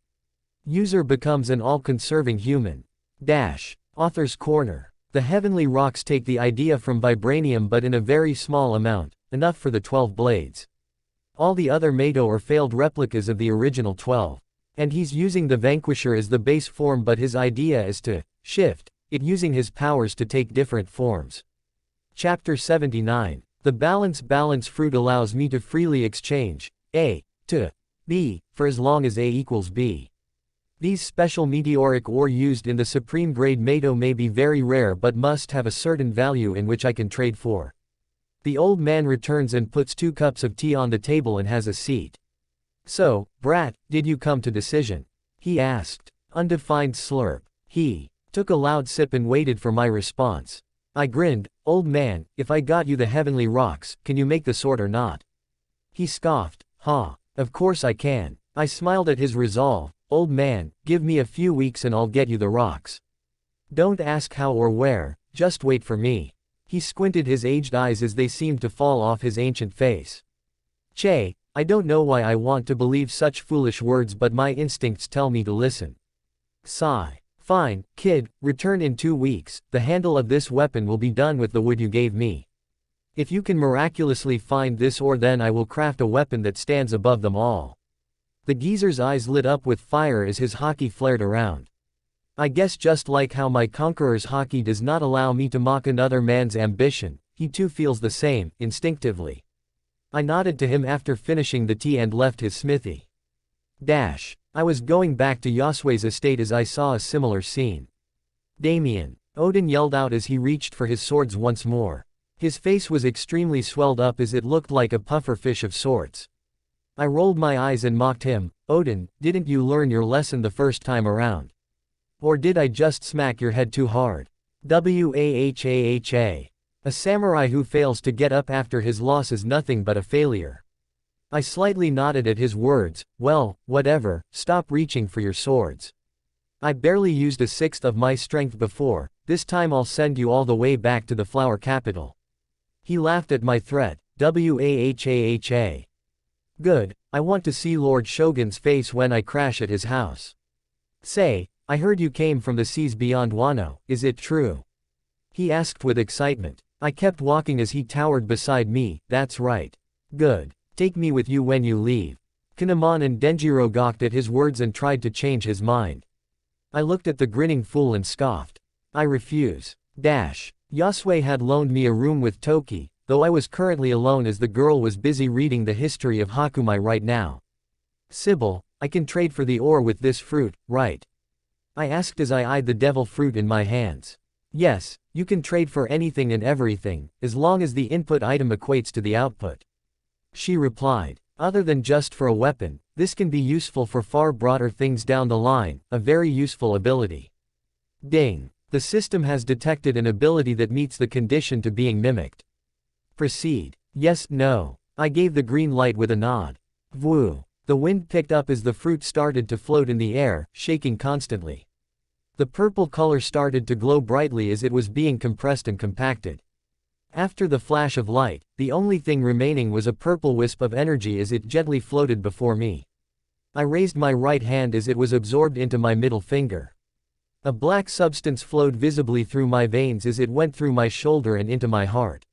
User becomes an all-conserving human. Author's Corner. The heavenly rocks take the idea from vibranium but in a very small amount, enough for the 12 blades. All the other Mado are failed replicas of the original 12. And he's using the Vanquisher as the base form, but his idea is to shift it using his powers to take different forms. Chapter 79. The balance fruit allows me to freely exchange A to B for as long as A equals B. These special meteoric ore used in the supreme grade Mado may be very rare but must have a certain value in which I can trade for. The old man returns and puts 2 cups of tea on the table and has a seat. So, brat, did you come to decision? He asked. Undefined slurp. He took a loud sip and waited for my response. I grinned. Old man, if I got you the heavenly rocks, can you make the sword or not? He scoffed. Ha. Of course I can. I smiled at his resolve. Old man, give me a few weeks and I'll get you the rocks. Don't ask how or where, just wait for me. He squinted his aged eyes as they seemed to fall off his ancient face. Che, I don't know why I want to believe such foolish words, but my instincts tell me to listen. Sigh. Fine, kid, return in 2 weeks, the handle of this weapon will be done with the wood you gave me. If you can miraculously find this ore, then I will craft a weapon that stands above them all. The geezer's eyes lit up with fire as his hockey flared around. I guess just like how my conqueror's hockey does not allow me to mock another man's ambition, he too feels the same, instinctively. I nodded to him after finishing the tea and left his smithy. I was going back to Yosue's estate as I saw a similar scene. Damien, Odin yelled out as he reached for his swords once more. His face was extremely swelled up as it looked like a puffer fish of sorts. I rolled my eyes and mocked him. Odin, didn't you learn your lesson the first time around? Or did I just smack your head too hard? Wahaha. A samurai who fails to get up after his loss is nothing but a failure. I slightly nodded at his words. Well, whatever, stop reaching for your swords. I barely used a sixth of my strength before, this time I'll send you all the way back to the flower capital. He laughed at my threat. Wahaha. Good, I want to see Lord Shogun's face when I crash at his house. Say, I heard you came from the seas beyond Wano, is it true? He asked with excitement. I kept walking as he towered beside me. That's right. Good. Take me with you when you leave. Kinemon and Denjiro gawked at his words and tried to change his mind. I looked at the grinning fool and scoffed. I refuse. Yasue had loaned me a room with Toki, though I was currently alone as the girl was busy reading the history of Hakumai right now. Sybil, I can trade for the ore with this fruit, right? I asked as I eyed the devil fruit in my hands. Yes, you can trade for anything and everything, as long as the input item equates to the output. She replied. Other than just for a weapon, this can be useful for far broader things down the line, a very useful ability. Ding. The system has detected an ability that meets the condition to being mimicked. Proceed. Yes, no. I gave the green light with a nod. Woo. The wind picked up as the fruit started to float in the air, shaking constantly. The purple color started to glow brightly as it was being compressed and compacted. After the flash of light, the only thing remaining was a purple wisp of energy as it gently floated before me. I raised my right hand as it was absorbed into my middle finger. A black substance flowed visibly through my veins as it went through my shoulder and into my heart.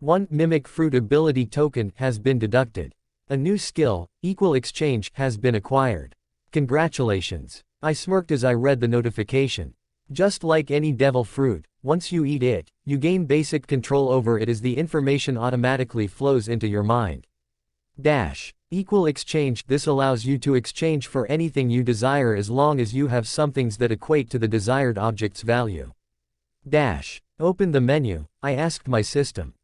1 Mimic Fruit Ability Token has been deducted. A new skill, Equal Exchange, has been acquired. Congratulations. I smirked as I read the notification. Just like any devil fruit, once you eat it, you gain basic control over it as the information automatically flows into your mind. Equal Exchange. This allows you to exchange for anything you desire as long as you have some things that equate to the desired object's value. Open the menu, I asked my system.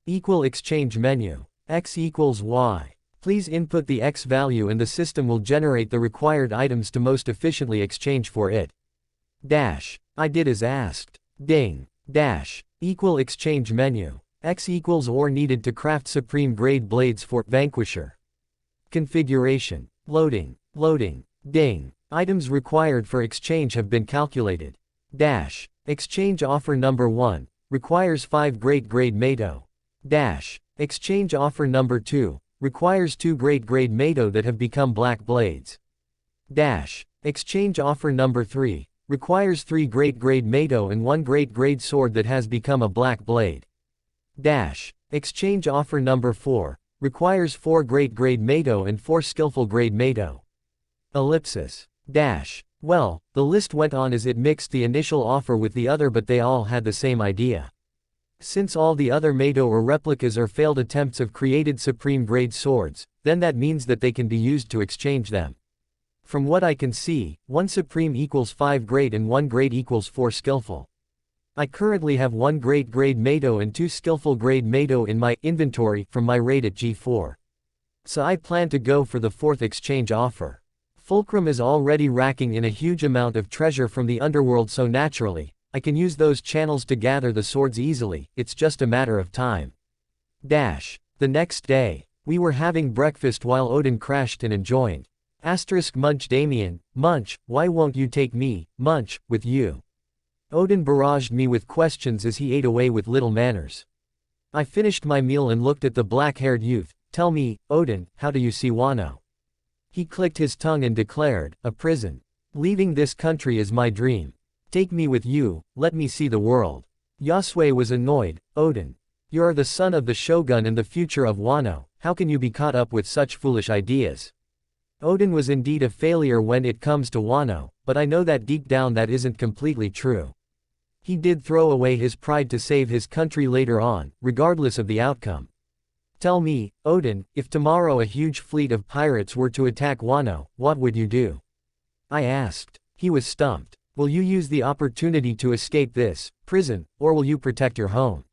Equal Exchange menu. X equals Y. Please input the X value and the system will generate the required items to most efficiently exchange for it. I did as asked. Ding. Equal Exchange menu. X equals ore needed to craft supreme grade blades for Vanquisher. Configuration. Loading. Ding. Items required for exchange have been calculated. Exchange offer number 1. Requires 5 great grade Mado. Exchange offer number 2. Requires 2 great grade Mado that have become black blades. Exchange offer number 3. Requires 3 great grade Mado and 1 great grade sword that has become a black blade. Exchange offer number 4. Requires 4 great grade Mado and 4 skillful grade Mado. Ellipsis. Well, the list went on as it mixed the initial offer with the other, but they all had the same idea. Since all the other Mado or replicas are failed attempts of created supreme grade swords, then that means that they can be used to exchange them. From what I can see, 1 supreme equals 5 great and 1 great equals 4 skillful. I currently have 1 great grade Mado and 2 skillful grade Mado in my inventory from my raid at G4. So I plan to go for the 4th exchange offer. Fulcrum is already racking in a huge amount of treasure from the underworld, so naturally, I can use those channels to gather the swords easily, it's just a matter of time. The next day, we were having breakfast while Odin crashed in and joined. Munch Damien, Munch, why won't you take me, Munch, with you? Odin barraged me with questions as he ate away with little manners. I finished my meal and looked at the black-haired youth. Tell me, Odin, how do you see Wano? He clicked his tongue and declared, a prison. Leaving this country is my dream. Take me with you, let me see the world. Yasue was annoyed. Odin, you are the son of the shogun and the future of Wano, how can you be caught up with such foolish ideas? Odin was indeed a failure when it comes to Wano, but I know that deep down that isn't completely true. He did throw away his pride to save his country later on, regardless of the outcome. Tell me, Odin, if tomorrow a huge fleet of pirates were to attack Wano, what would you do? I asked. He was stumped. Will you use the opportunity to escape this prison, or will you protect your home?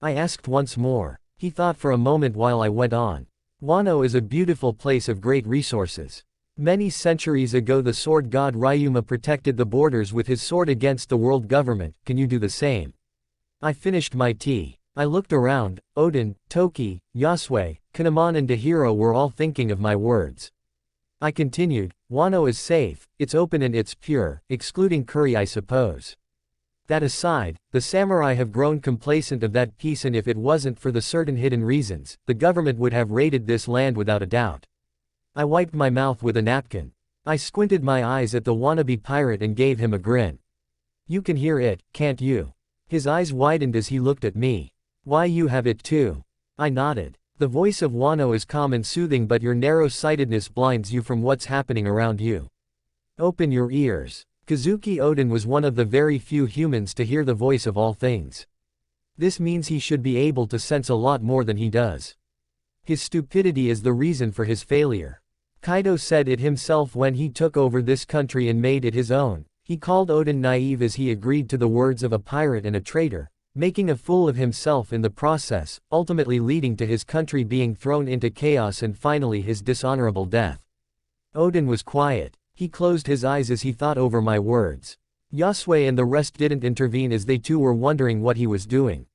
I asked once more. He thought for a moment while I went on. Wano is a beautiful place of great resources. Many centuries ago the sword god Ryuma protected the borders with his sword against the world government, can you do the same? I finished my tea. I looked around. Odin, Toki, Yasue, Kanamon and Dahiro were all thinking of my words. I continued, Wano is safe, it's open and it's pure, excluding curry I suppose. That aside, the samurai have grown complacent of that peace, and if it wasn't for the certain hidden reasons, the government would have raided this land without a doubt. I wiped my mouth with a napkin. I squinted my eyes at the wannabe pirate and gave him a grin. You can hear it, can't you? His eyes widened as he looked at me. Why, you have it too? I nodded. The voice of Wano is calm and soothing, but your narrow-sightedness blinds you from what's happening around you. Open your ears. Kazuki Odin was one of the very few humans to hear the voice of all things. This means he should be able to sense a lot more than he does. His stupidity is the reason for his failure. Kaido said it himself when he took over this country and made it his own. He called Odin naive as he agreed to the words of a pirate and a traitor, making a fool of himself in the process, ultimately leading to his country being thrown into chaos and finally his dishonorable death. Odin was quiet. He closed his eyes as he thought over my words. Yasue and the rest didn't intervene as they too were wondering what he was doing.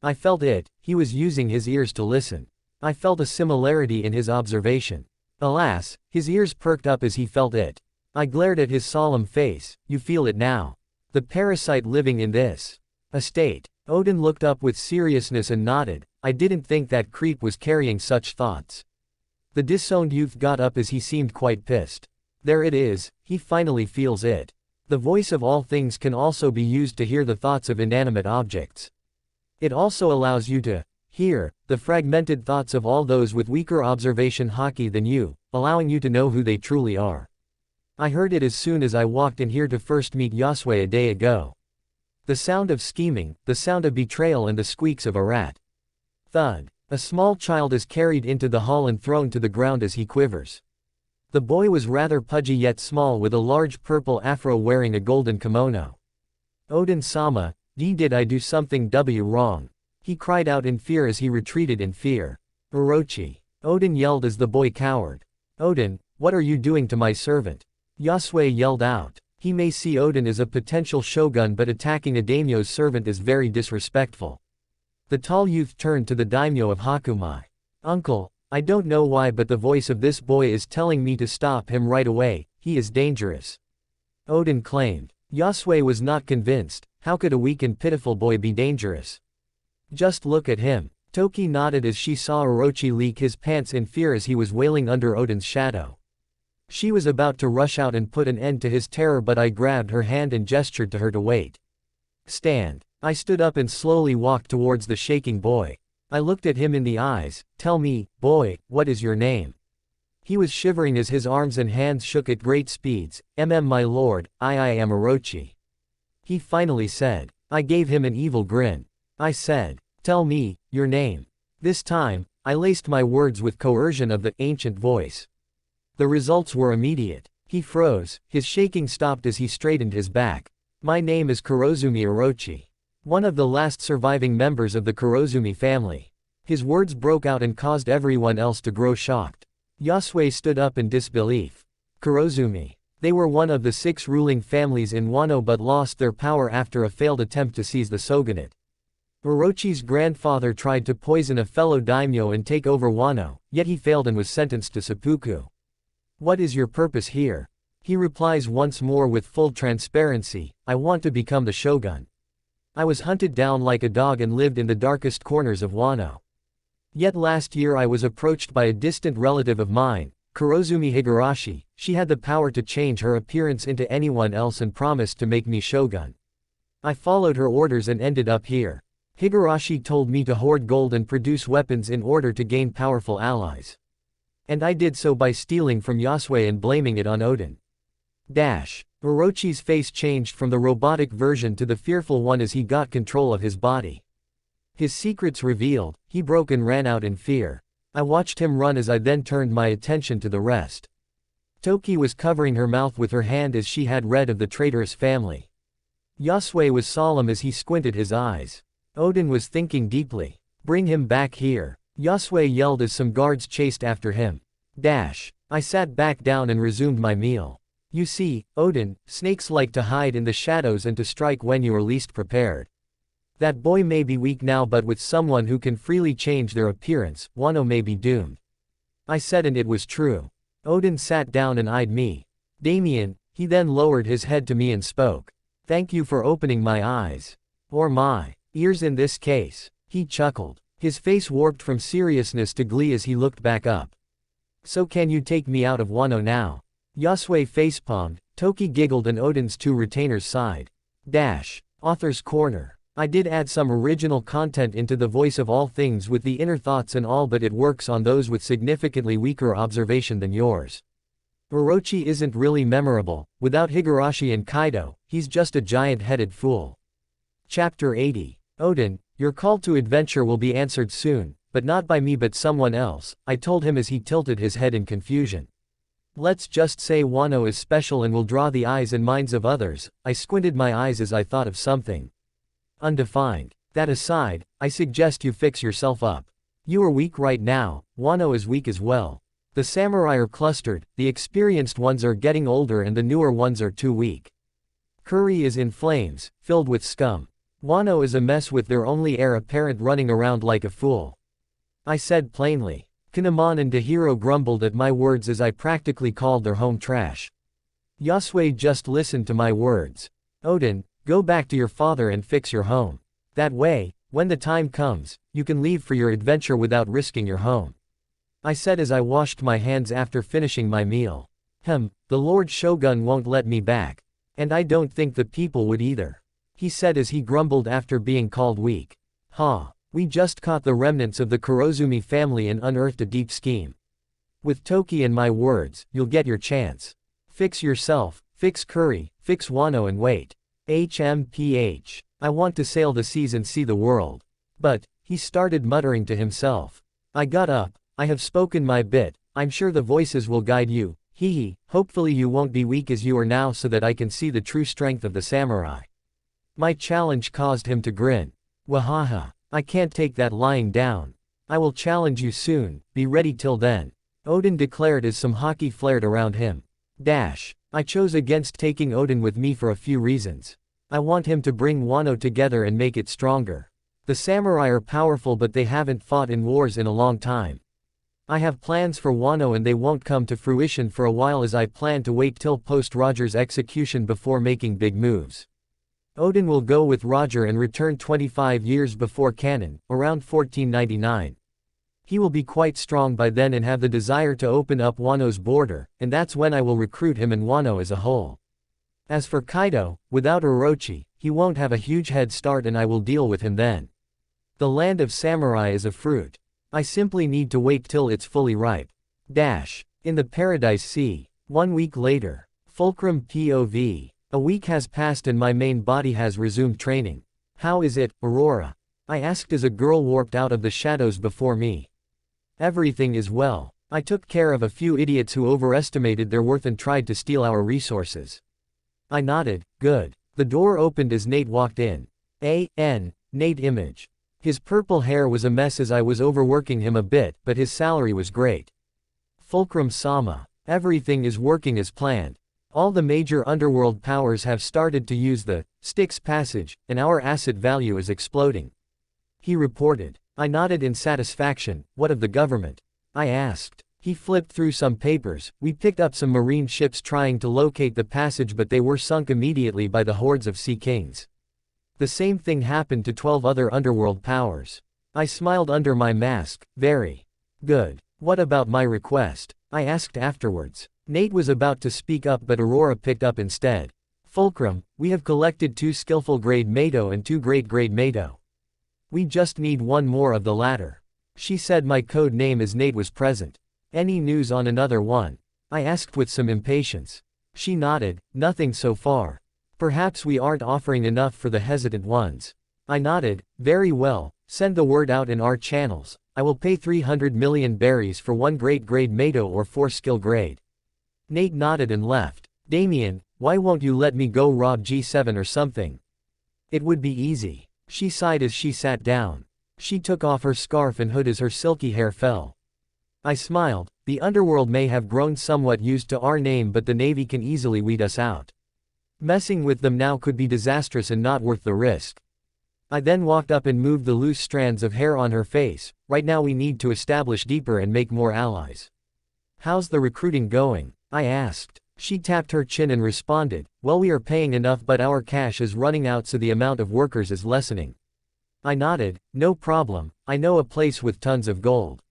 I felt it, he was using his ears to listen. I felt a similarity in his observation. Alas, his ears perked up as he felt it. I glared at his solemn face. You feel it now. The parasite living in this estate. Odin looked up with seriousness and nodded. I didn't think that creep was carrying such thoughts. The disowned youth got up as he seemed quite pissed. There it is, he finally feels it. The voice of all things can also be used to hear the thoughts of inanimate objects. It also allows you to hear the fragmented thoughts of all those with weaker observation haki than you, allowing you to know who they truly are. I heard it as soon as I walked in here to first meet Yasue a day ago. The sound of scheming, the sound of betrayal, and the squeaks of a rat. Thud. A small child is carried into the hall and thrown to the ground as he quivers. The boy was rather pudgy yet small, with a large purple afro, wearing a golden kimono. Odin-sama, did I do something wrong? He cried out in fear as he retreated in fear. Orochi. Odin yelled as the boy cowered. Odin, what are you doing to my servant? Yasue yelled out. He may see Odin as a potential shogun, but attacking a daimyo's servant is very disrespectful. The tall youth turned to the daimyo of Hakumai. Uncle, I don't know why, but the voice of this boy is telling me to stop him right away, he is dangerous. Odin claimed. Yasue was not convinced. How could a weak and pitiful boy be dangerous? Just look at him. Toki nodded as she saw Orochi leak his pants in fear as he was wailing under Odin's shadow. She was about to rush out and put an end to his terror, but I grabbed her hand and gestured to her to wait. Stand. I stood up and slowly walked towards the shaking boy. I looked at him in the eyes. Tell me, boy, what is your name? He was shivering as his arms and hands shook at great speeds. My lord, I am Orochi. He finally said. I gave him an evil grin. I said, tell me, your name. This time, I laced my words with coercion of the ancient voice. The results were immediate. He froze, his shaking stopped as he straightened his back. My name is Kurozumi Orochi. One of the last surviving members of the Kurozumi family. His words broke out and caused everyone else to grow shocked. Yasue stood up in disbelief. Kurozumi. They were one of the 6 ruling families in Wano but lost their power after a failed attempt to seize the shogunate. Orochi's grandfather tried to poison a fellow daimyo and take over Wano, yet he failed and was sentenced to seppuku. What is your purpose here? He replies once more with full transparency, I want to become the shogun. I was hunted down like a dog and lived in the darkest corners of Wano. Yet last year I was approached by a distant relative of mine, Kurozumi Higurashi. She had the power to change her appearance into anyone else and promised to make me shogun. I followed her orders and ended up here. Higurashi told me to hoard gold and produce weapons in order to gain powerful allies. And I did so by stealing from Yasue and blaming it on Odin. Orochi's face changed from the robotic version to the fearful one as he got control of his body. His secrets revealed, he broke and ran out in fear. I watched him run as I then turned my attention to the rest. Toki was covering her mouth with her hand as she had read of the traitorous family. Yasue was solemn as he squinted his eyes. Odin was thinking deeply. Bring him back here. Yasue yelled as some guards chased after him. I sat back down and resumed my meal. You see, Odin, snakes like to hide in the shadows and to strike when you are least prepared. That boy may be weak now but with someone who can freely change their appearance, Wano may be doomed. I said and it was true. Odin sat down and eyed me. Damien, he then lowered his head to me and spoke. Thank you for opening my eyes. Or my ears in this case. He chuckled. His face warped from seriousness to glee as he looked back up. So can you take me out of Wano now? Yasue facepalmed, Toki giggled and Odin's 2 retainers sighed. Author's Corner. I did add some original content into the voice of all things with the inner thoughts and all but it works on those with significantly weaker observation than yours. Orochi isn't really memorable, without Higurashi and Kaido, he's just a giant-headed fool. Chapter 80. Odin, your call to adventure will be answered soon, but not by me but someone else, I told him as he tilted his head in confusion. Let's just say Wano is special and will draw the eyes and minds of others. I squinted my eyes as I thought of something undefined. That aside, I suggest you fix yourself up. You are weak right now, Wano is weak as well. The samurai are clustered, the experienced ones are getting older and the newer ones are too weak. Curry is in flames, filled with scum. Wano is a mess with their only heir apparent running around like a fool. I said plainly. Kinemon and Dahiro grumbled at my words as I practically called their home trash. Yasue just listened to my words. Odin, go back to your father and fix your home. That way, when the time comes, you can leave for your adventure without risking your home. I said as I washed my hands after finishing my meal. The Lord Shogun won't let me back. And I don't think the people would either. He said as he grumbled after being called weak. We just caught the remnants of the Kurozumi family and unearthed a deep scheme. With Toki and my words, you'll get your chance. Fix yourself, fix Curry, fix Wano and wait. HMPH. I want to sail the seas and see the world. But, he started muttering to himself. I got up, I have spoken my bit, I'm sure the voices will guide you, hopefully you won't be weak as you are now so that I can see the true strength of the samurai. My challenge caused him to grin. Wahaha. I can't take that lying down. I will challenge you soon, be ready till then. Odin declared as some haki flared around him. I chose against taking Odin with me for a few reasons. I want him to bring Wano together and make it stronger. The samurai are powerful but they haven't fought in wars in a long time. I have plans for Wano and they won't come to fruition for a while as I plan to wait till post Roger's execution before making big moves. Odin will go with Roger and return 25 years before canon, around 1499. He will be quite strong by then and have the desire to open up Wano's border, and that's when I will recruit him and Wano as a whole. As for Kaido, without Orochi, he won't have a huge head start and I will deal with him then. The land of samurai is a fruit. I simply need to wait till it's fully ripe. In the Paradise Sea. 1 week later. Fulcrum POV. A week has passed and my main body has resumed training. How is it, Aurora? I asked as a girl warped out of the shadows before me. Everything is well. I took care of a few idiots who overestimated their worth and tried to steal our resources. I nodded, good. The door opened as Nate walked in. Nate image. His purple hair was a mess as I was overworking him a bit, but his salary was great. Fulcrum Sama. Everything is working as planned. All the major underworld powers have started to use the Styx passage, and our asset value is exploding. He reported. I nodded in satisfaction. What of the government? I asked. He flipped through some papers. We picked up some marine ships trying to locate the passage, but they were sunk immediately by the hordes of Sea Kings. The same thing happened to 12 other underworld powers. I smiled under my mask. Very good. What about my request? I asked afterwards. Nate was about to speak up, but Aurora picked up instead. Fulcrum, we have collected 2 skillful grade Mado and 2 great grade Mado. We just need 1 more of the latter. She said my code name as Nate was present. Any news on another one? I asked with some impatience. She nodded. Nothing so far. Perhaps we aren't offering enough for the hesitant ones. I nodded. Very well, send the word out in our channels. I will pay 300 million berries for 1 great grade Mado or 4 skill grade. Nate nodded and left. Damien, why won't you let me go rob G7 or something? It would be easy. She sighed as she sat down. She took off her scarf and hood as her silky hair fell. I smiled. The underworld may have grown somewhat used to our name, but the Navy can easily weed us out. Messing with them now could be disastrous and not worth the risk. I then walked up and moved the loose strands of hair on her face. Right now we need to establish deeper and make more allies. How's the recruiting going? I asked. She tapped her chin and responded, well, we are paying enough, but our cash is running out, so the amount of workers is lessening. I nodded. No problem, I know a place with tons of gold.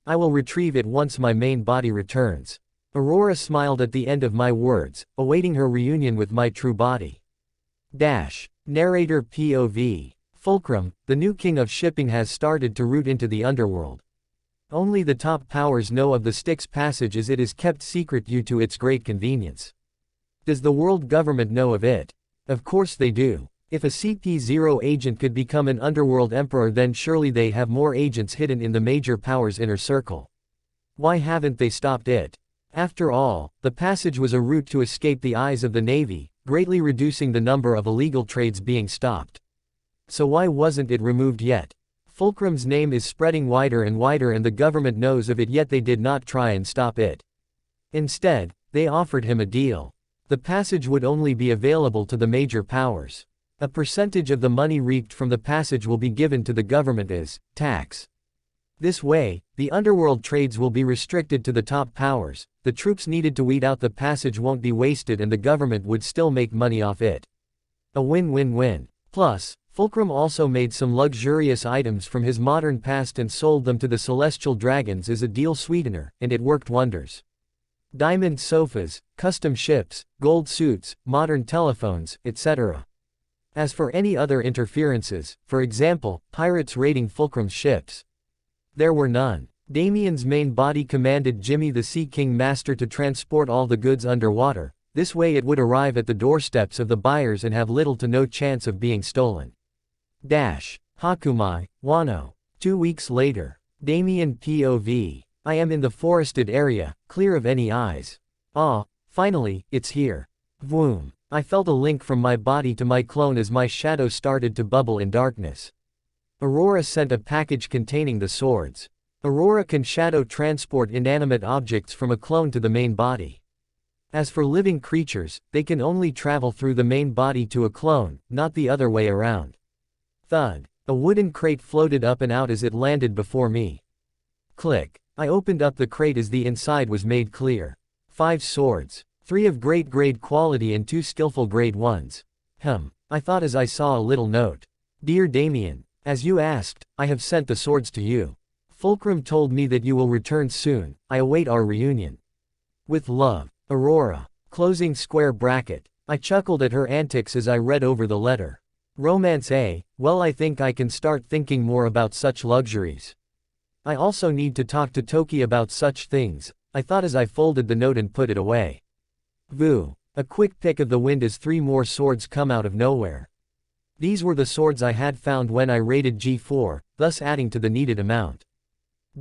I will retrieve it once my main body returns. Aurora smiled at the end of my words, awaiting her reunion with my true body. Narrator POV. Fulcrum, the new king of shipping, has started to root into the underworld. Only the top powers know of the Styx passage, as it is kept secret due to its great convenience. Does the world government know of it? Of course they do. If a CP0 agent could become an underworld emperor, then surely they have more agents hidden in the major powers' inner circle. Why haven't they stopped it? After all, the passage was a route to escape the eyes of the Navy, greatly reducing the number of illegal trades being stopped. So why wasn't it removed yet? Fulcrum's name is spreading wider and wider, and the government knows of it, yet they did not try and stop it. Instead, they offered him a deal. The passage would only be available to the major powers. A percentage of the money reaped from the passage will be given to the government as tax. This way, the underworld trades will be restricted to the top powers, the troops needed to weed out the passage won't be wasted, and the government would still make money off it. A win-win-win. Plus, Fulcrum also made some luxurious items from his modern past and sold them to the celestial dragons as a deal sweetener, and it worked wonders. Diamond sofas, custom ships, gold suits, modern telephones, etc. As for any other interferences, for example, pirates raiding Fulcrum's ships, there were none. Damien's main body commanded Jimmy the Sea King Master to transport all the goods underwater. This way it would arrive at the doorsteps of the buyers and have little to no chance of being stolen. Hakumai, Wano. 2 weeks later. Damien POV. I am in the forested area, clear of any eyes. Ah, finally, it's here. Vroom. I felt a link from my body to my clone as my shadow started to bubble in darkness. Aurora sent a package containing the swords. Aurora can shadow transport inanimate objects from a clone to the main body. As for living creatures, they can only travel through the main body to a clone, not the other way around. Thud. A wooden crate floated up and out as it landed before me. Click. I opened up the crate as the inside was made clear. 5 swords. 3 of great grade quality and 2 skillful grade ones. I thought as I saw a little note. Dear Damien, as you asked, I have sent the swords to you. Fulcrum told me that you will return soon. I await our reunion. With love, Aurora. Closing square bracket. I chuckled at her antics as I read over the letter. Romance A, well, I think I can start thinking more about such luxuries. I also need to talk to Toki about such things, I thought as I folded the note and put it away. Voo. A quick pick of the wind as 3 more swords come out of nowhere. These were the swords I had found when I raided G4, thus adding to the needed amount.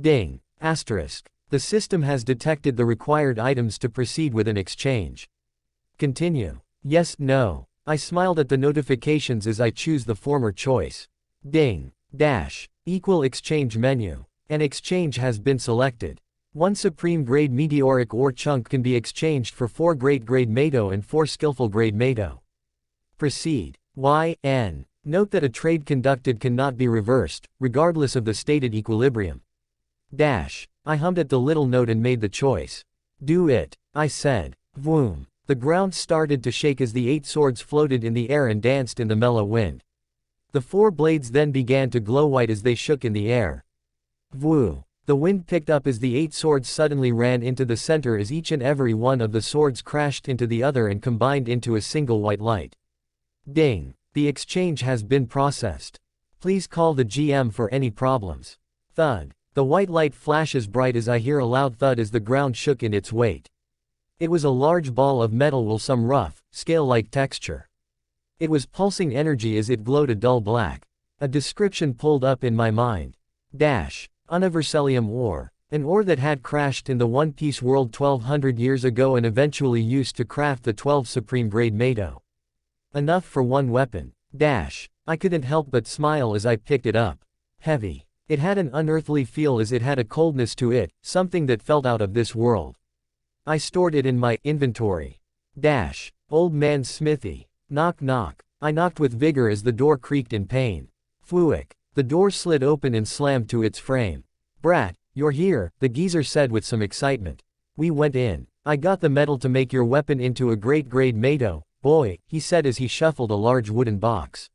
Ding. Asterisk. The system has detected the required items to proceed with an exchange. Continue. Yes, no. I smiled at the notifications as I choose the former choice. Ding. Equal exchange menu. An exchange has been selected. 1 supreme grade meteoric ore chunk can be exchanged for 4 great grade Mato and 4 skillful grade Mato. Proceed. YN. Note that a trade conducted cannot be reversed, regardless of the stated equilibrium. Dash. I hummed at the little note and made the choice. Do it, I said. Vroom. The ground started to shake as the 8 swords floated in the air and danced in the mellow wind. The 4 blades then began to glow white as they shook in the air. Vwoo. The wind picked up as the 8 swords suddenly ran into the center as each and every one of the swords crashed into the other and combined into a single white light. Ding. The exchange has been processed. Please call the GM for any problems. Thud. The white light flashes bright as I hear a loud thud as the ground shook in its weight. It was a large ball of metal with some rough, scale-like texture. It was pulsing energy as it glowed a dull black. A description pulled up in my mind. Dash. Universalium ore. An ore that had crashed in the One Piece world 1200 years ago and eventually used to craft the 12 supreme grade Mato. Enough for 1 weapon. Dash. I couldn't help but smile as I picked it up. Heavy. It had an unearthly feel as it had a coldness to it, something that felt out of this world. I stored it in my inventory. Dash. Old man's smithy. Knock knock. I knocked with vigor as the door creaked in pain. Fluick. The door slid open and slammed to its frame. Brat, you're here, the geezer said with some excitement. We went in. I got the metal to make your weapon into a great grade Mato, boy, he said as he shuffled a large wooden box.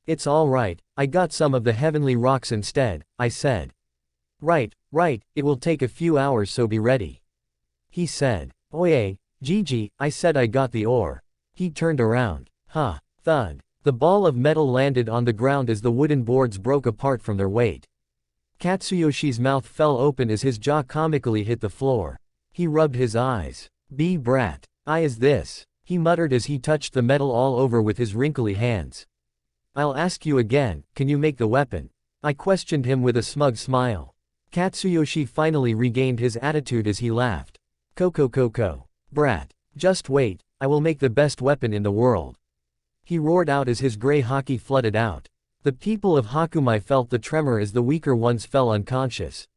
It's all right, I got some of the heavenly rocks instead, I said. Right, it will take a few hours so be ready. He said. Oye, Gigi, I said I got the ore. He turned around. Huh. Thud. The ball of metal landed on the ground as the wooden boards broke apart from their weight. Katsuyoshi's mouth fell open as his jaw comically hit the floor. He rubbed his eyes. B brat. I is this, he muttered as he touched the metal all over with his wrinkly hands. I'll ask you again, can you make the weapon? I questioned him with a smug smile. Katsuyoshi finally regained his attitude as he laughed. Coco. Brat. Just wait, I will make the best weapon in the world. He roared out as his gray haki flooded out. The people of Hakumai felt the tremor as the weaker ones fell unconscious.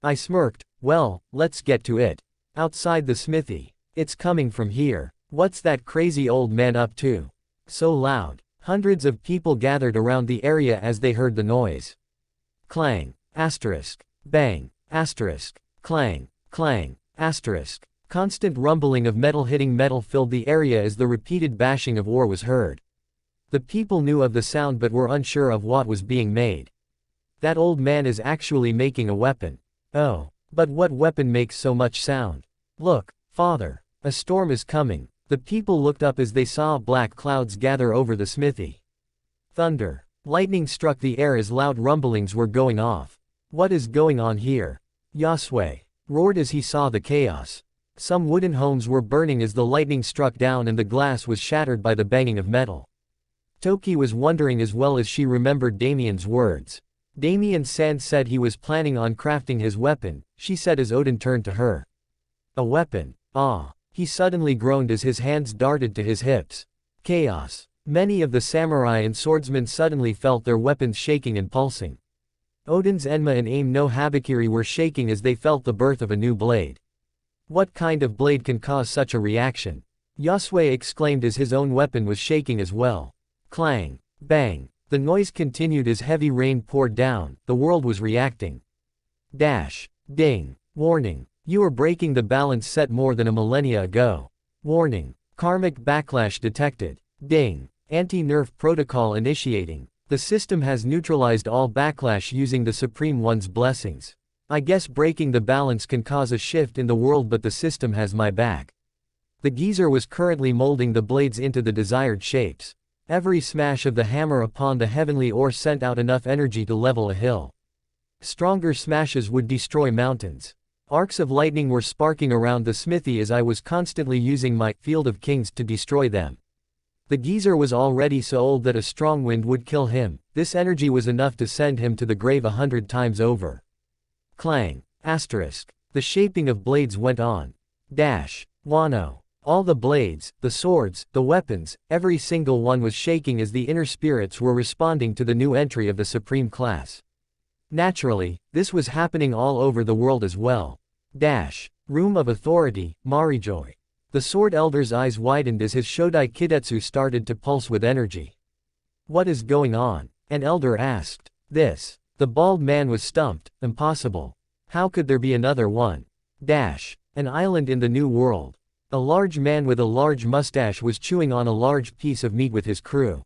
I smirked. Well, let's get to it. Outside the smithy. It's coming from here. What's that crazy old man up to? So loud. Hundreds of people gathered around the area as they heard the noise. Clang. Asterisk. Bang. Asterisk. Clang. Clang. Asterisk. Constant rumbling of metal hitting metal filled the area as the repeated bashing of ore was heard. The people knew of the sound but were unsure of what was being made. That old man is actually making a weapon. Oh, but what weapon makes so much sound? Look, father, a storm is coming. The people looked up as they saw black clouds gather over the smithy. Thunder. Lightning struck the air as loud rumblings were going off. What is going on here? Yasue roared as he saw the chaos. Some wooden homes were burning as the lightning struck down and the glass was shattered by the banging of metal. Toki was wondering as well as she remembered Damien's words. Damien-san said he was planning on crafting his weapon, she said as Odin turned to her. A weapon? Ah. He suddenly groaned as his hands darted to his hips. Chaos. Many of the samurai and swordsmen suddenly felt their weapons shaking and pulsing. Odin's Enma and Aim no Habakiri were shaking as they felt the birth of a new blade. What kind of blade can cause such a reaction? Yasue exclaimed as his own weapon was shaking as well. Clang. Bang. The noise continued as heavy rain poured down, the world was reacting. Dash. Ding. Warning. You are breaking the balance set more than a millennia ago. Warning. Karmic backlash detected. Ding. Anti-nerf protocol initiating. The system has neutralized all backlash using the Supreme One's blessings. I guess breaking the balance can cause a shift in the world but the system has my back. The geezer was currently molding the blades into the desired shapes. Every smash of the hammer upon the heavenly ore sent out enough energy to level a hill. Stronger smashes would destroy mountains. Arcs of lightning were sparking around the smithy as I was constantly using my Field of Kings to destroy them. The geezer was already so old that a strong wind would kill him. This energy was enough to send him to the grave 100 times over. Clang. Asterisk. The shaping of blades went on. Dash. Wano. All the blades, the swords, the weapons, every single one was shaking as the inner spirits were responding to the new entry of the supreme class. Naturally, this was happening all over the world as well. Dash. Room of Authority, Marijoy. The Sword Elder's eyes widened as his Shodai Kidetsu started to pulse with energy. What is going on? An elder asked. This. The bald man was stumped. Impossible. How could there be another one? Dash. An island in the New World. A large man with a large mustache was chewing on a large piece of meat with his crew.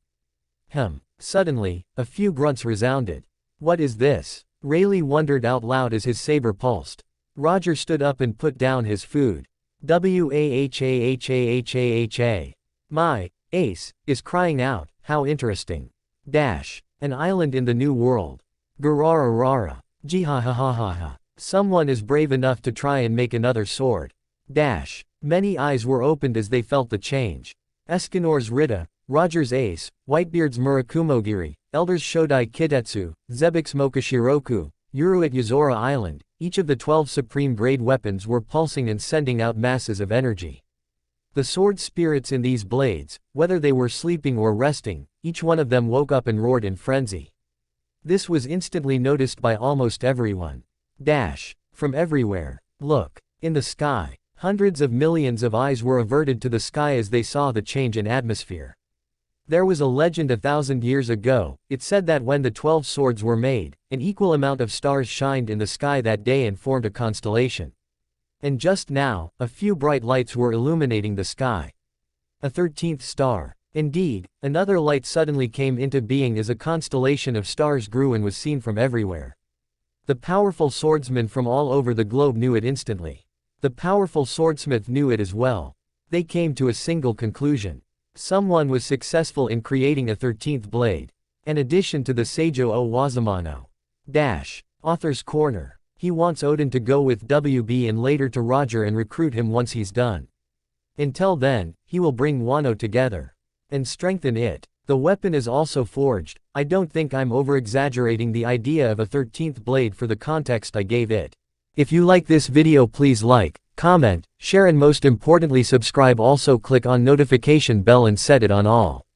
Suddenly, a few grunts resounded. What is this? Rayleigh wondered out loud as his saber pulsed. Roger stood up and put down his food. Wahahahahahah. My ace is crying out, how interesting. Dash. An island in the New World. Garararara. Jihahahaha. Someone is brave enough to try and make another sword. Dash. Many eyes were opened as they felt the change. Escanor's Rita, Roger's ace, Whitebeard's Murakumogiri, Elder's Shodai Kidetsu, Zebek's Mokashiroku, Yuru at Yuzora Island, each of the 12 supreme-grade weapons were pulsing and sending out masses of energy. The sword spirits in these blades, whether they were sleeping or resting, each one of them woke up and roared in frenzy. This was instantly noticed by almost everyone. Dash. From everywhere. Look. In the sky. Hundreds of millions of eyes were averted to the sky as they saw the change in atmosphere. There was a legend 1,000 years ago. It said that when the 12 swords were made, an equal amount of stars shined in the sky that day and formed a constellation. And just now, a few bright lights were illuminating the sky. A 13th star. Indeed, another light suddenly came into being as a constellation of stars grew and was seen from everywhere. The powerful swordsmen from all over the globe knew it instantly. The powerful swordsmith knew it as well. They came to a single conclusion. Someone was successful in creating a 13th blade. An addition to the Seijo o Wazamano. Dash. Author's Corner. He wants Odin to go with WB and later to Roger and recruit him once he's done. Until then, he will bring Wano together. And strengthen it. The weapon is also forged. I don't think I'm over-exaggerating the idea of a 13th blade for the context I gave it. If you like this video, please like, comment, share and most importantly subscribe. Also click on notification bell and set it on all.